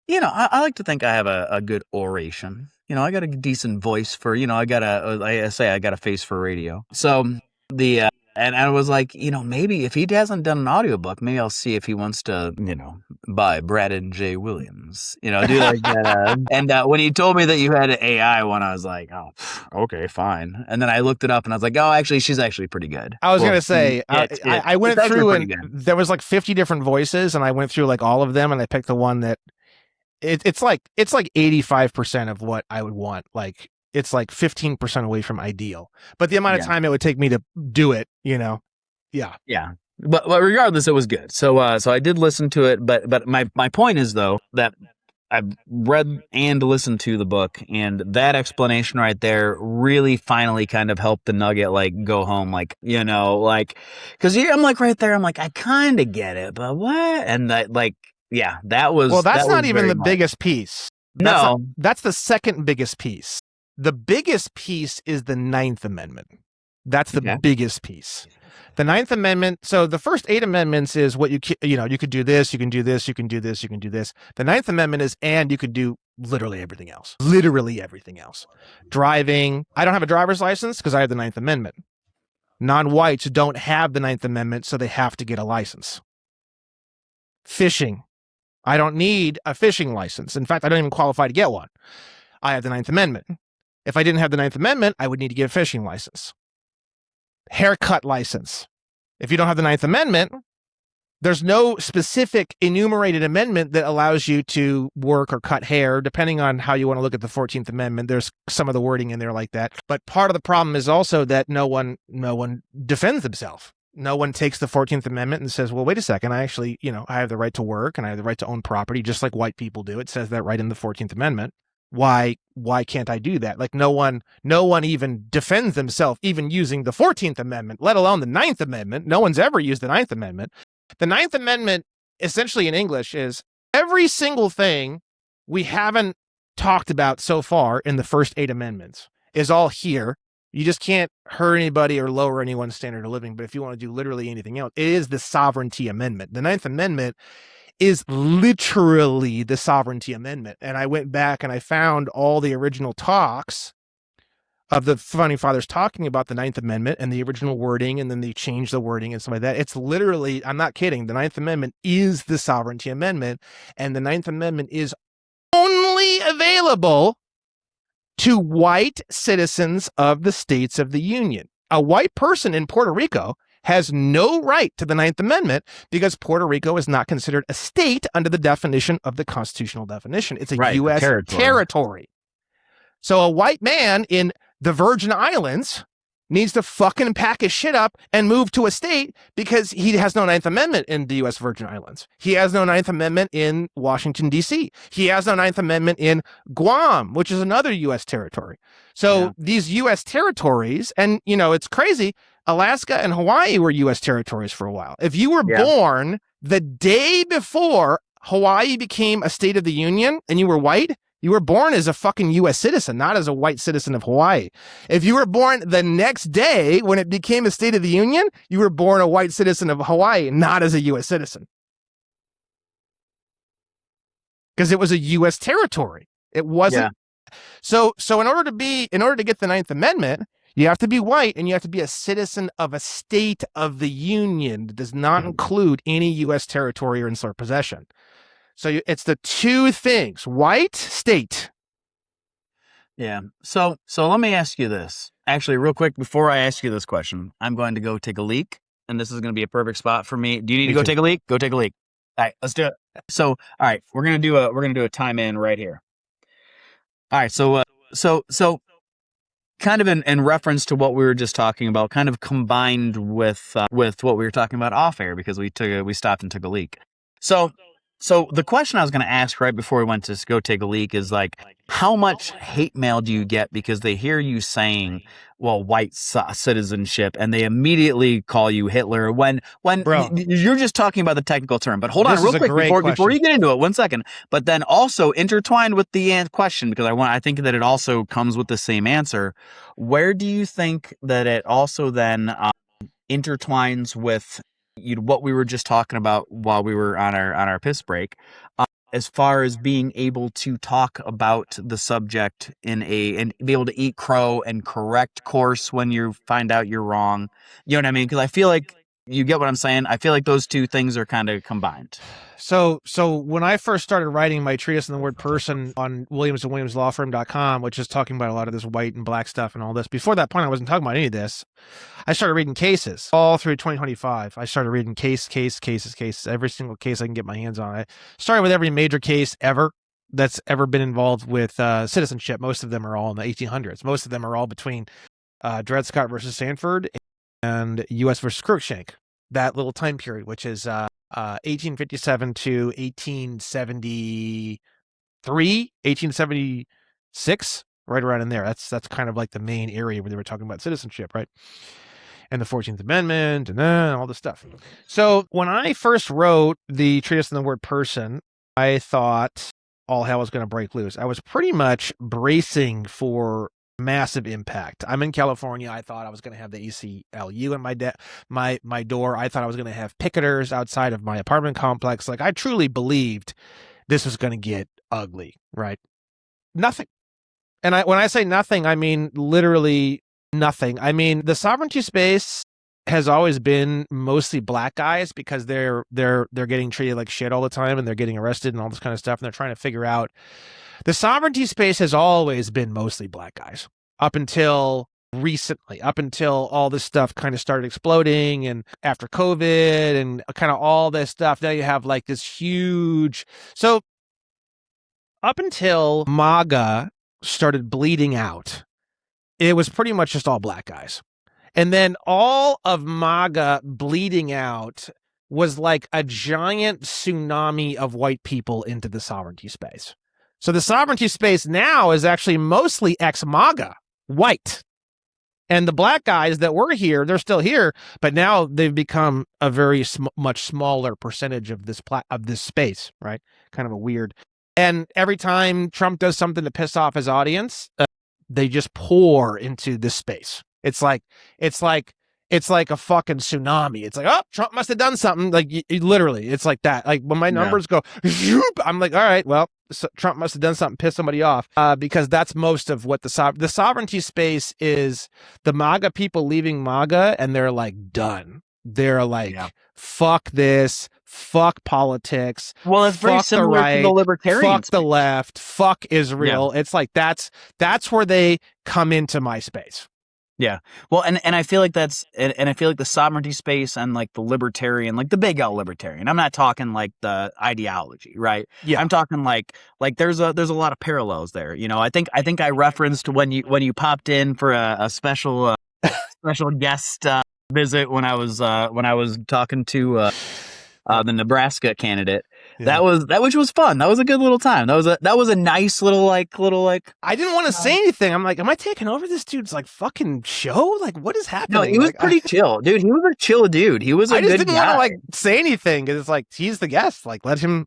I like to think I have a good oration. I got a decent voice for, I got a face for radio. So and I was like, maybe if he hasn't done an audiobook, maybe I'll see if he wants to, buy Braden J. Williams, do like that. And when he told me that you had an AI one, I was like, oh, okay, fine. And then I looked it up and I was like, oh, actually, she's actually pretty good. I was going to say, I went through and there was like 50 different voices, and I went through like all of them, and I picked the one that it's like 85% of what I would want. Like, it's like 15% away from ideal, but the amount of time it would take me to do it, yeah. But regardless, it was good. So I did listen to it, but my point is though that I've read and listened to the book, and that explanation right there really finally kind of helped the nugget go home, because I'm like right there, I'm like, I kind of get it, but what? And that that was, well, that's that not was even the biggest piece. That's the second biggest piece. The biggest piece is the Ninth Amendment. That's the biggest piece. The Ninth Amendment. So the first 8 amendments is what you could do this, you can do this, you can do this, you can do this. The Ninth Amendment is, and you could do literally everything else. Literally everything else. Driving. I don't have a driver's license because I have the Ninth Amendment. Non-whites don't have the Ninth Amendment, so they have to get a license. Fishing. I don't need a fishing license. In fact, I don't even qualify to get one. I have the Ninth Amendment. If I didn't have the Ninth Amendment, I would need to get a fishing license. Haircut license. If you don't have the Ninth Amendment, there's no specific enumerated amendment that allows you to work or cut hair, depending on how you want to look at the 14th Amendment. There's some of the wording in there like that. But part of the problem is also that no one defends themselves. No one takes the 14th Amendment and says, well, wait a second, I actually, I have the right to work and I have the right to own property, just like white people do. It says that right in the 14th Amendment. Why can't I do that? Like no one even defends themselves, even using the 14th Amendment, let alone the 9th Amendment. No one's ever used the 9th Amendment. The 9th Amendment, essentially in English, is every single thing we haven't talked about so far in the first 8 amendments is all here. You just can't hurt anybody or lower anyone's standard of living. But if you want to do literally anything else, it is the sovereignty amendment. The 9th Amendment is literally the sovereignty amendment. And I went back and I found all the original talks of the founding fathers talking about the 9th Amendment and the original wording, and then they changed the wording and stuff like that. It's literally, I'm not kidding, the 9th Amendment is the sovereignty amendment, and the 9th Amendment is only available to white citizens of the states of the Union. A white person in Puerto Rico has no right to the 9th Amendment because Puerto Rico is not considered a state under the definition of the constitutional definition. It's a U.S. territory. So a white man in the Virgin Islands needs to fucking pack his shit up and move to a state because he has no 9th Amendment in the U.S. Virgin Islands. He has no 9th Amendment in Washington, D.C. He has no 9th Amendment in Guam, which is another U.S. territory. So these U.S. territories, and, you know, it's crazy, Alaska and Hawaii were U.S. territories for a while. If you were born the day before Hawaii became a state of the Union and you were white, you were born as a fucking U.S. citizen, not as a white citizen of Hawaii. If you were born the next day when it became a state of the Union, you were born a white citizen of Hawaii, not as a U.S. citizen. Because it was a U.S. territory. It wasn't. Yeah. So in order to get the 9th Amendment, you have to be white and you have to be a citizen of a state of the Union that does not include any U.S. territory or insular possession. So it's the two things: white, state. Yeah. So let me ask you this. Actually, real quick, before I ask you this question, I'm going to go take a leak, and this is going to be a perfect spot for me. Do you need to go take a leak? Go take a leak. All right, let's do it. So, all right, we're gonna do a time in right here. All right. So kind of in reference to what we were just talking about, kind of combined with what we were talking about off air, because we stopped and took a leak. So the question I was going to ask right before we went to go take a leak is like, how much hate mail do you get because they hear you saying, well, white citizenship, and they immediately call you Hitler when you're just talking about the technical term. But hold on real quick before you get into it, 1 second. But then also intertwined with the question, because I think that it also comes with the same answer. Where do you think that it also then intertwines with what we were just talking about while we were on our piss break, as far as being able to talk about the subject and be able to eat crow and correct course when you find out you're wrong? You know what I mean? Because I feel like, you get what I'm saying? I feel like those two things are kind of combined. So when I first started writing my treatise on the word person on williamsandwilliamslawfirm.com, which is talking about a lot of this white and black stuff and all this, before that point, I wasn't talking about any of this. I started reading cases all through 2025. I started reading cases, every single case I can get my hands on. I started with every major case ever that's ever been involved with citizenship. Most of them are all in the 1800s. Most of them are all between Dred Scott versus Sanford and U.S. versus Cruikshank, that little time period, which is 1857 to 1873, 1876, right around in there. That's kind of like the main area where they were talking about citizenship, right? And the 14th Amendment and all this stuff. So when I first wrote the treatise on the word person, I thought all hell was going to break loose. I was pretty much bracing for massive impact. I'm in California. I thought I was going to have the ACLU in my door. I thought I was going to have picketers outside of my apartment complex. Like, I truly believed this was going to get ugly, right? Nothing. And when I say nothing, I mean literally nothing. I mean, the sovereignty space has always been mostly black guys because they're getting treated like shit all the time and they're getting arrested and all this kind of stuff, and they're trying to figure out. The sovereignty space has always been mostly black guys up until recently, up until all this stuff kind of started exploding, and after COVID and kind of all this stuff. Now you have like this huge. So up until MAGA started bleeding out, it was pretty much just all black guys. And then all of MAGA bleeding out was like a giant tsunami of white people into the sovereignty space. So the sovereignty space now is actually mostly ex-MAGA, white. And the black guys that were here, they're still here, but now they've become a very much smaller percentage of this space, right? Kind of a weird. And every time Trump does something to piss off his audience, they just pour into this space. It's like a fucking tsunami. It's like, oh, Trump must have done something. Like literally, it's like that. Like when my numbers go, I'm like, all right, well, so Trump must have done something, pissed somebody off, because that's most of what the sovereignty space is. The MAGA people leaving MAGA, and they're like done. They're like, fuck this, fuck politics. Well, it's very similar to the libertarian fuck the left, fuck Israel. It's like that's where they come into my space. Yeah. Well, and I feel like I feel like the sovereignty space and like the libertarian, like the big L libertarian. I'm not talking like the ideology, right? Yeah. I'm talking like there's a lot of parallels there. You know, I think I referenced when you popped in for a special special guest visit when I was talking to the Nebraska candidate. Yeah. Which was fun. That was a good little time. That was a nice little like I didn't want to say anything. I'm like, am I taking over this dude's like fucking show? Like, what is happening? No, he was pretty chill, dude. He was a chill dude. He was a good guy. I just didn't want to like say anything because it's like he's the guest. Like, let him,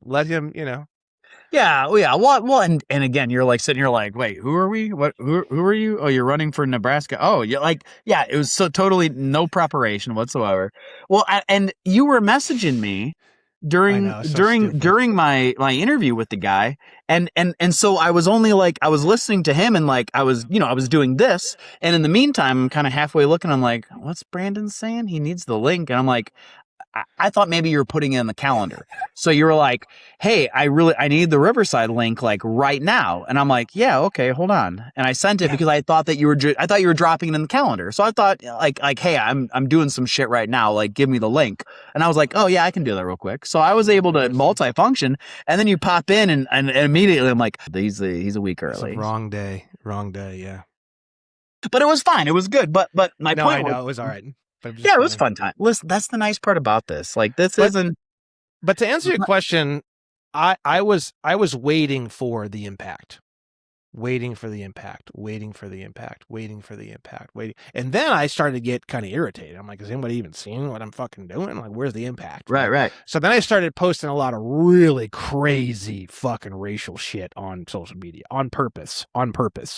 you know. Yeah, well, yeah. Well, and again, you're like sitting here like, wait, who are we? What? Who are you? Oh, you're running for Nebraska. Oh, yeah, like, yeah. It was so totally no preparation whatsoever. Well, and you were messaging me during my interview with the guy, and so I was only like I was listening to him, and like I was doing this, and in the meantime, I'm kind of halfway looking. I'm like, what's Brandon saying? He needs the link, and I'm like, I thought maybe you were putting it in the calendar. So you were like, hey, I need the Riverside link like right now. And I'm like, yeah, okay, hold on. And I sent it because I thought that you were dropping it in the calendar. So I thought like, hey, I'm doing some shit right now. Like, give me the link. And I was like, oh yeah, I can do that real quick. So I was able to multifunction. And then you pop in and immediately I'm like, he's a week early. It's a wrong day. Yeah. But it was fine. It was good. But my point it was all right. Yeah, it was a fun time. Listen, that's the nice part about this. Like isn't. But to answer your question, I was waiting for the impact. Waiting. And then I started to get kind of irritated. I'm like, is anybody even seeing what I'm fucking doing? Like, where's the impact? Right. So then I started posting a lot of really crazy fucking racial shit on social media on purpose.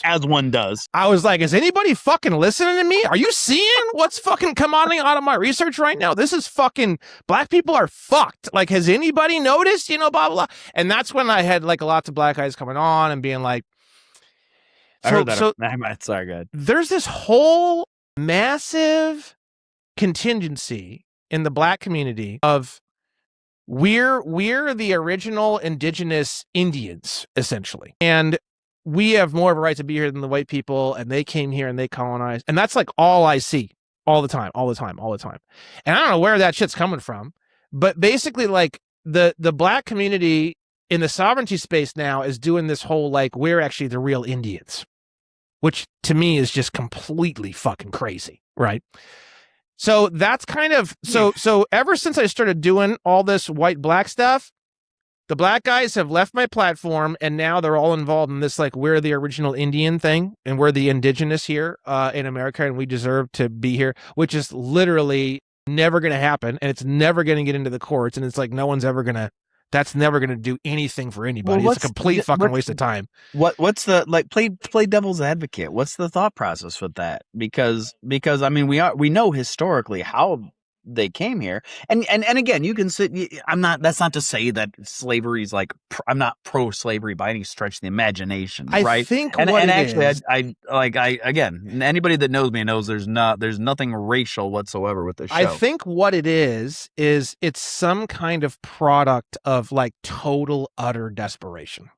As one does. I was like, is anybody fucking listening to me? Are you seeing what's fucking coming out of my research right now? This is fucking, black people are fucked. Like, has anybody noticed? You know, blah, blah, blah. And that's when I had like lots of black guys coming on and being like, I heard that. Sorry, good. There's this whole massive contingency in the black community of we're the original indigenous Indians, essentially. And we have more of a right to be here than the white people, and they came here and they colonized. And that's like all I see all the time. And I don't know where that shit's coming from, but basically like the black community in the sovereignty space now is doing this whole like, we're actually the real Indians, which to me is just completely fucking crazy, right? So that's kind of, so ever since I started doing all this white-black stuff, the black guys have left my platform, and now they're all involved in this, like, we're the original Indian thing, and we're the indigenous here in America, and we deserve to be here, which is literally never going to happen, and it's never going to get into the courts, and it's like no one's ever going to, that's never going to do anything for anybody. Well, it's a complete fucking waste of time. What's the, like, play devil's advocate? What's the thought process with that? Because I mean, we know historically how they came here, and again, you can sit. That's not to say that slavery is like, I'm not pro slavery by any stretch of the imagination, right? I think, again, anybody that knows me knows there's nothing racial whatsoever with this show. I think what it is it's some kind of product of like total utter desperation,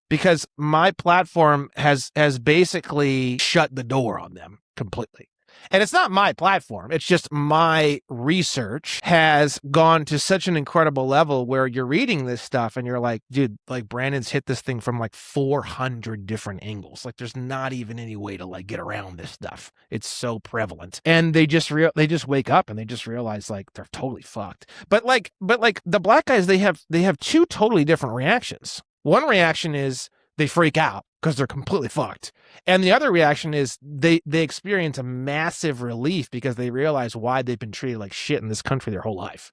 because my platform has basically shut the door on them completely. And it's not my platform. It's just my research has gone to such an incredible level where you're reading this stuff and you're like, dude, like Brandon's hit this thing from like 400 different angles. Like there's not even any way to like get around this stuff. It's so prevalent. And they just wake up and they just realize like they're totally fucked. But like the black guys, they have two totally different reactions. One reaction is they freak out because they're completely fucked. And the other reaction is they experience a massive relief because they realize why they've been treated like shit in this country their whole life.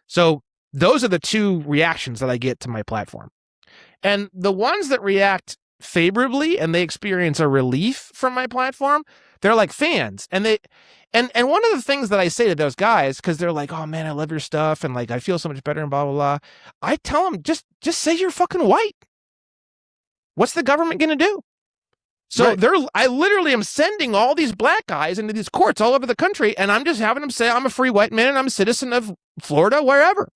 So those are the two reactions that I get to my platform. And the ones that react favorably and they experience a relief from my platform, they're like fans. And one of the things that I say to those guys, because they're like, oh man, I love your stuff and like I feel so much better and blah blah blah. I tell them just say you're fucking white. What's the government gonna do? So Right. I literally am sending all these black guys into these courts all over the country, and I'm just having them say I'm a free white man and I'm a citizen of Florida, wherever.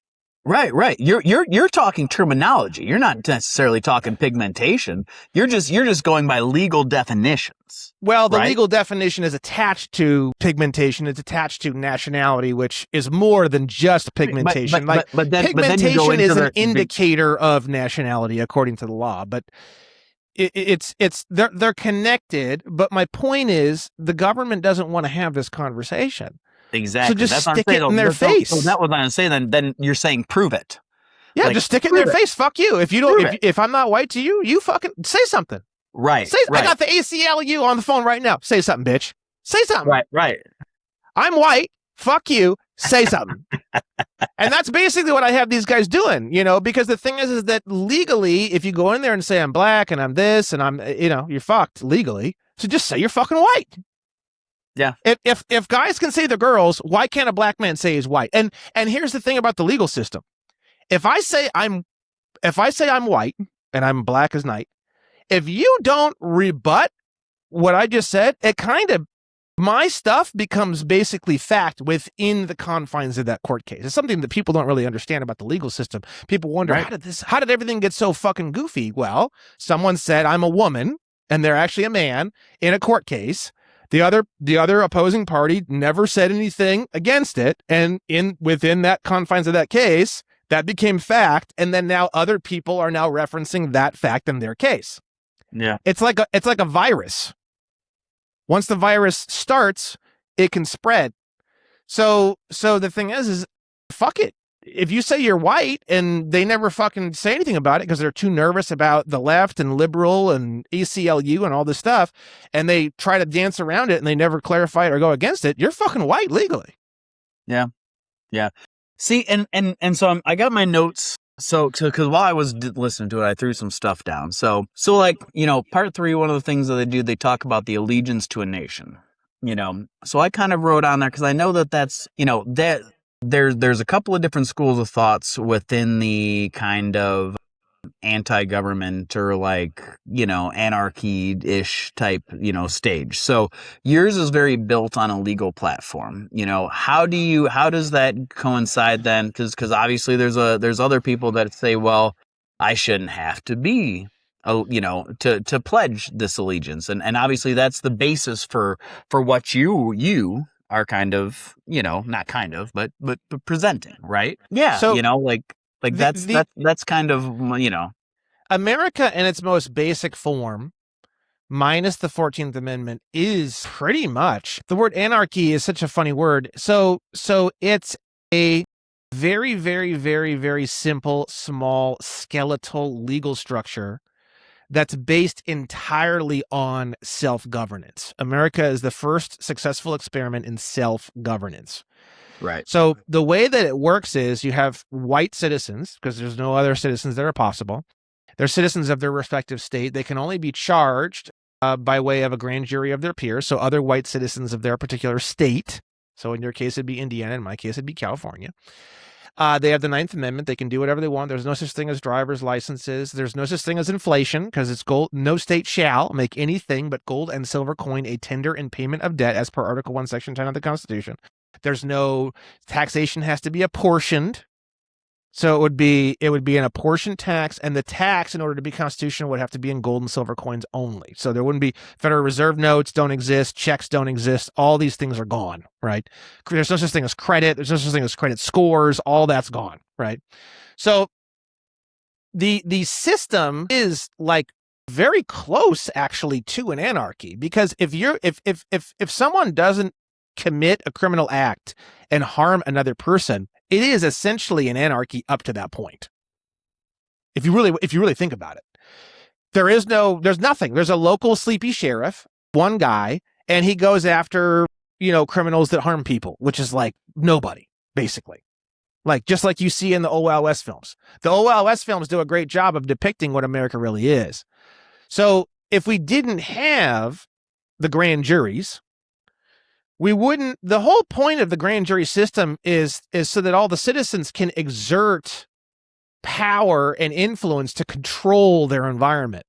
Right. You're talking terminology. You're not necessarily talking pigmentation. You're just going by legal definitions. Well, the Right? legal definition is attached to pigmentation. It's attached to nationality, which is more than just pigmentation. But then you go Pigmentation into is an indicator of nationality according to the law, but they're connected. But my point is, the government doesn't want to have this conversation. Exactly. So just That's stick it in their face. So that was what I'm saying. Then you're saying prove it. Yeah, Like, just stick it in their face. Fuck you. If you don't, if I'm not white to you, you fucking say something. Right. I got the ACLU on the phone right now. Say something, bitch. Say something. Right. I'm white. Fuck you. Say something. And that's basically what I have these guys doing, because the thing is that legally, if you go in there and say I'm black and I'm this and I'm, you're fucked legally. So just say you're fucking white. Yeah. If guys can say they're girls, why can't a black man say he's white? And here's the thing about the legal system. If I say I'm white and I'm black as night, if you don't rebut what I just said, my stuff becomes basically fact within the confines of that court case. It's something that people don't really understand about the legal system. People wonder, how did everything get so fucking goofy? Well, someone said I'm a woman and they're actually a man in a court case. The other opposing party never said anything against it. And within that confines of that case, that became fact. And then now other people are now referencing that fact in their case. Yeah. It's like a virus. Once the virus starts, it can spread. So the thing is fuck it. If you say you're white and they never fucking say anything about it because they're too nervous about the left and liberal and ACLU and all this stuff, and they try to dance around it and they never clarify it or go against it, you're fucking white legally. Yeah. See, and so I got my notes. So, because while I was listening to it, I threw some stuff down. So like, part 3, one of the things that they do, they talk about the allegiance to a nation, so I kind of wrote on there because I know that there's a couple of different schools of thoughts within the kind of anti-government or like, anarchy-ish type, stage. So yours is very built on a legal platform. How does that coincide then? Because obviously there's other people that say, well, I shouldn't have to be, to pledge this allegiance. And obviously that's the basis for what you are kind of, not kind of, but presenting, right? Yeah. So, that's kind of, America in its most basic form, minus the 14th Amendment, is pretty much, the word anarchy is such a funny word. So it's a very, very, very, very simple, small, skeletal legal structure that's based entirely on self-governance. America is the first successful experiment in self-governance. Right. So the way that it works is you have white citizens, because there's no other citizens that are possible. They're citizens of their respective state. They can only be charged by way of a grand jury of their peers, so other white citizens of their particular state. So in your case, it'd be Indiana. In my case, it'd be California. They have the 9th Amendment. They can do whatever they want. There's no such thing as driver's licenses. There's no such thing as inflation because it's gold. No state shall make anything but gold and silver coin a tender in payment of debt as per Article 1, Section 10 of the Constitution. There's no taxation has to be apportioned. So it would be an apportioned tax, and the tax, in order to be constitutional, would have to be in gold and silver coins only. So there wouldn't be Federal Reserve notes, don't exist, checks don't exist. All these things are gone, right? There's no such thing as credit. There's no such thing as credit scores. All that's gone, right? So the system is like very close actually to an anarchy, because if someone doesn't commit a criminal act and harm another person, it is essentially an anarchy up to that point. If you really think about it, there's nothing. There's a local sleepy sheriff, one guy, and he goes after, criminals that harm people, which is like nobody, basically. Like, just like you see in the old Wild West films. The old Wild West films do a great job of depicting what America really is. So if we didn't have the grand juries, we wouldn't. The whole point of the grand jury system is so that all the citizens can exert power and influence to control their environment.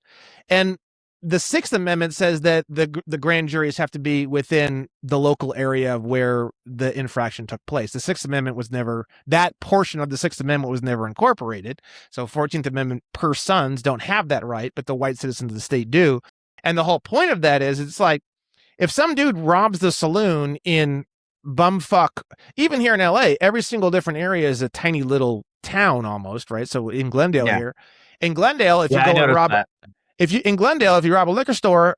And the Sixth Amendment says that the grand juries have to be within the local area of where the infraction took place. The Sixth Amendment was never, that portion of the Sixth Amendment was never incorporated. So 14th Amendment per sons don't have that right, but the white citizens of the state do. And the whole point of that is, it's like, if some dude robs the saloon in bumfuck, even here in LA, every single different area is a tiny little town almost, right? So in Glendale here, in Glendale, if you go and rob, if you rob a liquor store,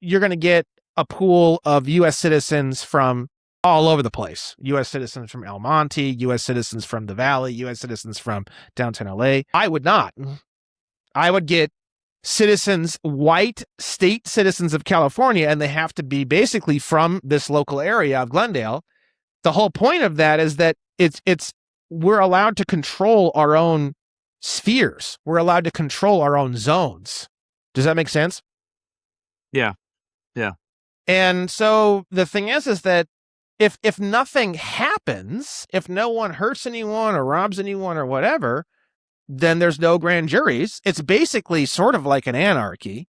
you're going to get a pool of U.S. citizens from all over the place. U.S. citizens from El Monte, U.S. citizens from the Valley, U.S. citizens from downtown LA. I would not. I would get citizens, white state citizens of California, and they have to be basically from this local area of Glendale. The whole point of that is that we're allowed to control our own spheres. We're allowed to control our own zones. Does that make sense? Yeah. Yeah. And so the thing is that if nothing happens, if no one hurts anyone or robs anyone or whatever, then there's no grand juries. It's basically sort of like an anarchy.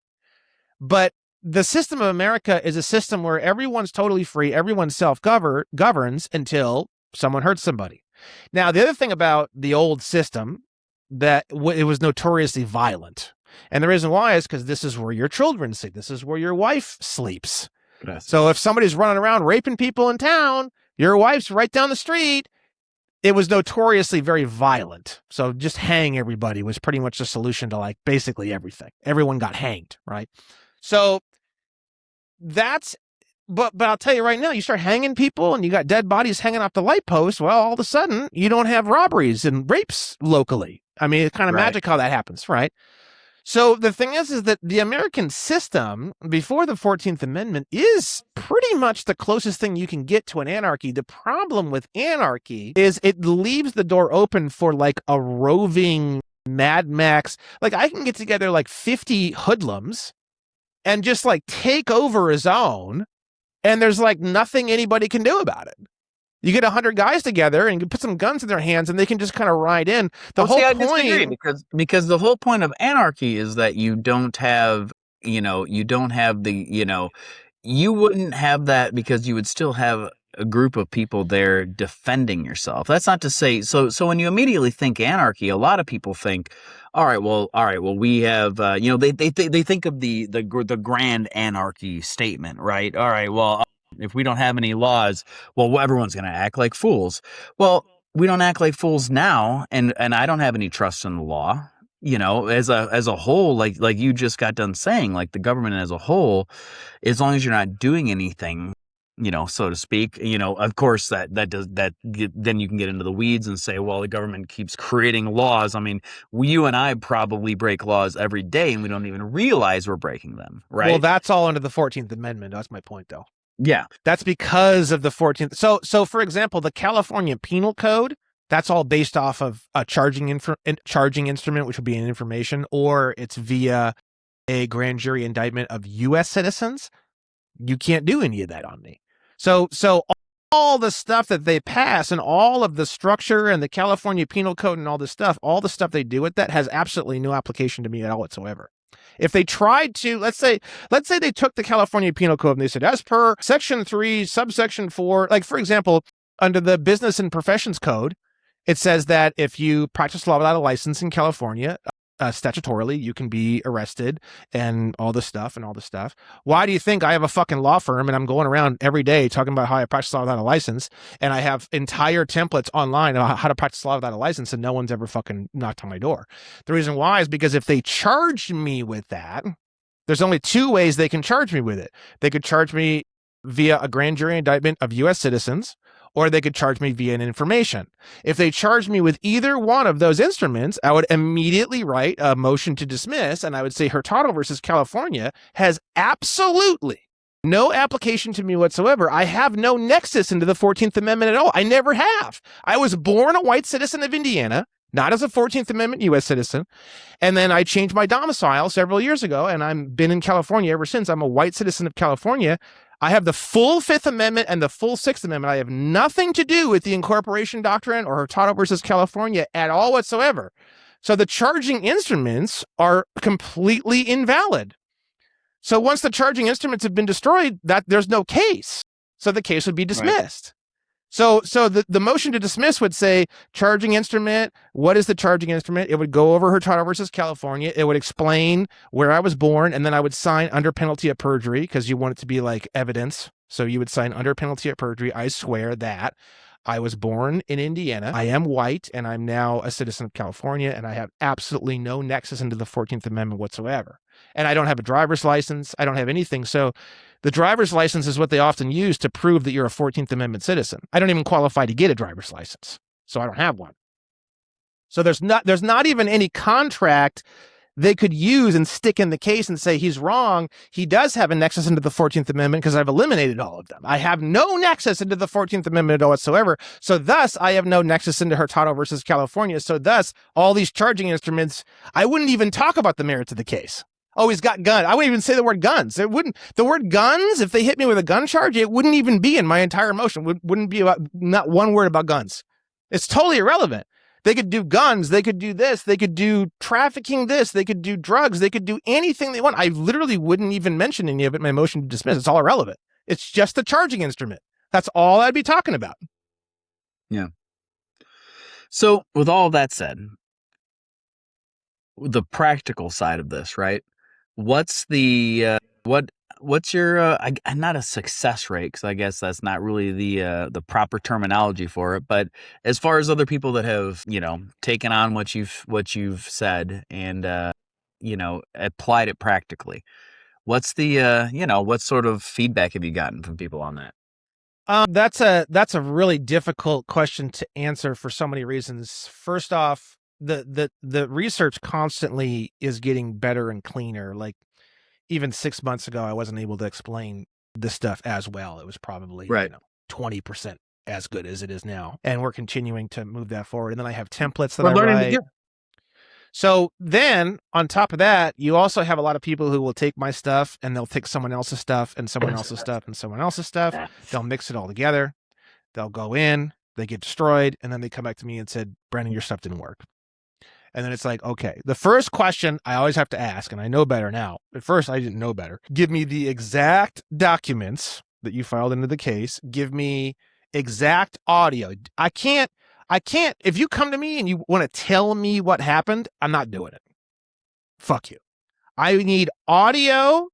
But the system of America is a system where everyone's totally free, everyone self-governs until someone hurts somebody. Now, the other thing about the old system, that it was notoriously violent. And the reason why is because this is where your children sleep. This is where your wife sleeps. Yes. So if somebody's running around raping people in town, your wife's right down the street. It was notoriously very violent. So just hang everybody was pretty much the solution to like basically everything. Everyone got hanged, right? So that's, but I'll tell you right now, you start hanging people and you got dead bodies hanging off the light post. Well, all of a sudden you don't have robberies and rapes locally. I mean, it's kind of magic how that happens, right? So the thing is that the American system before the 14th Amendment is pretty much the closest thing you can get to an anarchy. The problem with anarchy is it leaves the door open for like a roving Mad Max. Like, I can get together like 50 hoodlums and just like take over a zone, and there's like nothing anybody can do about it. You get 100 guys together and you put some guns in their hands and they can just kind of ride in. The whole point, because the whole point of anarchy is that you don't have, you wouldn't have that because you would still have a group of people there defending yourself. That's not to say, so when you immediately think anarchy, a lot of people think, all right, well, we have, they think of the grand anarchy statement, right? All right, well, if we don't have any laws, well, everyone's going to act like fools. Well, we don't act like fools now, and I don't have any trust in the law. As a whole, like you just got done saying, like the government as a whole, as long as you're not doing anything, so to speak, of course then you can get into the weeds and say, well, the government keeps creating laws. I mean, you and I probably break laws every day and we don't even realize we're breaking them, right? Well, that's all under the 14th Amendment. That's my point, though. Yeah. That's because of the 14th. So for example, the California Penal Code, that's all based off of a charging instrument, which would be an information, or it's via a grand jury indictment of U.S. citizens. You can't do any of that on me. So all the stuff that they pass and all of the structure and the California Penal Code and all this stuff, all the stuff they do with that has absolutely no application to me at all whatsoever. If they tried to, let's say they took the California Penal Code and they said, as per Section 3, subsection 4, like, for example, under the Business and Professions Code, it says that if you practice law without a license in California, statutorily, you can be arrested and all this stuff. Why do you think I have a fucking law firm and I'm going around every day talking about how I practice law without a license, and I have entire templates online about how to practice law without a license, and no one's ever fucking knocked on my door? The reason why is because if they charged me with that, there's only two ways they can charge me with it. They could charge me via a grand jury indictment of U.S. citizens, or they could charge me via an information. If they charged me with either one of those instruments, I would immediately write a motion to dismiss, and I would say Hurtado versus California has absolutely No application to me whatsoever. I have no nexus into the 14th Amendment at all. I never have. I was born a white citizen of Indiana, not as a 14th Amendment U.S. citizen. And then I changed my domicile several years ago, and I've been in California ever since. I'm a white citizen of California. I have the full Fifth Amendment and the full Sixth Amendment. I have nothing to do with the incorporation doctrine or Hurtado versus California at all whatsoever. So the charging instruments are completely invalid. So once the charging instruments have been destroyed, that there's no case. So the case would be dismissed. Right. So the motion to dismiss would say charging instrument. What is the charging instrument? It would go over Hurtado versus California. It would explain where I was born, and then I would sign under penalty of perjury because you want it to be like evidence. So you would sign under penalty of perjury. I swear that I was born in Indiana. I am white, and I'm now a citizen of California, and I have absolutely no nexus into the 14th Amendment whatsoever. And I don't have a driver's license. I don't have anything. So the driver's license is what they often use to prove that you're a 14th Amendment citizen. I don't even qualify to get a driver's license, so I don't have one. So there's not even any contract they could use and stick in the case and say he's wrong. He does have a nexus into the 14th Amendment because I've eliminated all of them. I have no nexus into the 14th Amendment whatsoever. So thus, I have no nexus into Hurtado versus California. So thus, all these charging instruments, I wouldn't even talk about the merits of the case. Oh, he's got guns. I wouldn't even say the word guns. The word guns, if they hit me with a gun charge, it wouldn't even be in my entire motion. Wouldn't be about, not one word about guns. It's totally irrelevant. They could do guns. They could do this. They could do trafficking this. They could do drugs. They could do anything they want. I literally wouldn't even mention any of it in my motion to dismiss. It's all irrelevant. It's just the charging instrument. That's all I'd be talking about. Yeah. So with all of that said, the practical side of this, right? What's the what's your not a success rate, because I guess that's not really the proper terminology for it, but as far as other people that have taken on what you've said and applied it practically, what's the what sort of feedback have you gotten from people on that? That's a really difficult question to answer for so many reasons. First off, the research constantly is getting better and cleaner. Like even 6 months ago, I wasn't able to explain this stuff as well. It was probably 20% as good as it is now. And we're continuing to move that forward. And then I have templates that I write. So then on top of that, you also have a lot of people who will take my stuff and they'll take someone else's stuff and someone else's stuff and someone else's stuff. They'll mix it all together. They'll go in, they get destroyed. And then they come back to me and said, Brandon, your stuff didn't work. And then it's like, okay, the first question I always have to ask, and I know better now. At first, I didn't know better. Give me the exact documents that you filed into the case. Give me exact audio. I can't, if you come to me and you want to tell me what happened, I'm not doing it. Fuck you. I need audio,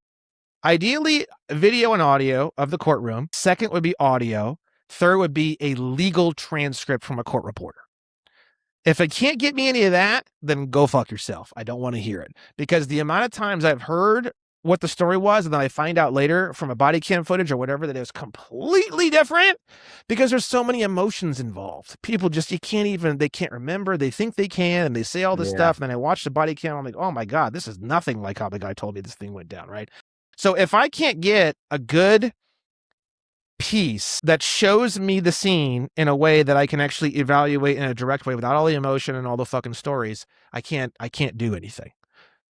ideally video and audio of the courtroom. Second would be audio. Third would be a legal transcript from a court reporter. If it can't get me any of that, then go fuck yourself. I don't want to hear it. Because the amount of times I've heard what the story was, and then I find out later from a body cam footage or whatever that it was completely different, because there's so many emotions involved. People just, they can't remember. They think they can, and they say all this stuff. And then I watch the body cam. I'm like, oh my God, this is nothing like how the guy told me this thing went down, right? So if I can't get a good piece that shows me the scene in a way that I can actually evaluate in a direct way without all the emotion and all the fucking stories, I can't do anything.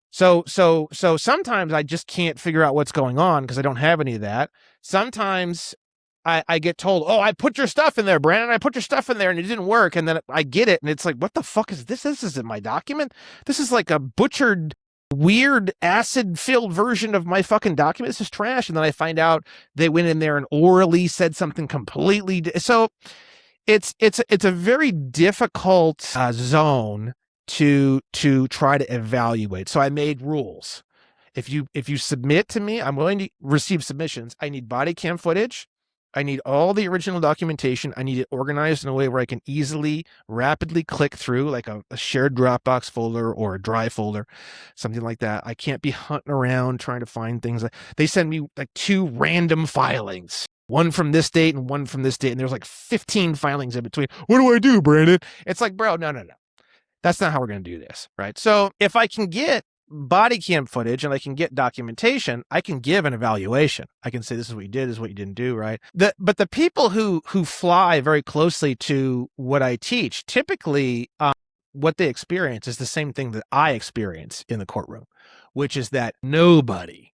So sometimes I just can't figure out what's going on because I don't have any of that. Sometimes I get told, oh, I put your stuff in there, Brandon. I put your stuff in there and it didn't work. And then I get it. And it's like, what the fuck is this? This isn't my document. This is like a butchered, weird acid-filled version of my fucking document. This is trash. And then I find out they went in there and orally said something completely. So it's a very difficult zone to try to evaluate. So I made rules. If you submit to me, I'm willing to receive submissions. I need body cam footage. I need all the original documentation. I need it organized in a way where I can easily, rapidly click through, like a shared Dropbox folder or a Drive folder, something like that. I can't be hunting around trying to find things. They send me like 2 random filings, one from this date and one from this date, and there's like 15 filings in between. What do I do, Brandon? It's like, bro, no. That's not how we're going to do this, right? So if I can get body cam footage and I can get documentation, I can give an evaluation. I can say this is what you did, this is what you didn't do, right? But the people who fly very closely to what I teach, typically what they experience is the same thing that I experience in the courtroom, which is that nobody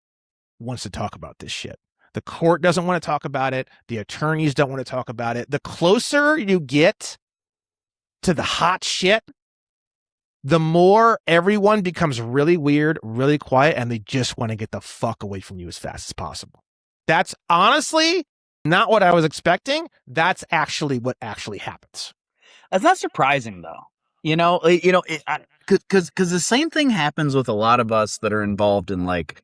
wants to talk about this shit. The court doesn't want to talk about it. The attorneys don't want to talk about it. The closer you get to the hot shit, the more everyone becomes really weird, really quiet, and they just want to get the fuck away from you as fast as possible. That's honestly not what I was expecting. That's actually what actually happens. That's not surprising though. Because the same thing happens with a lot of us that are involved in like,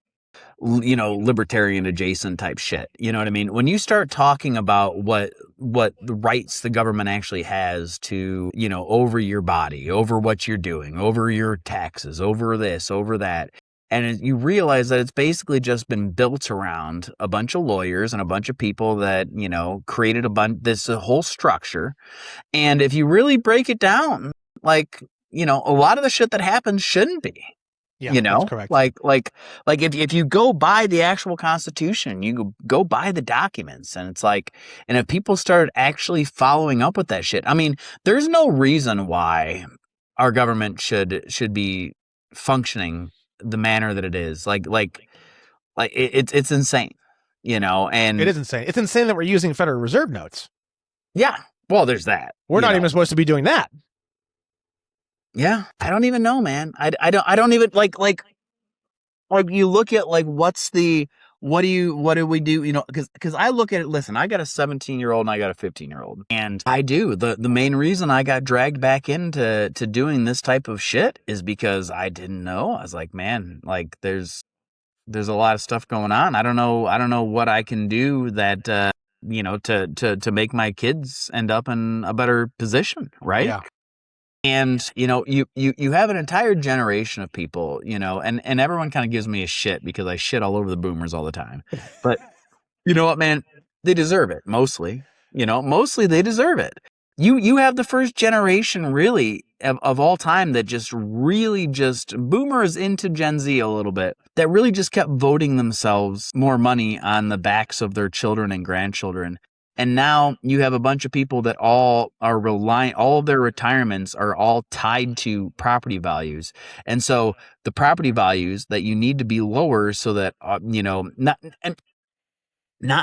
libertarian adjacent type shit. You know what I mean? When you start talking about what the rights the government actually has to, over your body, over what you're doing, over your taxes, over this, over that. And you realize that it's basically just been built around a bunch of lawyers and a bunch of people that, created this whole structure. And if you really break it down, like, a lot of the shit that happens shouldn't be. Yeah, that's correct. Like if you go by the actual Constitution, you go by the documents, and it's like, and if people start actually following up with that shit, I mean, there's no reason why our government should be functioning the manner that it is. It's insane, and it is insane. It's insane that we're using Federal Reserve notes. Yeah, well, there's that. We're not even supposed to be doing that. Yeah, I don't even know, man. I don't even like you look at like what do we do, because I look at it, listen, I got a 17-year-old and I got a 15-year-old, and I do the main reason I got dragged back into doing this type of shit is because I didn't know. I was like, man, like there's a lot of stuff going on. I don't know what I can do that to make my kids end up in a better position, right? Yeah. And, you have an entire generation of people, and everyone kind of gives me a shit because I shit all over the boomers all the time. But you know what, man? They deserve it. Mostly they deserve it. You have the first generation really of all time that just really just boomers into Gen Z a little bit, that really just kept voting themselves more money on the backs of their children and grandchildren. And now you have a bunch of people that all are relying, all of their retirements are all tied to property values. And so the property values that you need to be lower so that, not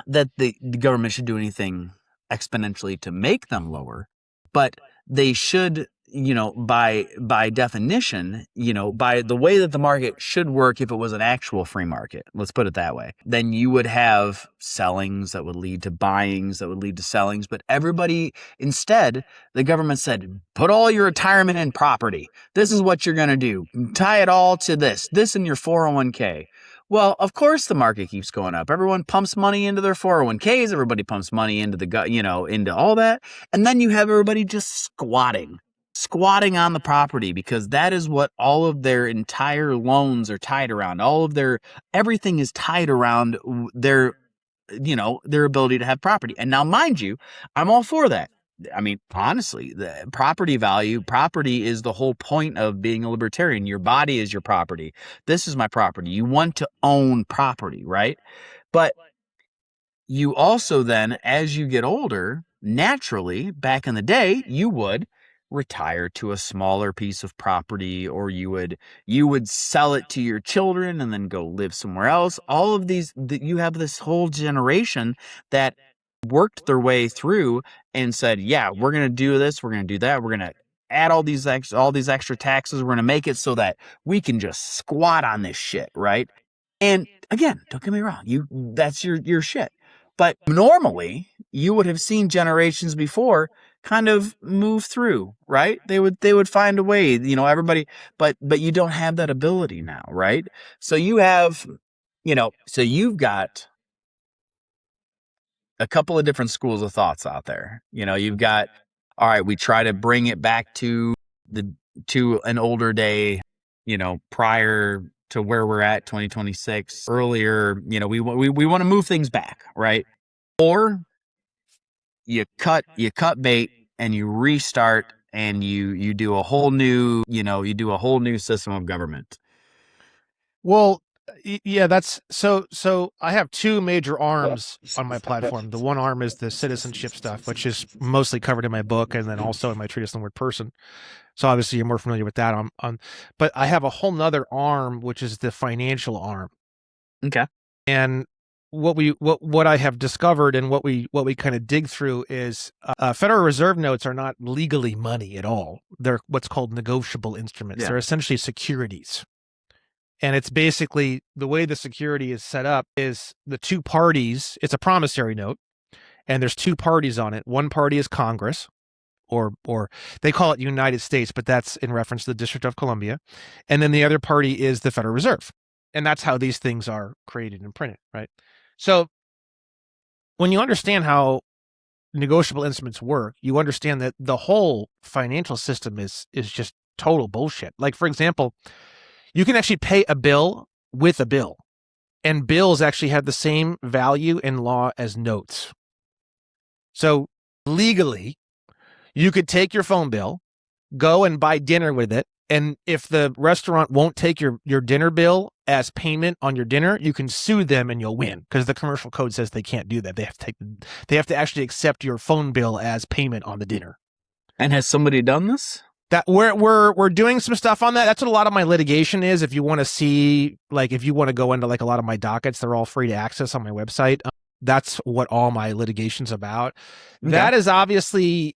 that the government should do anything exponentially to make them lower, but they should, by definition, by the way that the market should work, if it was an actual free market, let's put it that way, then you would have sellings that would lead to buyings that would lead to sellings. But everybody, instead, the government said, put all your retirement in property. This is what you're going to do. Tie it all to this in your 401k. Well, of course the market keeps going up. Everyone pumps money into their 401ks. Everybody pumps money into into all that. And then you have everybody just squatting on the property, because that is what all of their entire loans are tied around. Everything is tied around their ability to have property. And now, mind you, I'm all for that. I mean, honestly, the property is the whole point of being a libertarian. Your body is your property. This is my property. You want to own property, right? But you also then, as you get older, naturally, back in the day, you would retire to a smaller piece of property, or you would sell it to your children and then go live somewhere else. All of these, you have this whole generation that worked their way through and said, yeah, we're going to do this, we're going to do that, we're going to add all these extra taxes, we're going to make it so that we can just squat on this shit, right? And again, don't get me wrong, that's your shit. But normally you would have seen generations before kind of move through, right? They would find a way, everybody, but you don't have that ability now, right? So you have, so you've got a couple of different schools of thoughts out there. You've got, all right, we try to bring it back to an older day, prior to where we're at, 2026, earlier, we want to move things back, right? Or you cut bait and you restart and you do a whole new, system of government. Well, yeah, that's so. So I have two major arms on my platform. The one arm is the citizenship stuff, which is mostly covered in my book, and then also in my treatise on the word person. So obviously, you're more familiar with that. But I have a whole nother arm, which is the financial arm. Okay. And what I have discovered and what we kind of dig through is Federal Reserve notes are not legally money at all. They're what's called negotiable instruments. Yeah. They're essentially securities. And it's basically the way the security is set up is the two parties, it's a promissory note, and there's two parties on it. One party is Congress, or they call it United States, but that's in reference to the District of Columbia. And then the other party is the Federal Reserve. And that's how these things are created and printed, right? So when you understand how negotiable instruments work, you understand that the whole financial system is just total bullshit. Like, for example, you can actually pay a bill with a bill, and bills actually have the same value in law as notes. So legally, you could take your phone bill, go and buy dinner with it, and if the restaurant won't take your dinner bill as payment on your dinner, you can sue them and you'll win, because the commercial code says they can't do that. They have to actually accept your phone bill as payment on the dinner. And has somebody done this? That we're doing some stuff on that. That's what a lot of my litigation is. If you want to see, like, if you want to go into like a lot of my dockets, they're all free to access on my website. That's what all my litigation's about. Okay. That is obviously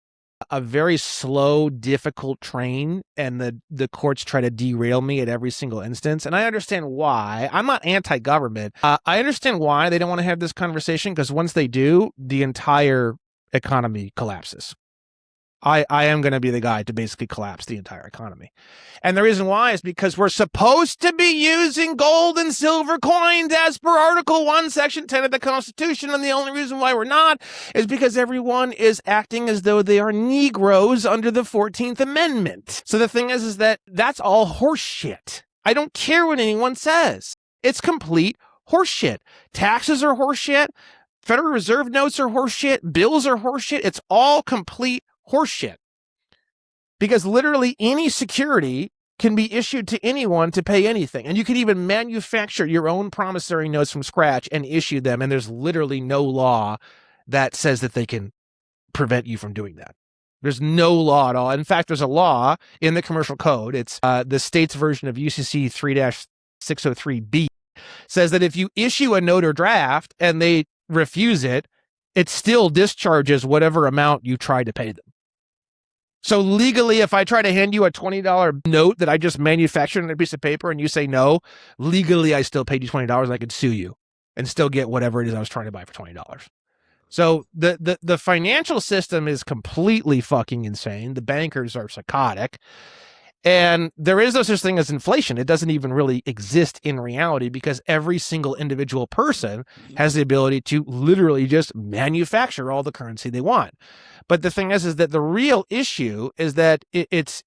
a very slow, difficult train, and the courts try to derail me at every single instance. And I understand why. I'm not anti-government. I understand why they don't want to have this conversation, because once they do, the entire economy collapses. I am going to be the guy to basically collapse the entire economy. And the reason why is because we're supposed to be using gold and silver coins as per Article 1, Section 10 of the Constitution. And the only reason why we're not is because everyone is acting as though they are Negroes under the 14th Amendment. So the thing is that that's all horseshit. I don't care what anyone says. It's complete horseshit. Taxes are horseshit. Federal Reserve notes are horseshit. Bills are horseshit. It's all complete horseshit. Because literally any security can be issued to anyone to pay anything. And you can even manufacture your own promissory notes from scratch and issue them. And there's literally no law that says that they can prevent you from doing that. There's no law at all. In fact, there's a law in the commercial code. It's the state's version of UCC 3-603B, says that if you issue a note or draft and they refuse it, it still discharges whatever amount you tried to pay them. So legally, if I try to hand you a $20 note that I just manufactured on a piece of paper and you say no, legally I still paid you $20 and I could sue you and still get whatever it is I was trying to buy for $20. So the financial system is completely fucking insane. The bankers are psychotic. And there is no such thing as inflation. It doesn't even really exist in reality, because every single individual person has the ability to literally just manufacture all the currency they want. But the thing is that the real issue is that it's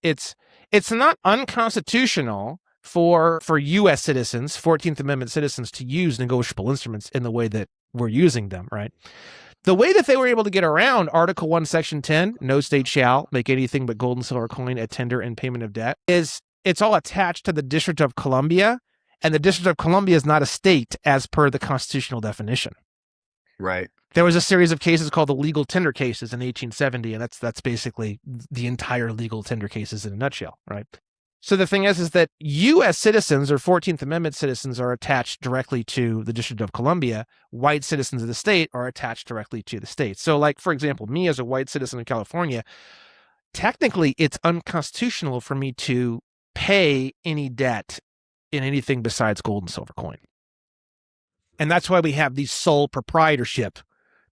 not unconstitutional for U.S. citizens, 14th Amendment citizens, to use negotiable instruments in the way that we're using them, right? The way that they were able to get around Article 1, Section 10, no state shall make anything but gold and silver coin a tender and payment of debt, is it's all attached to the District of Columbia, and the District of Columbia is not a state as per the constitutional definition. Right. There was a series of cases called the legal tender cases in 1870, and that's basically the entire legal tender cases in a nutshell, right? So the thing is that U.S. citizens or 14th Amendment citizens are attached directly to the District of Columbia. White citizens of the state are attached directly to the state. So, like, for example, me as a white citizen of California, technically it's unconstitutional for me to pay any debt in anything besides gold and silver coin. And that's why we have the sole proprietorship.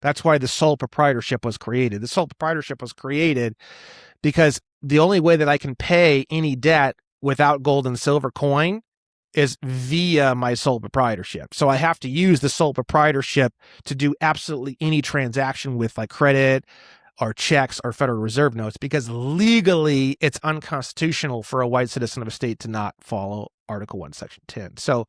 That's why the sole proprietorship was created. The sole proprietorship was created because the only way that I can pay any debt without gold and silver coin is via my sole proprietorship. So I have to use the sole proprietorship to do absolutely any transaction with like credit or checks or Federal Reserve notes, because legally it's unconstitutional for a white citizen of a state to not follow Article 1, Section 10. So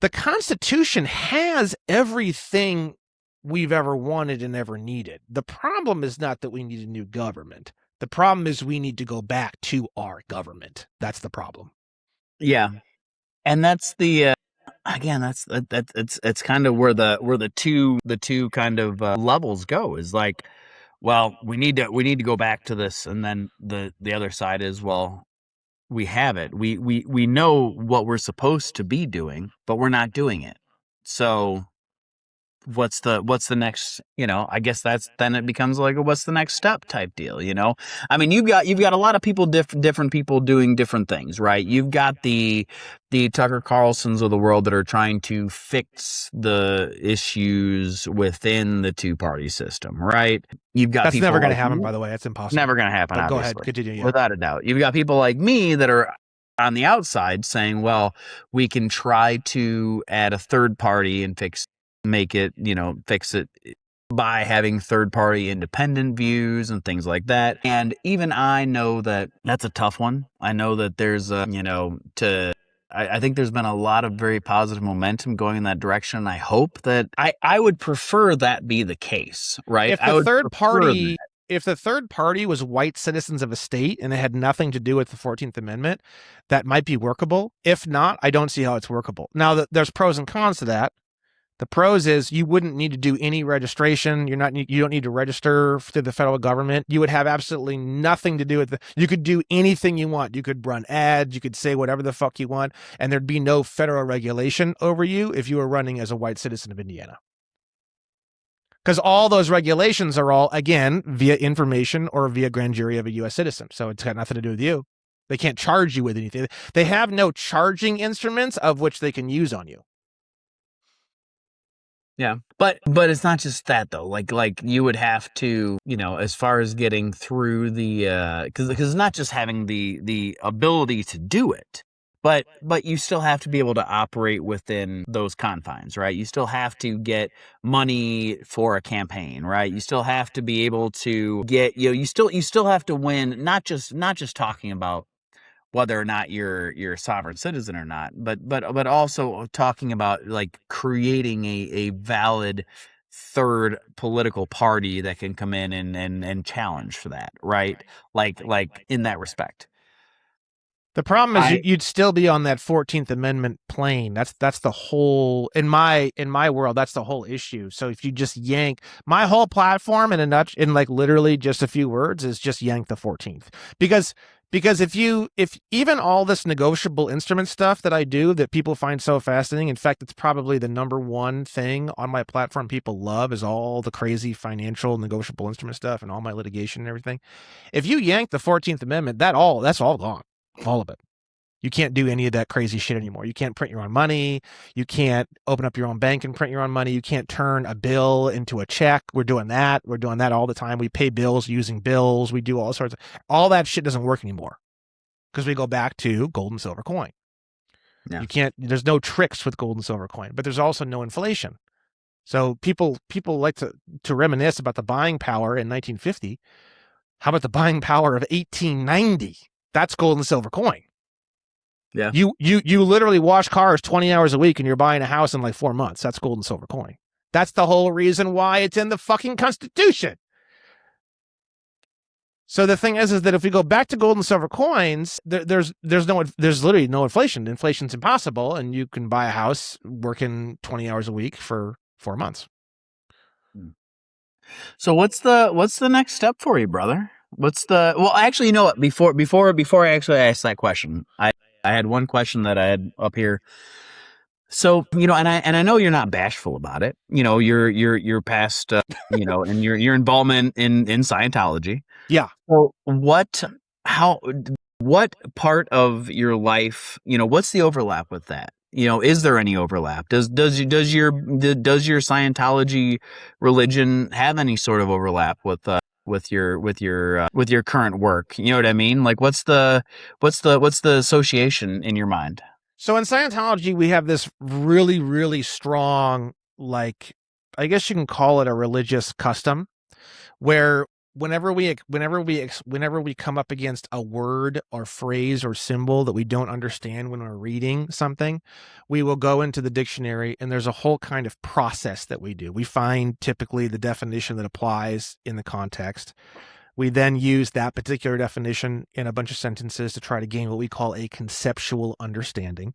the Constitution has everything we've ever wanted and ever needed. The problem is not that we need a new government. The problem is we need to go back to our government. That's the problem. Yeah. and that's the again, it's kind of where the two kind of levels go is like, well, we need to go back to this, and then the other side is, well, we have it. We know what we're supposed to be doing, but we're not doing it. So what's the next, I guess that's then it becomes like a what's the next step type deal. I mean, you've got a lot of people, different people doing different things, right? You've got the Tucker Carlsons of the world that are trying to fix the issues within the two-party system, right? You've got That's people never going to like happen, me. by the way. That's It's impossible. never going to happen, But go ahead, obviously, continue. Yeah. without a doubt. You've got people like me that are on the outside saying, well, we can try to add a third party and fix it by having third party independent views and things like that. And even I know that that's a tough one. I know that there's I think there's been a lot of very positive momentum going in that direction. And I hope that I would prefer that be the case, right? If I the would third prefer that. party, if the third party was white citizens of a state and it had nothing to do with the 14th Amendment, that might be workable. If not, I don't see how it's workable. Now, there's pros and cons to that. The pros is you wouldn't need to do any registration. You don't need to register to the federal government. You would have absolutely nothing to do with you could do anything you want. You could run ads. You could say whatever the fuck you want. And there'd be no federal regulation over you if you were running as a white citizen of Indiana. Because all those regulations are all, again, via information or via grand jury of a U.S. citizen. So it's got nothing to do with you. They can't charge you with anything. They have no charging instruments of which they can use on you. Yeah. But it's not just that though. Like you would have to, as far as getting through the cuz it's not just having the ability to do it. But you still have to be able to operate within those confines, right? You still have to get money for a campaign, right? You still have to be able to get, you still have to win, not just talking about whether or not you're a sovereign citizen or not, but also talking about like creating a valid third political party that can come in and challenge for that, right? Like in that respect. The problem is I you'd still be on that 14th Amendment plane. That's the whole in my world. That's the whole issue. So if you just yank my whole platform in like literally just a few words is just yank the 14th because if even all this negotiable instrument stuff that I do that people find so fascinating, in fact, it's probably the number one thing on my platform people love is all the crazy financial negotiable instrument stuff and all my litigation and everything. If you yank the 14th Amendment, that's all gone. All of it. You can't do any of that crazy shit anymore. You can't print your own money. You can't open up your own bank and print your own money. You can't turn a bill into a check. We're doing that. We're doing that all the time. We pay bills using bills. We do all sorts of, all that shit doesn't work anymore because we go back to gold and silver coin. Yeah. You can't, there's no tricks with gold and silver coin, but there's also no inflation. So people like to reminisce about the buying power in 1950. How about the buying power of 1890? That's gold and silver coin. Yeah. You literally wash cars 20 hours a week and you're buying a house in like 4 months. That's gold and silver coin. That's the whole reason why it's in the fucking Constitution. So the thing is that if we go back to gold and silver coins, there's literally no inflation. Inflation's impossible, and you can buy a house working 20 hours a week for 4 months. So what's the next step for you, brother? Well, actually, you know what? Before I actually ask that question, I had one question that I had up here. So, and I know you're not bashful about it. Your past, and your involvement in Scientology. Yeah. So what part of your life, what's the overlap with that? Is there any overlap? Does your Scientology religion have any sort of overlap with your current work? You know what I mean? Like what's the association in your mind? So in Scientology, we have this really, really strong, like, I guess you can call it a religious custom, where whenever we come up against a word or phrase or symbol that we don't understand when we're reading something, we will go into the dictionary, and there's a whole kind of process that we do. We find typically the definition that applies in the context. We then use that particular definition in a bunch of sentences to try to gain what we call a conceptual understanding.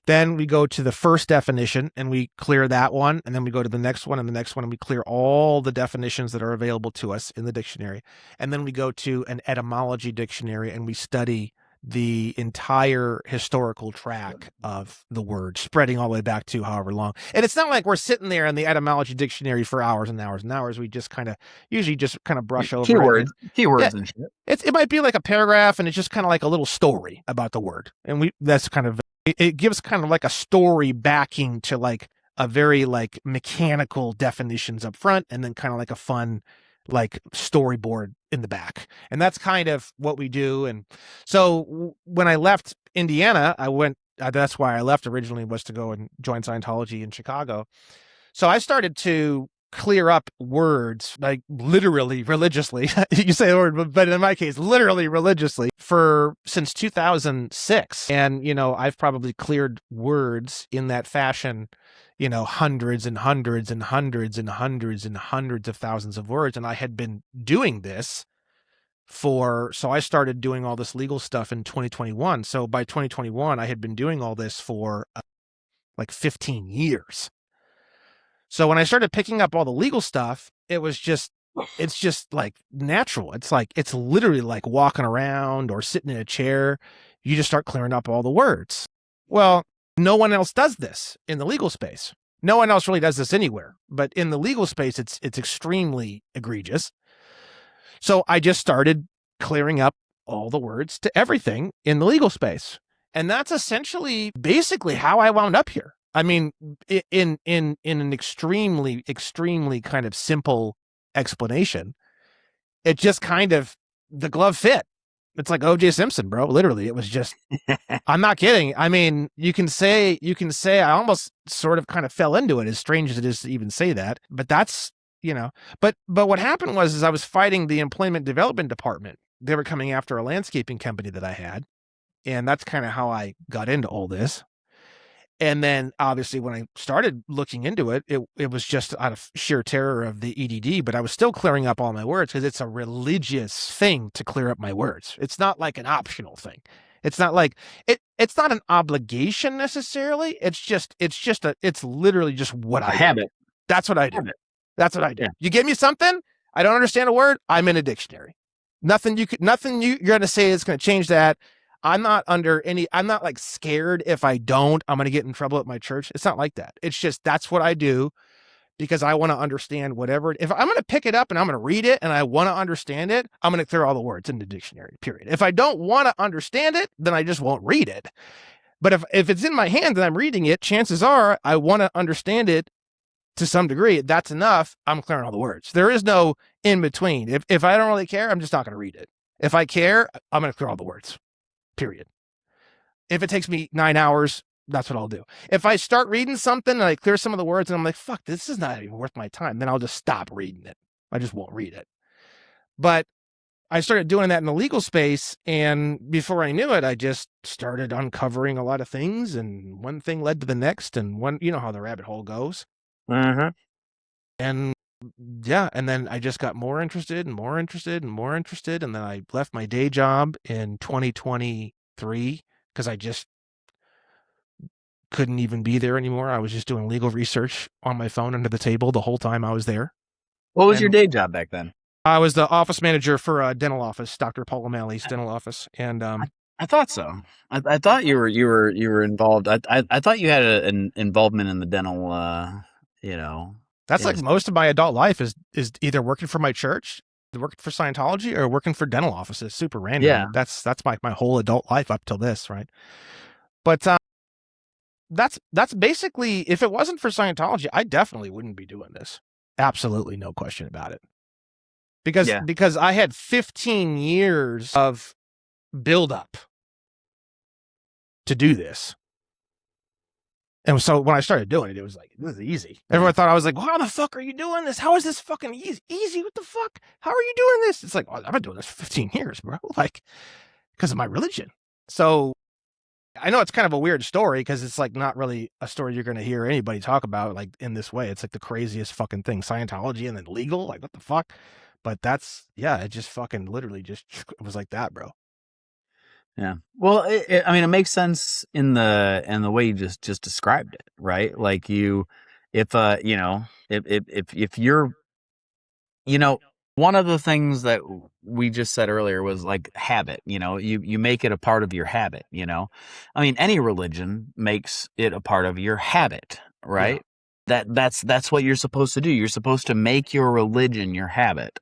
Then we go to the first definition and we clear that one. And then we go to the next one and the next one, and we clear all the definitions that are available to us in the dictionary. And then we go to an etymology dictionary and we study the entire historical track of the word, spreading all the way back to however long. And it's not like we're sitting there in the etymology dictionary for hours and hours and hours. We just usually just brush over it. Keywords and shit. It might be like a paragraph, and it's just kind of like a little story about the word. And that's kind of, it gives kind of like a story backing to like a very like mechanical definitions up front, and then kind of like a fun like storyboard in the back. And that's kind of what we do. And so when I left Indiana, that's why I left originally, was to go and join Scientology in Chicago. So I started to clear up words, like literally religiously. You say the word, but in my case, literally religiously since 2006. And, I've probably cleared words in that fashion, hundreds and hundreds and hundreds and hundreds and hundreds of thousands of words. And I had been doing this so I started doing all this legal stuff in 2021. So by 2021, I had been doing all this for like 15 years. So when I started picking up all the legal stuff, it's just like natural. It's literally like walking around or sitting in a chair. You just start clearing up all the words. Well, no one else does this in the legal space. No one else really does this anywhere, but in the legal space, it's extremely egregious. So I just started clearing up all the words to everything in the legal space. And that's basically how I wound up here. I mean, in an extremely, extremely kind of simple explanation, it just kind of, the glove fit. It's like O.J. Simpson, bro. Literally, it was just, I'm not kidding. I mean, you can say I almost sort of kind of fell into it, as strange as it is to even say that. But that's, but what happened is I was fighting the employment development department. They were coming after a landscaping company that I had. And that's kind of how I got into all this. And then obviously when I started looking into it, it was just out of sheer terror of the EDD, but I was still clearing up all my words because it's a religious thing to clear up my words. It's not like an optional thing. It's not like it's not an obligation necessarily. It's literally just what I habit. Do. That's what I do. That's what I do. Yeah. You give me something, I don't understand a word, I'm in a dictionary. Nothing you're going to say is going to change that. I'm not like scared if I don't, I'm going to get in trouble at my church. It's not like that. It's just, that's what I do because I want to understand whatever. If I'm going to pick it up and I'm going to read it and I want to understand it, I'm going to clear all the words in the dictionary, period. If I don't want to understand it, then I just won't read it. But if it's in my hand and I'm reading it, chances are I want to understand it to some degree. That's enough. I'm clearing all the words. There is no in between. If I don't really care, I'm just not going to read it. If I care, I'm going to clear all the words. Period. If it takes me 9 hours, that's what I'll do. If I start reading something and I clear some of the words and I'm like, fuck, this is not even worth my time, then I'll just stop reading it. I just won't read it. But I started doing that in the legal space. And before I knew it, I just started uncovering a lot of things. And one thing led to the next. And you know how the rabbit hole goes. Mm-hmm. And yeah, and then I just got more interested and more interested and more interested. And then I left my day job in 2023 because I just couldn't even be there anymore. I was just doing legal research on my phone under the table the whole time I was there. What was your day job back then? I was the office manager for a dental office, Dr. Paul O'Malley's dental office. And I thought so. I thought you were involved. I thought you had an involvement in the dental, That's like most of my adult life is either working for my church, working for Scientology, or working for dental offices. Super random. Yeah. That's my whole adult life up till this, right? But that's basically, if it wasn't for Scientology, I definitely wouldn't be doing this. Absolutely no question about it. Because I had 15 years of build up to do this. And so when I started doing it, it was like, this is easy. Everyone thought I was like, well, how the fuck are you doing this? How is this fucking easy? Easy? What the fuck? How are you doing this? It's like, well, I've been doing this for 15 years, bro. Like, because of my religion. So I know it's kind of a weird story because it's like not really a story you're going to hear anybody talk about like in this way. It's like the craziest fucking thing. Scientology and then legal. Like, what the fuck? But that's, yeah, it just fucking literally just it was like that, bro. Yeah. Well, I mean, it makes sense in the way you just described it, right? Like if you know, if you're, you know, one of the things that we just said earlier was like habit. You know, you make it a part of your habit. You know, I mean, any religion makes it a part of your habit, Yeah. right? That's what you're supposed to do. You're supposed to make your religion your habit.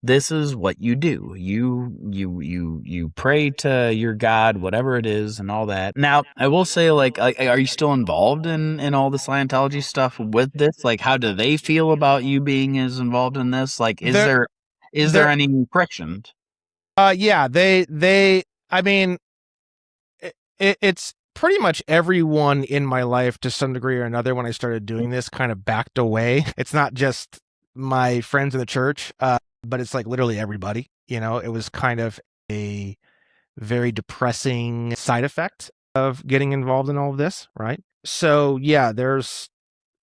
This is what you do. You pray to your God, whatever it is, and all that. Now, I will say, like, are you still involved in all the Scientology stuff with this? Like, how do they feel about you being as involved in this? Like, There is there there any friction? yeah, they I mean, it's pretty much everyone in my life to some degree or another when I started doing this kind of backed away. It's not just my friends in the church, but it's like literally everybody. You know, it was kind of a very depressing side effect of getting involved in all of this, right? So, yeah, there's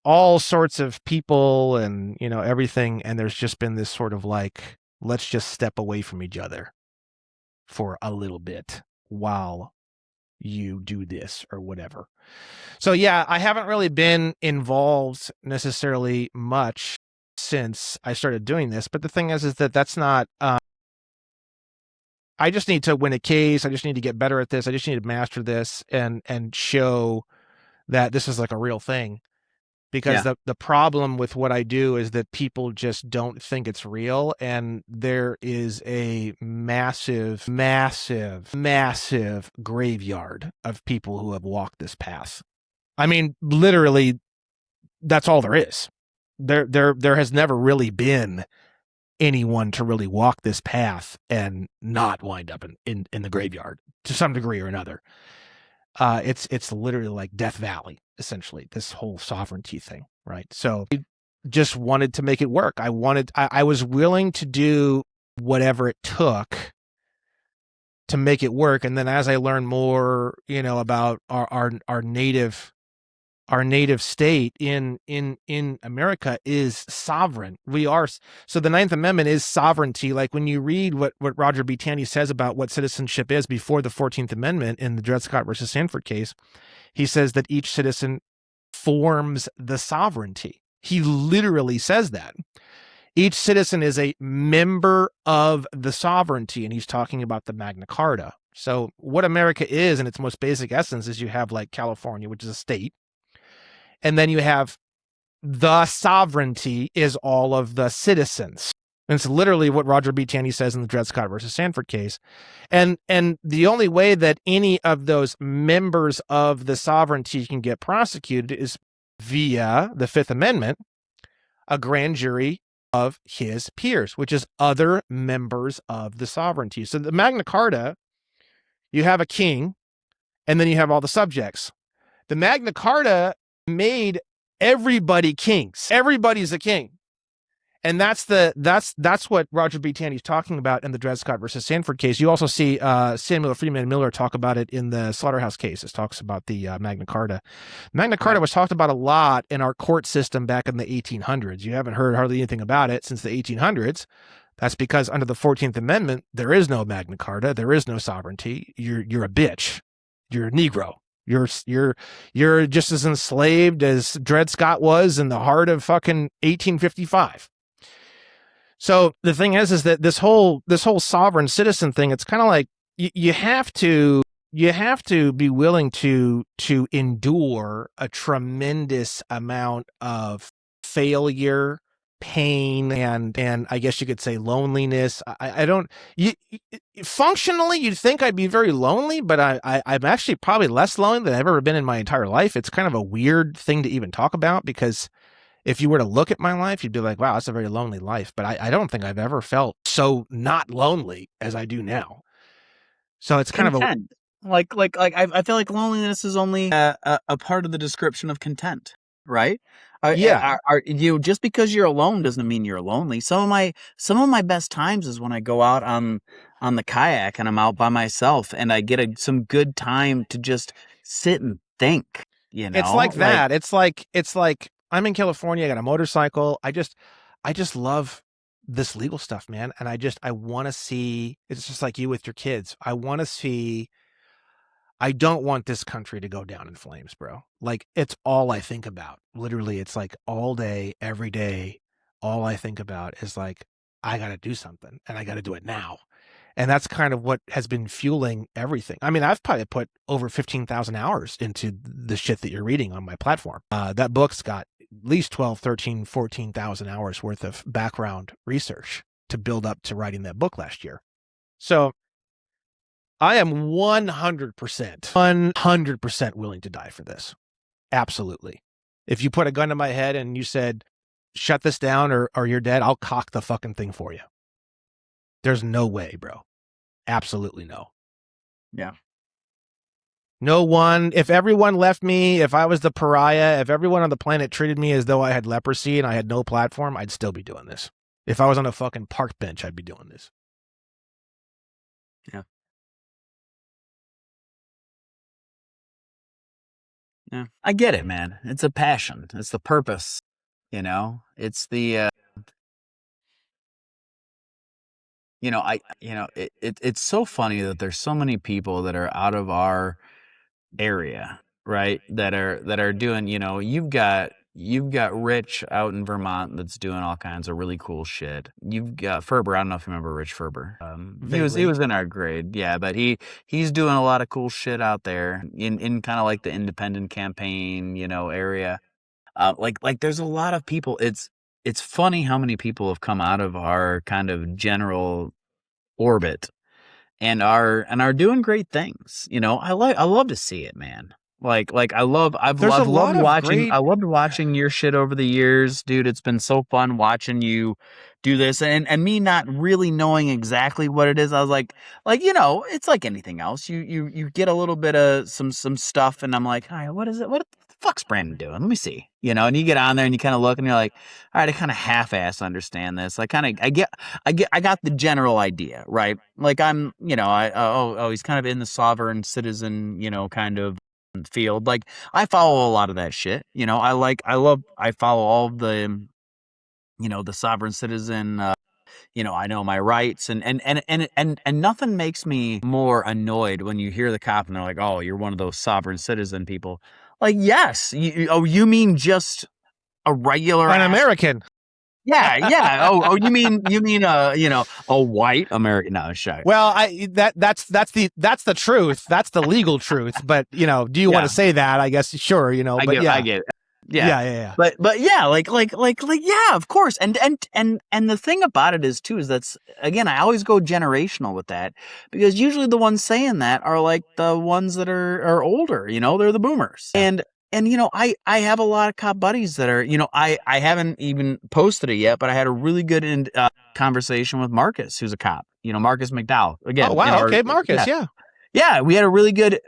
all sorts of people and, you know, everything. And there's just been this sort of like, let's just step away from each other for a little bit while you do this or whatever. So yeah, I haven't really been involved necessarily much since I started doing this. But the thing is that that's not. I just need to win a case. I just need to get better at this. I just need to master this and show that this is like a real thing. Because Yeah. the problem with what I do is that people just don't think it's real, and there is a massive, massive, massive graveyard of people who have walked this path. I mean, literally, that's all there is. There has never really been anyone to really walk this path and not wind up in the graveyard to some degree or another. It's literally like Death Valley, essentially, this whole sovereignty thing, right? So I just wanted to make it work. I was willing to do whatever it took to make it work. And then as I learned more, you know, about our native state in America is sovereign. We are, so the Ninth Amendment is sovereignty. Like when you read what Roger B. Taney says about what citizenship is before the 14th Amendment in the Dred Scott versus Sanford case, he says that each citizen forms the sovereignty. He literally says that. Each citizen is a member of the sovereignty, and he's talking about the Magna Carta. So what America is in its most basic essence is you have like California, which is a state, and then you have the sovereignty is all of the citizens. And it's literally what Roger B. Taney says in the Dred Scott versus Sanford case. And the only way that any of those members of the sovereignty can get prosecuted is via the Fifth Amendment, a grand jury of his peers, which is other members of the sovereignty. So the Magna Carta, you have a king, and then you have all the subjects. The Magna Carta made everybody kings. Everybody's a king. And that's what Roger B. Taney's talking about in the Dred Scott versus Sanford case. You also see Samuel Freeman Miller talk about it in the Slaughterhouse case. It talks about the Magna Carta. Magna Carta was talked about a lot in our court system back in the 1800s. You haven't heard hardly anything about it since the 1800s. That's because under the 14th Amendment, there is no Magna Carta. There is no sovereignty. You're a bitch. You're a Negro. You're just as enslaved as Dred Scott was in the heart of fucking 1855. So the thing is that this whole sovereign citizen thing, it's kind of like you have to be willing to endure a tremendous amount of failure, pain, and I guess you could say loneliness. I don't you functionally you'd think I'd be very lonely, but I'm actually probably less lonely than I've ever been in my entire life. It's kind of a weird thing to even talk about because if you were to look at my life, you'd be like, wow, that's a very lonely life. But I don't think I've ever felt so not lonely as I do now. So it's kind of a, Content. I feel like loneliness is only a part of the description of content, right? yeah, Are you just because you're alone doesn't mean you're lonely. Some of my best times is when I go out on the kayak and I'm out by myself and I get some good time to just sit and think, you it's know? like that. It's like I'm in California. I got a motorcycle. I just love this legal stuff, man. And I want to see, it's just like you with your kids. I don't want this country to go down in flames, bro. Like, it's all I think about. Literally, it's like all day, every day, all I think about is like, I got to do something and I got to do it now. And that's kind of what has been fueling everything. I mean, I've probably put over 15,000 hours into the shit that you're reading on my platform. That book's got at least 12, 13, 14,000 hours worth of background research to build up to writing that book last year. So I am 100% willing to die for this. Absolutely. If you put a gun to my head and you said, shut this down or you're dead, I'll cock the fucking thing for you. There's no way, bro. Absolutely no. Yeah. No one, if everyone left me, if I was the pariah, if everyone on the planet treated me as though I had leprosy and I had no platform, I'd still be doing this. If I was on a fucking park bench, I'd be doing this. Yeah. Yeah. I get it, man. It's a passion. It's the purpose, you know? It's the it's so funny that there's so many people that are out of our area, right? That are doing, you've got Rich out in Vermont that's doing all kinds of really cool shit. You've got Ferber. I don't know if you remember Rich Ferber. He was in our grade, yeah, but he's doing a lot of cool shit out there in kind of like the independent campaign, area. Like there's a lot of people. It's funny how many people have come out of our kind of general orbit and are doing great things. I love to see it, man. Like I love I've There's a I've loved lot of watching great- I loved watching your shit over the years, dude. It's been so fun watching you do this and me not really knowing exactly what it is. I was like it's like anything else. You get a little bit of some stuff and I'm like, all right, what is it? What the fuck's Brandon doing? Let me see. And you get on there and you kind of look and you're like, all right, I kind of half-ass understand this. I got the general idea, right? Like I'm, he's kind of in the sovereign citizen, kind of field. Like I follow a lot of that shit. I follow all of the, the sovereign citizen. I know my rights, and nothing makes me more annoyed when you hear the cop and they're like, "Oh, you're one of those sovereign citizen people." Like, yes, you mean just a regular an American? Yeah. Oh, a white American. No, shy. Well, that's the truth. That's the legal truth. But do you want to say that? I guess sure. I But get it. Yeah. Yeah. But yeah, like yeah, of course. And the thing about it is that's again, I always go generational with that because usually the ones saying that are like the ones that are older. They're the boomers. And I have a lot of cop buddies that are, I haven't even posted it yet, but I had a really good conversation with Marcus, who's a cop. Marcus McDowell. Again. Oh wow. Okay, Marcus. Yeah. Yeah, we had a really good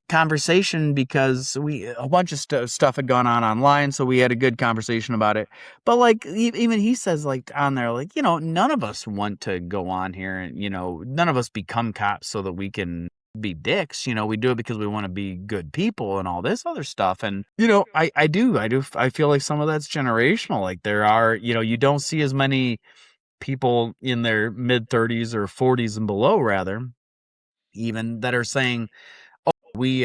conversation because a bunch of stuff had gone on online, so we had a good conversation about it. But like even he says like on there, like none of us want to go on here and none of us become cops so that we can be dicks. We do it because we want to be good people and all this other stuff. And I feel like some of that's generational. Like there are you don't see as many people in their mid 30s or 40s and below rather even that are saying we've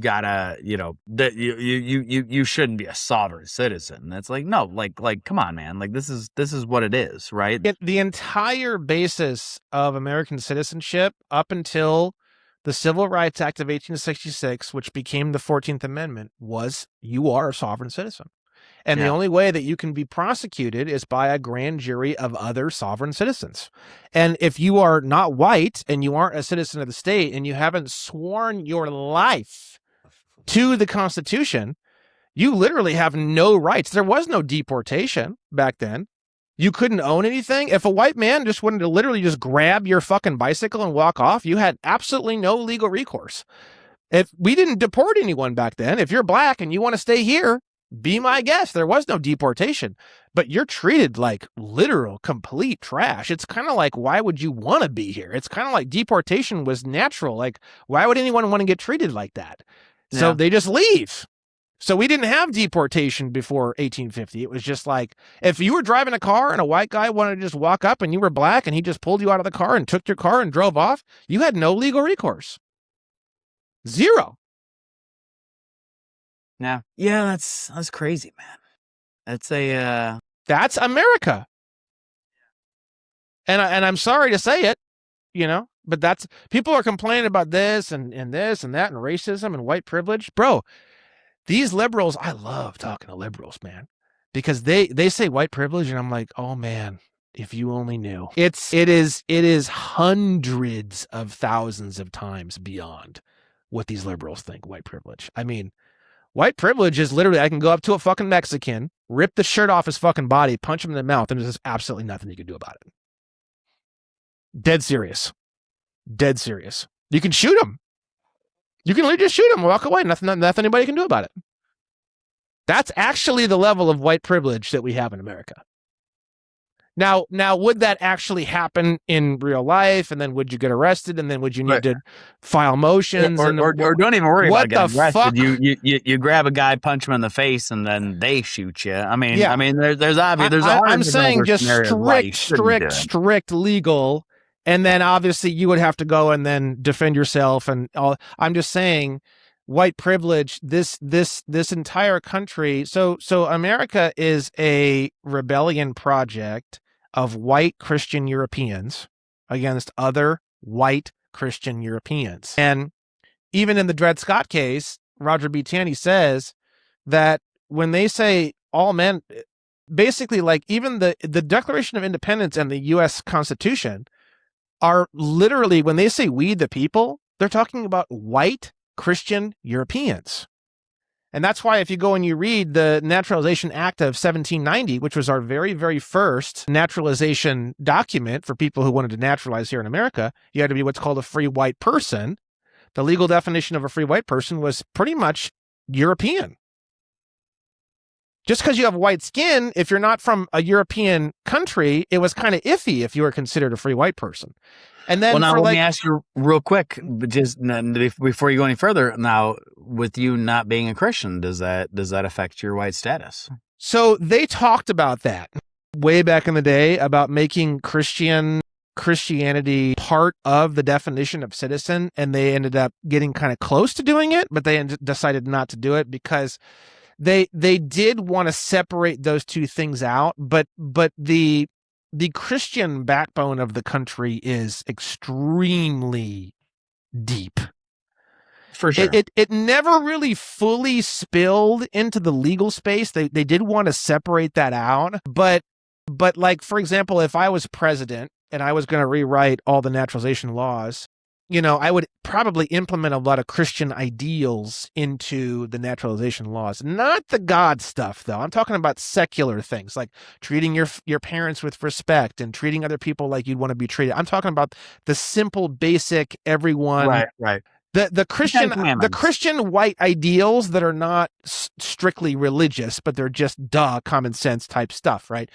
got to that you shouldn't be a sovereign citizen. That's like no, like come on, man, like this is what it is, right? The entire basis of American citizenship up until the Civil Rights Act of 1866, which became the 14th Amendment, was you are a sovereign citizen. And the only way that you can be prosecuted is by a grand jury of other sovereign citizens. And if you are not white and you aren't a citizen of the state and you haven't sworn your life to the Constitution, you literally have no rights. There was no deportation back then. You couldn't own anything. If a white man just wanted to literally just grab your fucking bicycle and walk off, you had absolutely no legal recourse. If we didn't deport anyone back then, if you're black and you want to stay here, be my guest. There was no deportation, but you're treated like literal complete trash. It's kind of like, why would you want to be here? It's kind of like deportation was natural. Like, why would anyone want to get treated like that? So they just leave. So we didn't have deportation before 1850. It was just like if you were driving a car and a white guy wanted to just walk up and you were black and he just pulled you out of the car and took your car and drove off, you had no legal recourse. Zero. Yeah. Yeah, that's crazy, man. That's America. And I'm sorry to say it, but that's people are complaining about this and this and that and racism and white privilege. Bro, these liberals, I love talking to liberals, man, because they say white privilege and I'm like, oh man, if you only knew. It is hundreds of thousands of times beyond what these liberals think white privilege. I mean, white privilege is literally I can go up to a fucking Mexican, rip the shirt off his fucking body, punch him in the mouth, and there's absolutely nothing you can do about it. Dead serious. Dead serious. You can shoot him. You can just shoot him, walk away. Nothing anybody can do about it. That's actually the level of white privilege that we have in America. Now, would that actually happen in real life? And then would you get arrested? And then would you need to file motions? Or don't even worry about getting arrested. Fuck? You grab a guy, punch him in the face, and then they shoot you. I mean, there's obviously I'm saying just strict legal. And then obviously you would have to go and then defend yourself and all. I'm just saying white privilege, this entire country. So America is a rebellion project of white Christian Europeans against other white Christian Europeans. And even in the Dred Scott case, Roger B. Taney says that when they say all men, basically like even the Declaration of Independence and the U.S. Constitution are literally, when they say we the people, they're talking about white Christian Europeans. And that's why if you go and you read the Naturalization Act of 1790, which was our very, very first naturalization document for people who wanted to naturalize here in America, you had to be what's called a free white person. The legal definition of a free white person was pretty much European. Just because you have white skin, if you're not from a European country, it was kind of iffy if you were considered a free white person. And then, let me ask you real quick, just before you go any further. Now, with you not being a Christian, does that affect your white status? So they talked about that way back in the day about making Christianity part of the definition of citizen, and they ended up getting kind of close to doing it, but they decided not to do it because they did want to separate those two things out, but the Christian backbone of the country is extremely deep. For sure. It never really fully spilled into the legal space. They did want to separate that out, but like, for example, if I was president and I was going to rewrite all the naturalization laws, I would probably implement a lot of Christian ideals into the naturalization laws. Not the God stuff, though. I'm talking about secular things like treating your parents with respect and treating other people like you'd want to be treated. I'm talking about the simple, basic, everyone. Right. The Christian white ideals that are not strictly religious, but they're just common sense type stuff, right?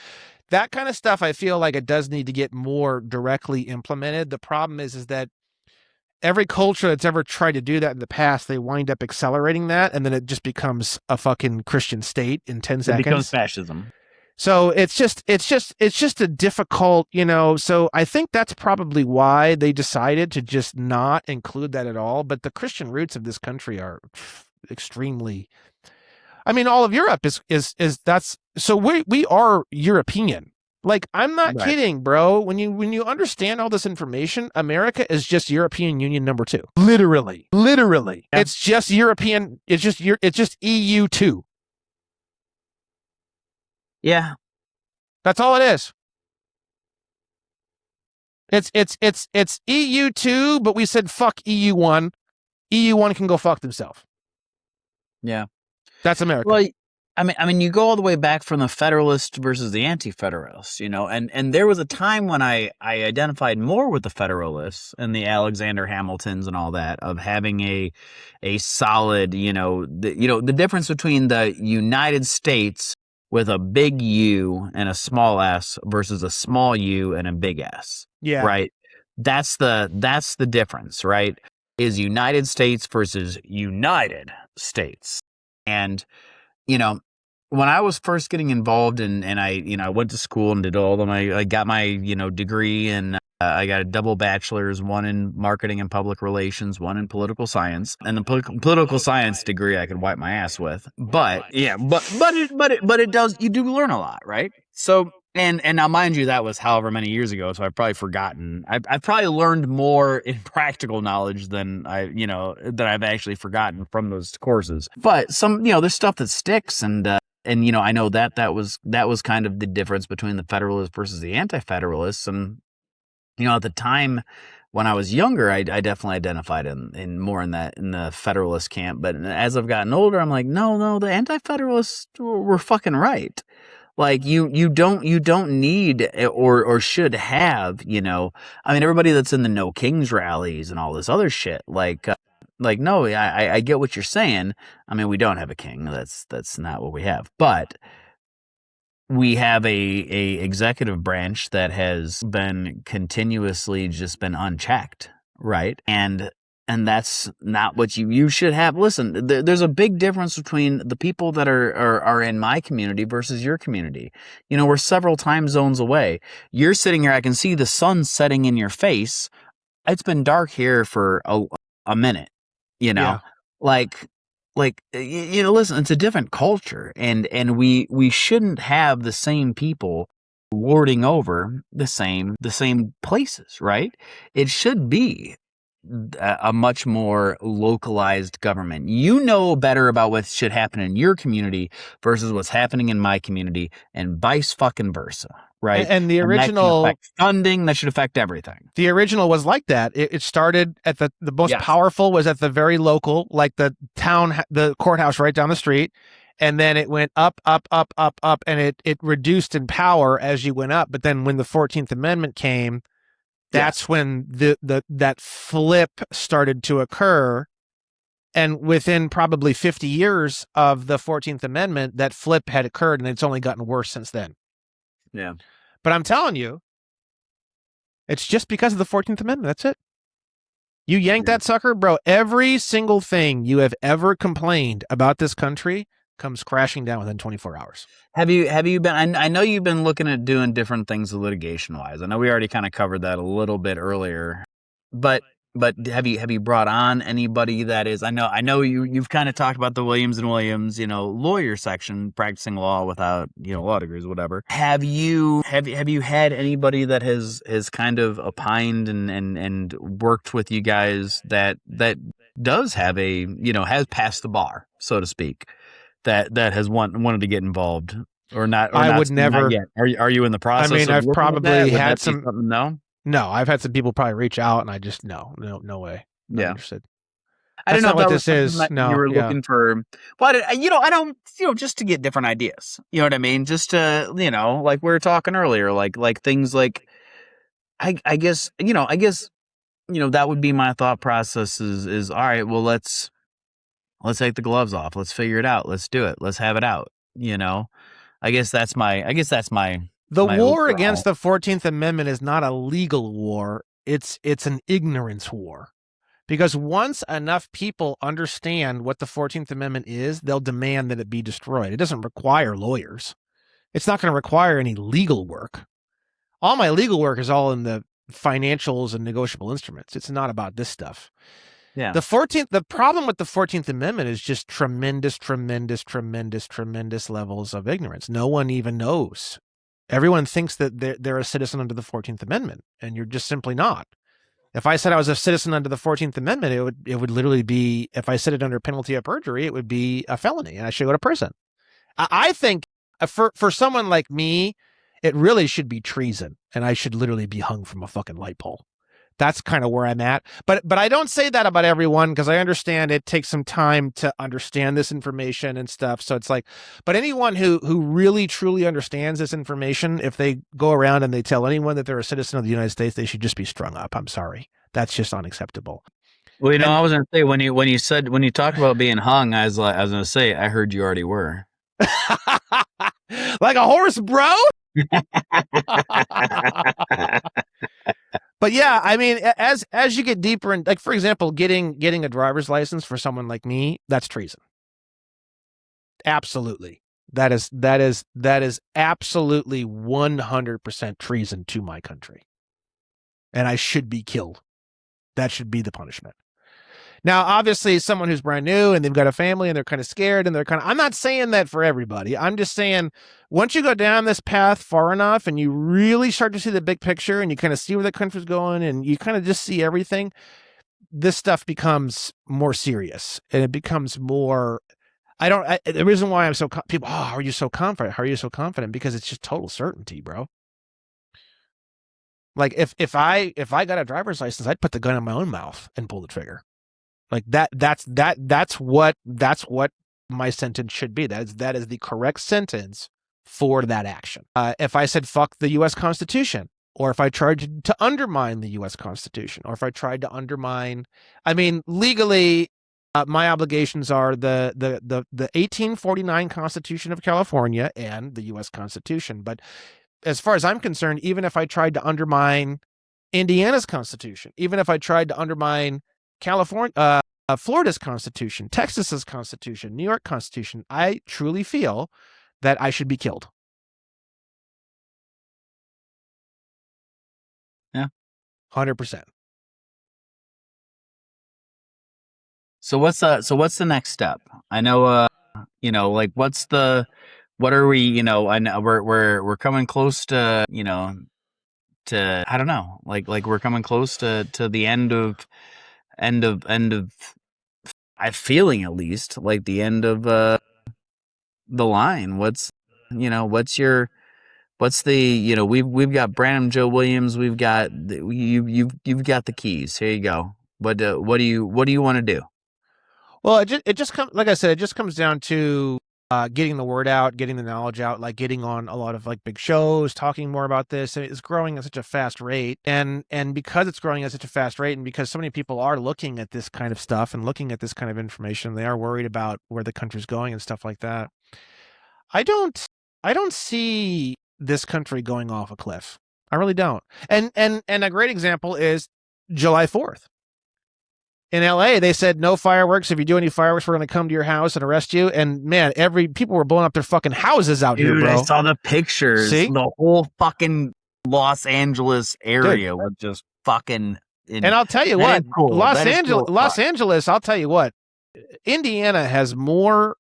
That kind of stuff, I feel like it does need to get more directly implemented. The problem is that every culture that's ever tried to do that in the past, they wind up accelerating that, and then it just becomes a fucking Christian state in 10 seconds. It becomes fascism. So it's just a difficult, so I think that's probably why they decided to just not include that at all. But the Christian roots of this country are extremely, I mean, all of Europe is that's, so we are European. Like, I'm not kidding, bro. When you understand all this information, America is just European Union number 2. Literally. Yeah. It's just European. It's just EU 2. Yeah. That's all it is. It's EU 2, but we said fuck EU 1. EU 1 can go fuck themselves. Yeah. That's America. Well, I mean, you go all the way back from the Federalists versus the Anti-Federalists, and there was a time when I identified more with the Federalists and the Alexander Hamiltons and all that, of having a solid, the difference between the United States with a big U and a small S versus a small U and a big S. Yeah. Right. That's the difference, right? Is United States versus United States. And, you know, when I was first getting involved and I, I went to school and did all of my, I got my, degree, and I got a double bachelor's, one in marketing and public relations, one in political science, and the political science degree I could wipe my ass with. But yeah, but it does, you do learn a lot, right? So, and now mind you, that was however many years ago, so I've probably forgotten. I've probably learned more in practical knowledge than that I've actually forgotten from those courses. But some, there's stuff that sticks, and I know that was kind of the difference between the Federalists versus the Anti-Federalists. And at the time when I was younger, I definitely identified in more in the Federalist camp. But as I've gotten older, I'm like, no, the Anti-Federalists were fucking right. Like you don't need or should have, I mean, everybody that's in the No Kings rallies and all this other shit, like no, I get what you're saying. I mean, we don't have a king. That's not what we have. But we have a executive branch that has been continuously just been unchecked, right? And that's not what you should have. Listen, there's a big difference between the people that are in my community versus your community. We're several time zones away. You're sitting here, I can see the sun setting in your face. It's been dark here for a minute, you know, Yeah. like listen, it's a different culture, and we shouldn't have the same people lording over the same places, right? It should be a much more localized government. You know better about what should happen in your community versus what's happening in my community, and vice fucking versa, right? And the And that should original affect funding. That should affect everything. the original was like that. It started at the most Yes. powerful was at the very local, like the the courthouse right down the street. And then it went up, up, up, up, up, and it reduced in power as you went up. But then when the 14th Amendment came, that's Yes. when that flip started to occur. And within probably 50 years of the 14th Amendment, that flip had occurred, and it's only gotten worse since then. Yeah. But I'm telling you, it's just because of the 14th Amendment. That's it. You yank Yeah. that sucker, bro. Every single thing you have ever complained about this country comes crashing down within 24 hours. Have you been? I know you've been looking at doing different things litigation wise. I know we already kind of covered that a little bit earlier, but have you brought on anybody that is? I know you've kind of talked about the Williams and Williams, lawyer section, practicing law without law degrees, whatever. Have you had anybody that has kind of opined and worked with you guys that does have has passed the bar, so to speak, that has wanted to get involved, or not, I would not never. yet? Are you in the process? I mean, of I've looking at that? probably Would had that be some. something? No. No, I've had some people probably reach out, and I just no way, not Yeah. interested. I don't That's know not if what that was this something is. that you No, were yeah. looking for. But I don't, just to get different ideas. You know what I mean? Just to, like we were talking earlier, like things like, I guess, that would be my thought process is all right, well, let's take the gloves off. Let's figure it out. Let's do it. Let's have it out. I guess that's my The my war against overall. the 14th Amendment is not a legal war. It's an ignorance war. Because once enough people understand what the 14th Amendment is, they'll demand that it be destroyed. It doesn't require lawyers. It's not going to require any legal work. All my legal work is all in the financials and negotiable instruments. It's not about this stuff. Yeah. The problem with the 14th Amendment is just tremendous levels of ignorance. No one even knows. Everyone thinks that they're a citizen under the 14th Amendment, and you're just simply not. If I said I was a citizen under the 14th Amendment, it would literally be, if I said it under penalty of perjury, it would be a felony, and I should go to prison. I think for someone like me, it really should be treason, and I should literally be hung from a fucking light pole. That's kind of where I'm at. But I don't say that about everyone, because I understand it takes some time to understand this information and stuff. So it's like, but anyone who really truly understands this information, if they go around and they tell anyone that they're a citizen of the United States, they should just be strung up. I'm sorry. That's just unacceptable. Well, And I was gonna say, when you talked about being hung, I was gonna say, I heard you already were. like a horse, bro. But yeah, I mean, as you get deeper in, like, for example, getting a driver's license for someone like me, that's treason. Absolutely. That is absolutely 100% treason to my country. And I should be killed. That should be the punishment. Now, obviously, someone who's brand new and they've got a family and they're kind of scared and I'm not saying that for everybody. I'm just saying once you go down this path far enough and you really start to see the big picture and you kind of see where the country's going and you kind of just see everything, this stuff becomes more serious and it becomes more. The reason why I'm so people, how are you so confident? How are you so confident? Because it's just total certainty, bro. Like if I got a driver's license, I'd put the gun in my own mouth and pull the trigger. Like that's what my sentence should be. That is the correct sentence for that action. If I said fuck the U.S. Constitution, or if I tried to undermine the U.S. Constitution, or if I tried to undermine, I mean, legally, my obligations are the 1849 Constitution of California and the U.S. Constitution. But as far as I'm concerned, even if I tried to undermine Indiana's Constitution, even if I tried to undermine Florida's Constitution, Texas's Constitution, New York Constitution, I truly feel that I should be killed. Yeah. 100%. So what's the next step? I know, like what are we, I know we're coming close to, I don't know, like we're coming close to the end of I'm feeling at least like the end of the line. What's the we've got Branham Joe Williams, we've got you've got the keys. Here you go. What do you want to do? Well, it just comes, like I said, it just comes down to getting the word out, getting the knowledge out, like getting on a lot of like big shows, talking more about this. It's growing at such a fast rate, and because it's growing at such a fast rate, and because so many people are looking at this kind of stuff and looking at this kind of information, they are worried about where the country's going and stuff like that. I don't see this country going off a cliff. I really don't. And a great example is July 4th. In LA, they said no fireworks. If you do any fireworks, we're going to come to your house and arrest you. And man, people were blowing up their fucking houses out here, bro. I saw the pictures. See? The whole fucking Los Angeles area was just fucking. And I'll tell you what, cool. Los Angeles, I'll tell you what, Indiana has more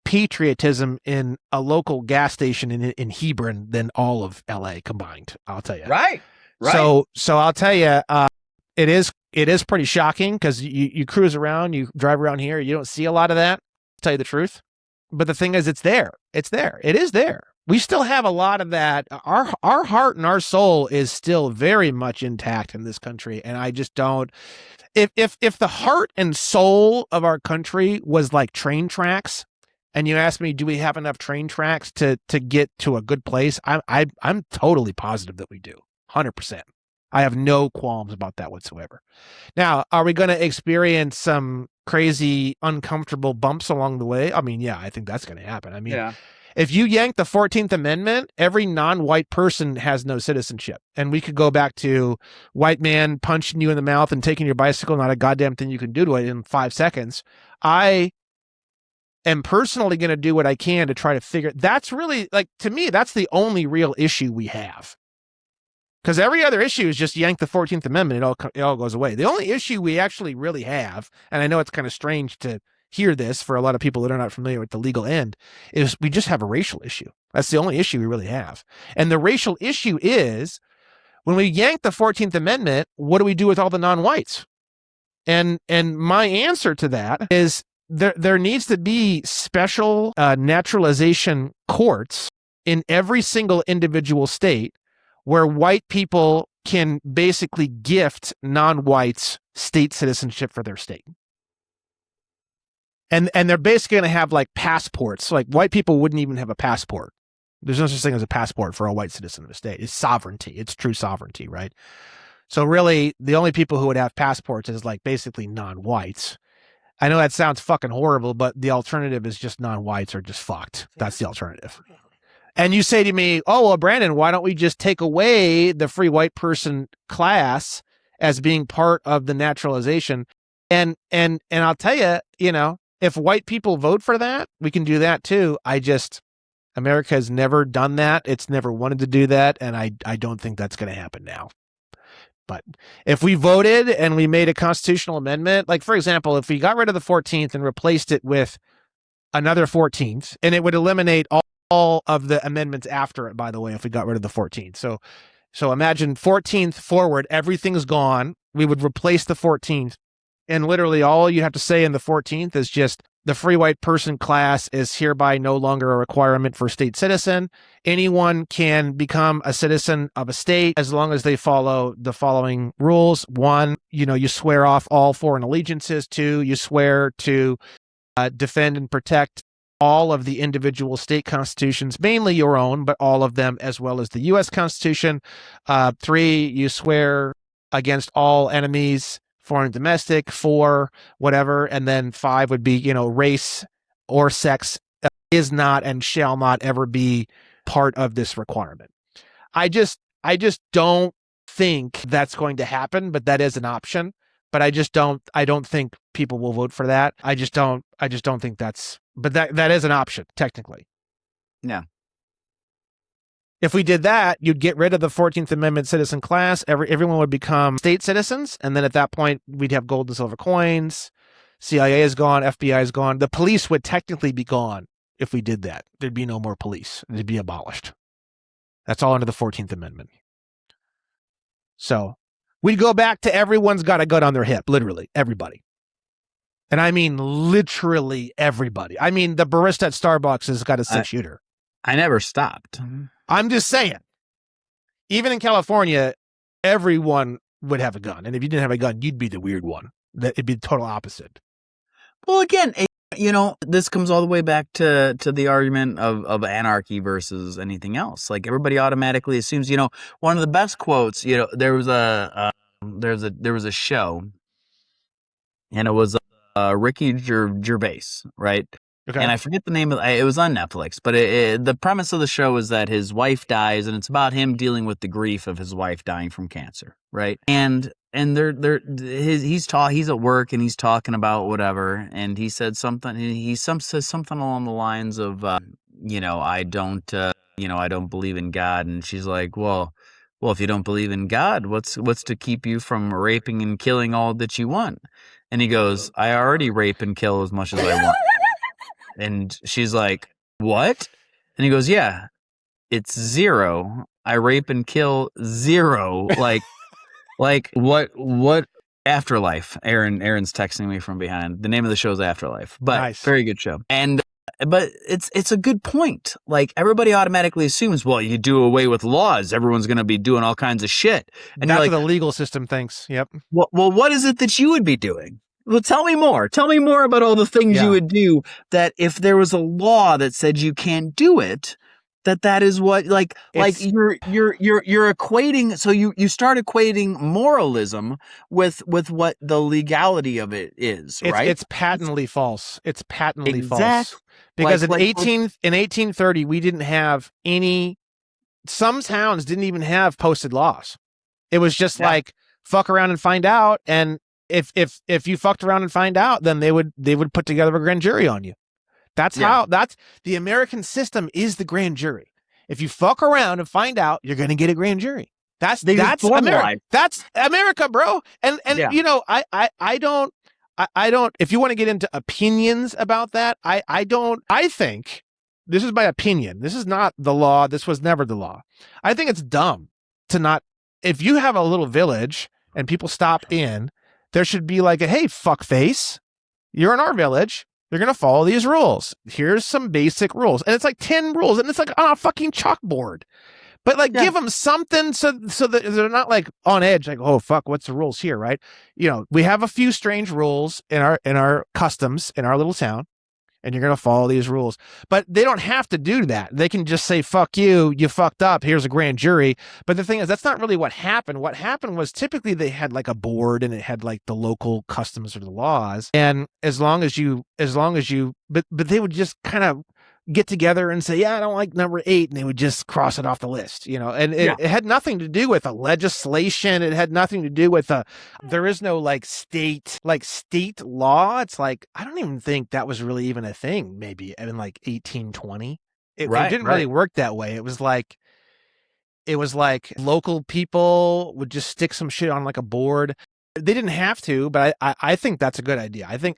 patriotism in a local gas station in Hebron than all of LA combined. I'll tell you. Right. So I'll tell you, it is pretty shocking because you cruise around, you drive around here, you don't see a lot of that, to tell you the truth. But the thing is, it's there. It is there. We still have a lot of that. Our heart and our soul is still very much intact in this country. And I just don't, if the heart and soul of our country was like train tracks, and you ask me, do we have enough train tracks to get to a good place? I'm totally positive that we do. 100%. I have no qualms about that whatsoever. Now, are we going to experience some crazy, uncomfortable bumps along the way? I mean, yeah, I think that's going to happen. I mean, yeah. If you yank the 14th Amendment, every non-white person has no citizenship. And we could go back to white man punching you in the mouth and taking your bicycle, not a goddamn thing you can do to it in 5 seconds. I am personally going to do what I can to try to figure. That's really, like, to me, that's the only real issue we have. Because every other issue is just yank the 14th Amendment. It all goes away. The only issue we actually really have, and I know it's kind of strange to hear this for a lot of people that are not familiar with the legal end, is we just have a racial issue. That's the only issue we really have. And the racial issue is when we yank the 14th Amendment, what do we do with all the non-whites? And my answer to that is there needs to be special naturalization courts in every single individual state where white people can basically gift non-whites state citizenship for their state. And they're basically going to have like passports. Like white people wouldn't even have a passport. There's no such thing as a passport for a white citizen of a state. It's sovereignty. It's true sovereignty, right? So really, the only people who would have passports is like basically non-whites. I know that sounds fucking horrible, but the alternative is just non-whites are just fucked. That's the alternative. And you say to me, oh, well, Brandon, why don't we just take away the free white person class as being part of the naturalization? And I'll tell you, if white people vote for that, we can do that too. America has never done that. It's never wanted to do that. And I don't think that's going to happen now. But if we voted and we made a constitutional amendment, like, for example, if we got rid of the 14th and replaced it with another 14th, and it would eliminate all of the amendments after it, by the way, if we got rid of the 14th. So imagine 14th forward, everything's gone. We would replace the 14th. And literally all you have to say in the 14th is just the free white person class is hereby no longer a requirement for state citizen. Anyone can become a citizen of a state as long as they follow the following rules. 1, you swear off all foreign allegiances. 2, you swear to defend and protect all of the individual state constitutions, mainly your own, but all of them, as well as the U.S. Constitution. 3, you swear against all enemies, foreign and domestic. 4, whatever. And then 5 would be, race or sex is not and shall not ever be part of this requirement. I just don't think that's going to happen, but that is an option. But I don't think people will vote for that. I just don't think but that is an option, technically. Yeah. If we did that, you'd get rid of the 14th Amendment citizen class. Everyone would become state citizens. And then at that point, we'd have gold and silver coins. CIA is gone. FBI is gone. The police would technically be gone if we did that. There'd be no more police. They'd be abolished. That's all under the 14th Amendment. So we'd go back to everyone's got a gun on their hip, literally, everybody. And I mean literally everybody. I mean, the barista at Starbucks has got a 6-shooter. I never stopped. I'm just saying. Even in California, everyone would have a gun. And if you didn't have a gun, you'd be the weird one. It'd be the total opposite. Well, again, this comes all the way back to the argument of anarchy versus anything else. Like, everybody automatically assumes, one of the best quotes, there was a show, and it was Ricky Gervais, right? Okay. And I forget the name of it. It was on Netflix, but the premise of the show is that his wife dies, and it's about him dealing with the grief of his wife dying from cancer, right? And he's at work and he's talking about whatever, and he said something. He says something along the lines of, I don't believe in God, and she's like, well, if you don't believe in God, what's to keep you from raping and killing all that you want? And he goes, I already rape and kill as much as I want. And she's like, what? And he goes, yeah, it's 0. I rape and kill 0. Like what Afterlife? Aaron's texting me from behind. The name of the show is Afterlife, but nice. Very good show. But it's a good point. Like, everybody automatically assumes, well, you do away with laws, everyone's going to be doing all kinds of shit. And that's you're like, what the legal system thinks. Yep. Well, what is it that you would be doing? Well, tell me more. Tell me more about all the things you would do, that if there was a law that said you can't do it, that is what, you're equating. So you start equating moralism with what the legality of it is, right? It's patently false. It's patently Exact- false. Because in like- 1830, we didn't have some towns didn't even have posted laws. It was just like, fuck around and find out. And if you fucked around and find out, then they would put together a grand jury on you. That's the American system is the grand jury. If you fuck around and find out, you're going to get a grand jury. That's America. That's America, bro. And I don't, if you want to get into opinions about that, I think, this is my opinion. This is not the law. This was never the law. I think it's dumb to not, if you have a little village and people stop in, there should be like hey, fuckface, you're in our village. You're going to follow these rules. Here's some basic rules. And it's like 10 rules, and it's like on a fucking chalkboard. But give them something so that they're not like on edge, like, oh, fuck, what's the rules here, right? We have a few strange rules in our customs in our little town, and you're going to follow these rules. But they don't have to do that. They can just say, fuck you fucked up, here's a grand jury. But the thing is, that's not really what happened. What happened was typically they had like a board, and it had like the local customs or the laws. And as long as you, but they would just kind of get together and say, yeah, I don't like number 8, and they would just cross it off the list, and it had nothing to do with a legislation. It had nothing to do with there is no state law. It's like, I don't even think that was really even a thing, maybe in 1820. It didn't really work that way. It was like local people would just stick some shit on a board. They didn't have to, but I think that's a good idea. I think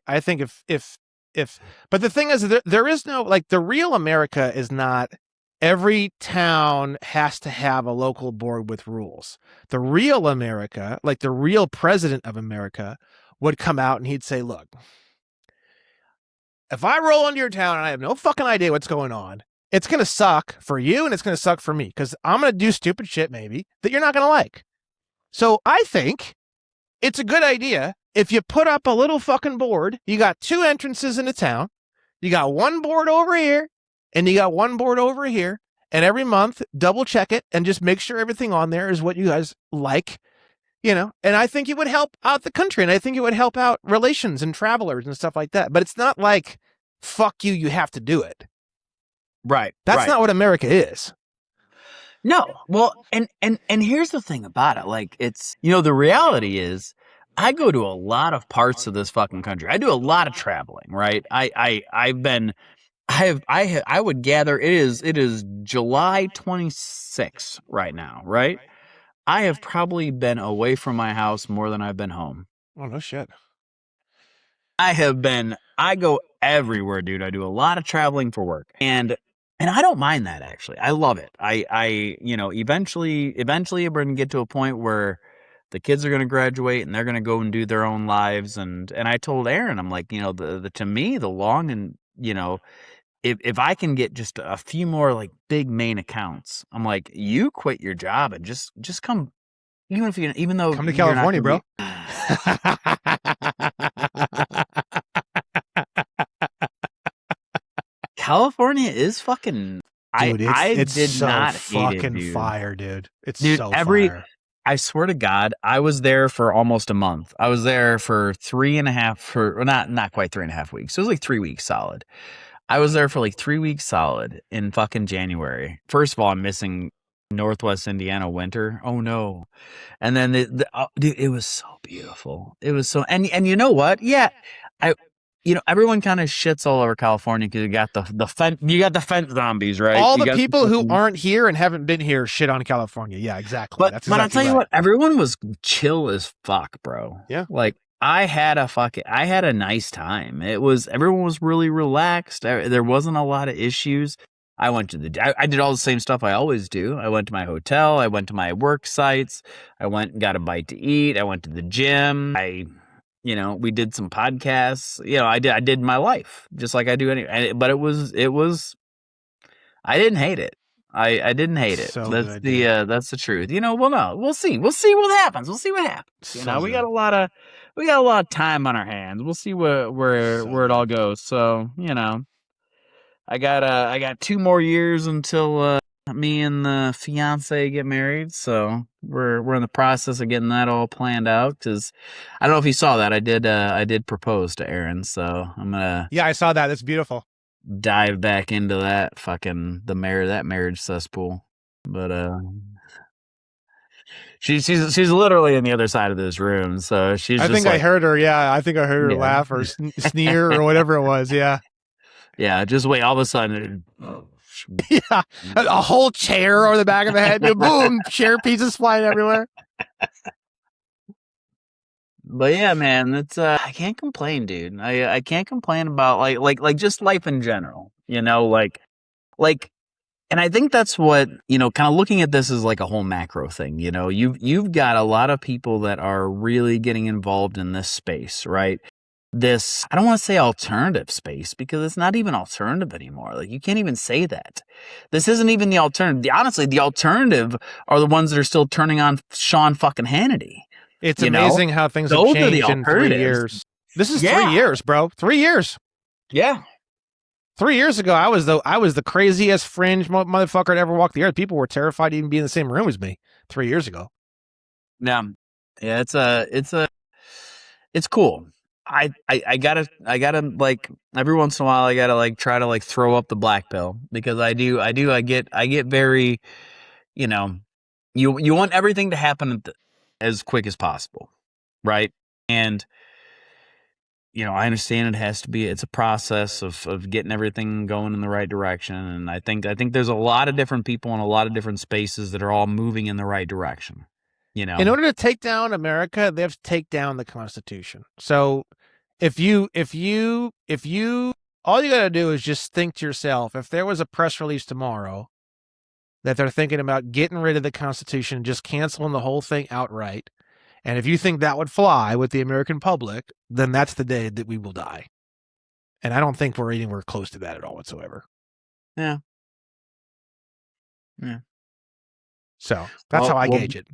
if but the thing is, there is no the real America is not every town has to have a local board with rules. The real America, the real president of America, would come out and he'd say, look, if I roll into your town and I have no fucking idea what's going on, it's going to suck for you and it's going to suck for me because I'm going to do stupid shit maybe that you're not going to like. So I think it's a good idea if you put up a little fucking board. You got 2 entrances in the town. You got one board over here and you got one board over here. And every month, double check it and just make sure everything on there is what you guys like, And I think it would help out the country. And I think it would help out relations and travelers and stuff like that. But it's not like, fuck you, you have to do it. Right. That's not what America is. No. Well, and here's the thing about it. It's, the reality is I go to a lot of parts of this fucking country. I do a lot of traveling, right? I would gather it is July 26th right now, right? I have probably been away from my house more than I've been home. Oh, no shit. I go everywhere, dude. I do a lot of traveling for work. And I don't mind that, actually. I love it. Eventually we're going to get to a point where the kids are going to graduate and they're going to go and do their own lives. And I told Aaron, I'm like, to me, the long and, if I can get just a few more big main accounts, I'm like, you quit your job and just come, even though come to California, bro. California is fucking. Dude, it's did so not fucking hate it, fire, dude. It's dude, so fire. I swear to God, I was there for almost a month. I was there for 3.5 not quite 3.5 weeks. It was 3 weeks solid. I was there for 3 weeks solid in fucking January. First of all, I'm missing Northwest Indiana winter. Oh no. And then dude, it was so beautiful. It was so, and you know what? Yeah. Everyone kind of shits all over California because you got the fence zombies, right? All the people who aren't here and haven't been here shit on California. Yeah, exactly. But I'll tell you what, everyone was chill as fuck, bro. Yeah. I had a nice time. Everyone was really relaxed. There wasn't a lot of issues. I did all the same stuff I always do. I went to my hotel. I went to my work sites. I went and got a bite to eat. I went to the gym. We did some podcasts. I did my life just like I do anyway. But it was. I didn't hate it. I didn't hate it. So that's good, that's the truth. Well, no, we'll see. We'll see what happens. We got a lot of time on our hands. We'll see where it all goes. So I got 2 more years until me and the fiance get married. So we're in the process of getting that all planned out. Because I don't know if you saw that. I did propose to Erin. So I'm gonna. Yeah, I saw that. That's beautiful. Dive back into that fucking that marriage cesspool. But she's literally on the other side of this room. So she's. I think I heard her. Yeah, I think I heard her laugh or sneer or whatever it was. Yeah. Yeah, just wait. All of a sudden, yeah, a whole chair over the back of the head. Boom, chair pieces flying everywhere. But yeah, man, that's I can't complain, dude. I can't complain about like just life in general. And I think that's what kind of looking at this as a whole macro thing. You've got a lot of people that are really getting involved in this space, right? This, I don't want to say alternative space because it's not even alternative anymore. You can't even say that. This isn't even the alternative. Honestly, the alternative are the ones that are still turning on Sean fucking Hannity. It's amazing how things have changed in 3 years. This is 3 years, bro. 3 years. Yeah. 3 years ago, I was the craziest fringe motherfucker that ever walked the earth. People were terrified to even be in the same room as me 3 years ago. Yeah. It's cool. I gotta like every once in a while I gotta like try to like throw up the black pill because I get very, you know, you want everything to happen as quick as possible, right? And I understand it has to be, it's a process of getting everything going in the right direction. And I think there's a lot of different people in a lot of different spaces that are all moving in the right direction. In order to take down America, they have to take down the Constitution. So if you all you got to do is just think to yourself, if there was a press release tomorrow that they're thinking about getting rid of the Constitution, just canceling the whole thing outright, and if you think that would fly with the American public, then that's the day that we will die. And I don't think we're anywhere close to that at all whatsoever. Yeah. Yeah. So that's how I gauge it.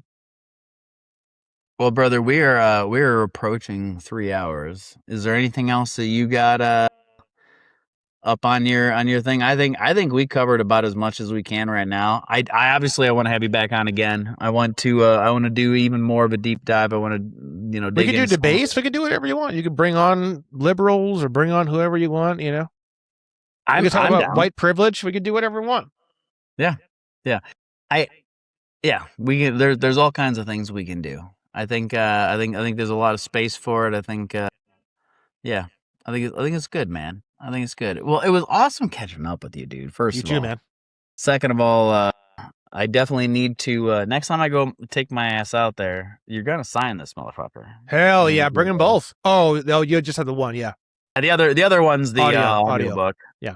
Well, brother, we're approaching 3 hours. Is there anything else that you got up on your thing? I think we covered about as much as we can right now. I obviously I want to have you back on again. I want to do even more of a deep dive. I want to dig we could do into debates. We could do whatever you want. You could bring on liberals or bring on whoever you want. We could talk about down. white privilege. We could do whatever we want. Yeah. We can, there's all kinds of things we can do. I think there's a lot of space for it. I think I think it's good, man. I think it's good. Well, it was awesome catching up with you, dude. First of all, man. Second of all, I definitely need to next time I go take my ass out there, you're gonna sign this motherfucker. Hell yeah, bring them both. Oh, you just have the one, yeah. The other one's the audio book. Yeah.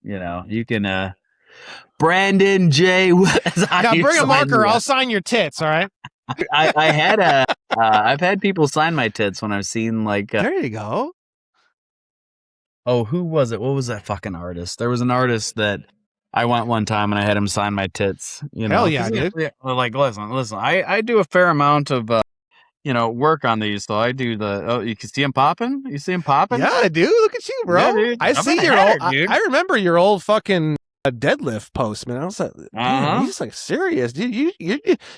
You can Brandon J. Now bring a marker. I'll sign your tits. All right. I've had people sign my tits when I've seen like. There you go. Oh, who was it? What was that fucking artist? There was an artist that I went one time and I had him sign my tits. Hell yeah, dude. Like, listen. I do a fair amount of work on these. So I do you can see him popping. You see him popping? Yeah, dude. Look at you, bro. Yeah, I see your old. I remember your old fucking deadlift post, man. I was like, man, he's like serious, dude. You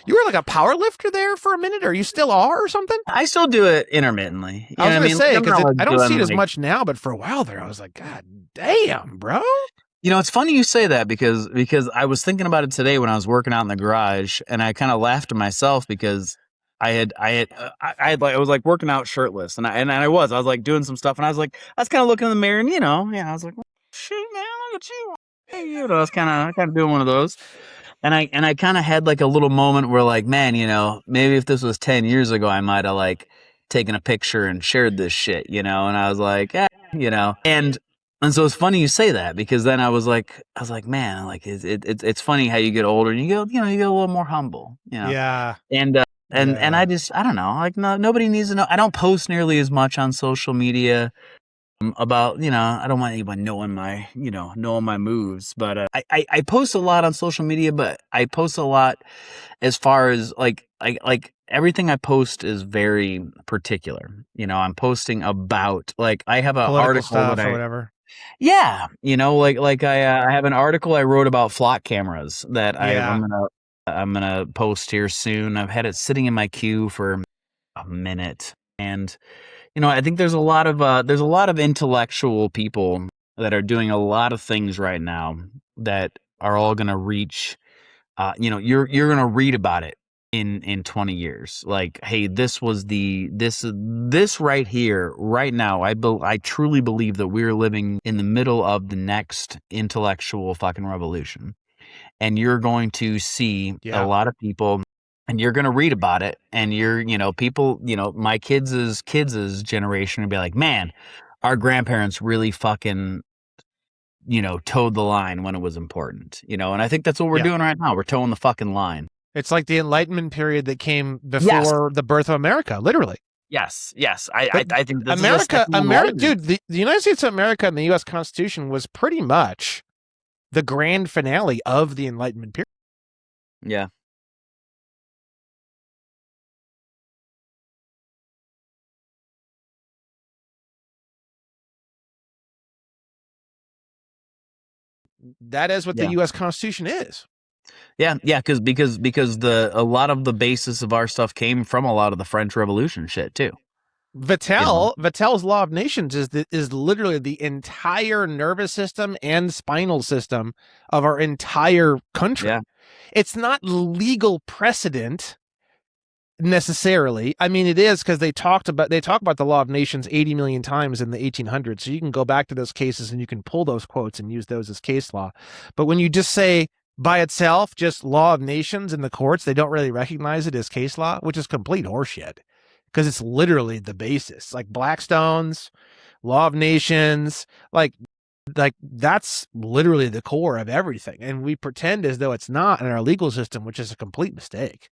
were like a power lifter there for a minute, or you still are, or something? I still do it intermittently. I was gonna say because I don't see it as much now, but for a while there, I was like, God damn, bro. It's funny you say that because I was thinking about it today when I was working out in the garage, and I kind of laughed to myself because I was like working out shirtless, and I was like doing some stuff, and I was kind of looking in the mirror, and I was like, shoot, man, look at you. I was kind of doing one of those, and I kind of had like a little moment where like, man, maybe if this was 10 years ago, I might have like taken a picture and shared this shit, and I was like, and so it's funny you say that because then I was like, man, like it's funny how you get older and you get a little more humble, Yeah. And I don't know, like nobody needs to know. I don't post nearly as much on social media. About I don't want anyone knowing my moves, but I post a lot on social media, but I post a lot as far as like everything I post is very particular. I'm posting about like I have an article stuff or whatever. Yeah, I have an article I wrote about flock cameras that I'm gonna post here soon. I've had it sitting in my queue for a minute, and I think there's a lot of intellectual people that are doing a lot of things right now that are all going to reach. You're going to read about it in 20 years. Like, hey, this was this right here, right now. I truly believe that we're living in the middle of the next intellectual fucking revolution, and you're going to see a lot of people. And you're going to read about it, and people, my kids' generation would be like, man, our grandparents really fucking, towed the line when it was important, and I think that's what we're doing right now. We're towing the fucking line. It's like the Enlightenment period that came before the birth of America, literally. Yes. I think this America, dude, the United States of America and the U.S. Constitution was pretty much the grand finale of the Enlightenment period. Yeah. That is what the U.S. Constitution is. Yeah, because a lot of the basis of our stuff came from a lot of the French Revolution shit too. Vattel's law of nations is literally the entire nervous system and spinal system of our entire country. Yeah. It's not legal precedent necessarily. I mean, it is because they talk about the law of nations 80 million times in the 1800s. So you can go back to those cases and you can pull those quotes and use those as case law. But when you just say by itself, just law of nations in the courts, they don't really recognize it as case law, which is complete horseshit because it's literally the basis. Like Blackstone's law of nations, like that's literally the core of everything. And we pretend as though it's not in our legal system, which is a complete mistake.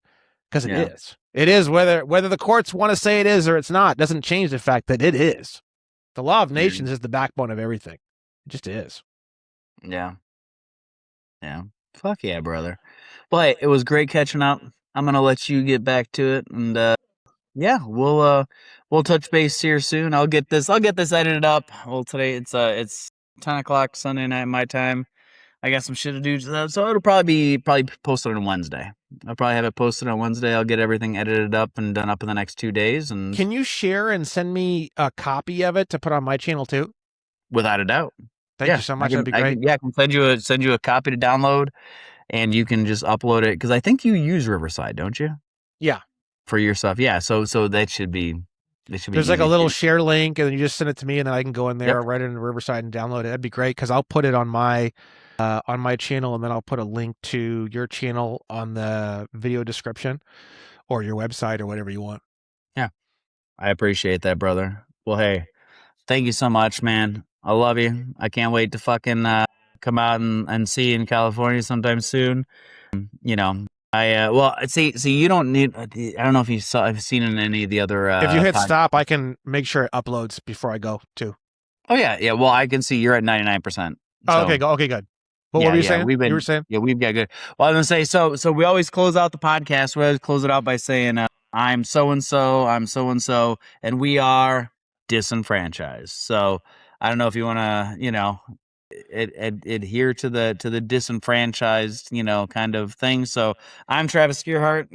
Because it is. It is whether the courts want to say it is or it's not doesn't change the fact that it is. The law of nations is the backbone of everything. It just is. Yeah. Yeah. Fuck yeah, brother. Well, hey, it was great catching up. I'm gonna let you get back to it, and yeah, we'll touch base here soon. I'll get this edited up. Well, today it's 10 o'clock Sunday night my time. I got some shit to do, so it'll probably be posted on Wednesday. I'll probably have it posted on Wednesday. I'll get everything edited up and done up in the next 2 days. And can you share and send me a copy of it to put on my channel too? Without a doubt. Thank you so much. That'd be great. I can send you a copy to download, and you can just upload it because I think you use Riverside, don't you? Yeah. For your stuff, yeah. So that should be. There's like a little share link, and then you just send it to me, and then I can go in there, right in Riverside, and download it. That'd be great because I'll put it on my channel, and then I'll put a link to your channel on the video description or your website or whatever you want. Yeah, I appreciate that, brother. Well, hey, thank you so much, man. I love you. I can't wait to fucking come out and see you in California sometime soon. You know, well, see, you don't need. I don't know if I've seen in any of the other. If you hit stop, I can make sure it uploads before I go too. Oh yeah. Well, I can see you're at 99%. Oh, okay, okay, good. What were you saying? You were saying? Yeah, we've got good. Well, I was gonna say, so we always close out the podcast. We always close it out by saying, "I'm so and so, I'm so and so, and we are disenfranchised." So I don't know if you want to, adhere to the disenfranchised, kind of thing. So I'm Travis Gearhart.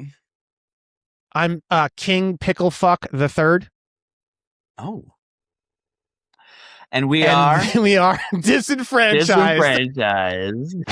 I'm King Picklefuck the Third. Oh. And we are disenfranchised. Disenfranchised.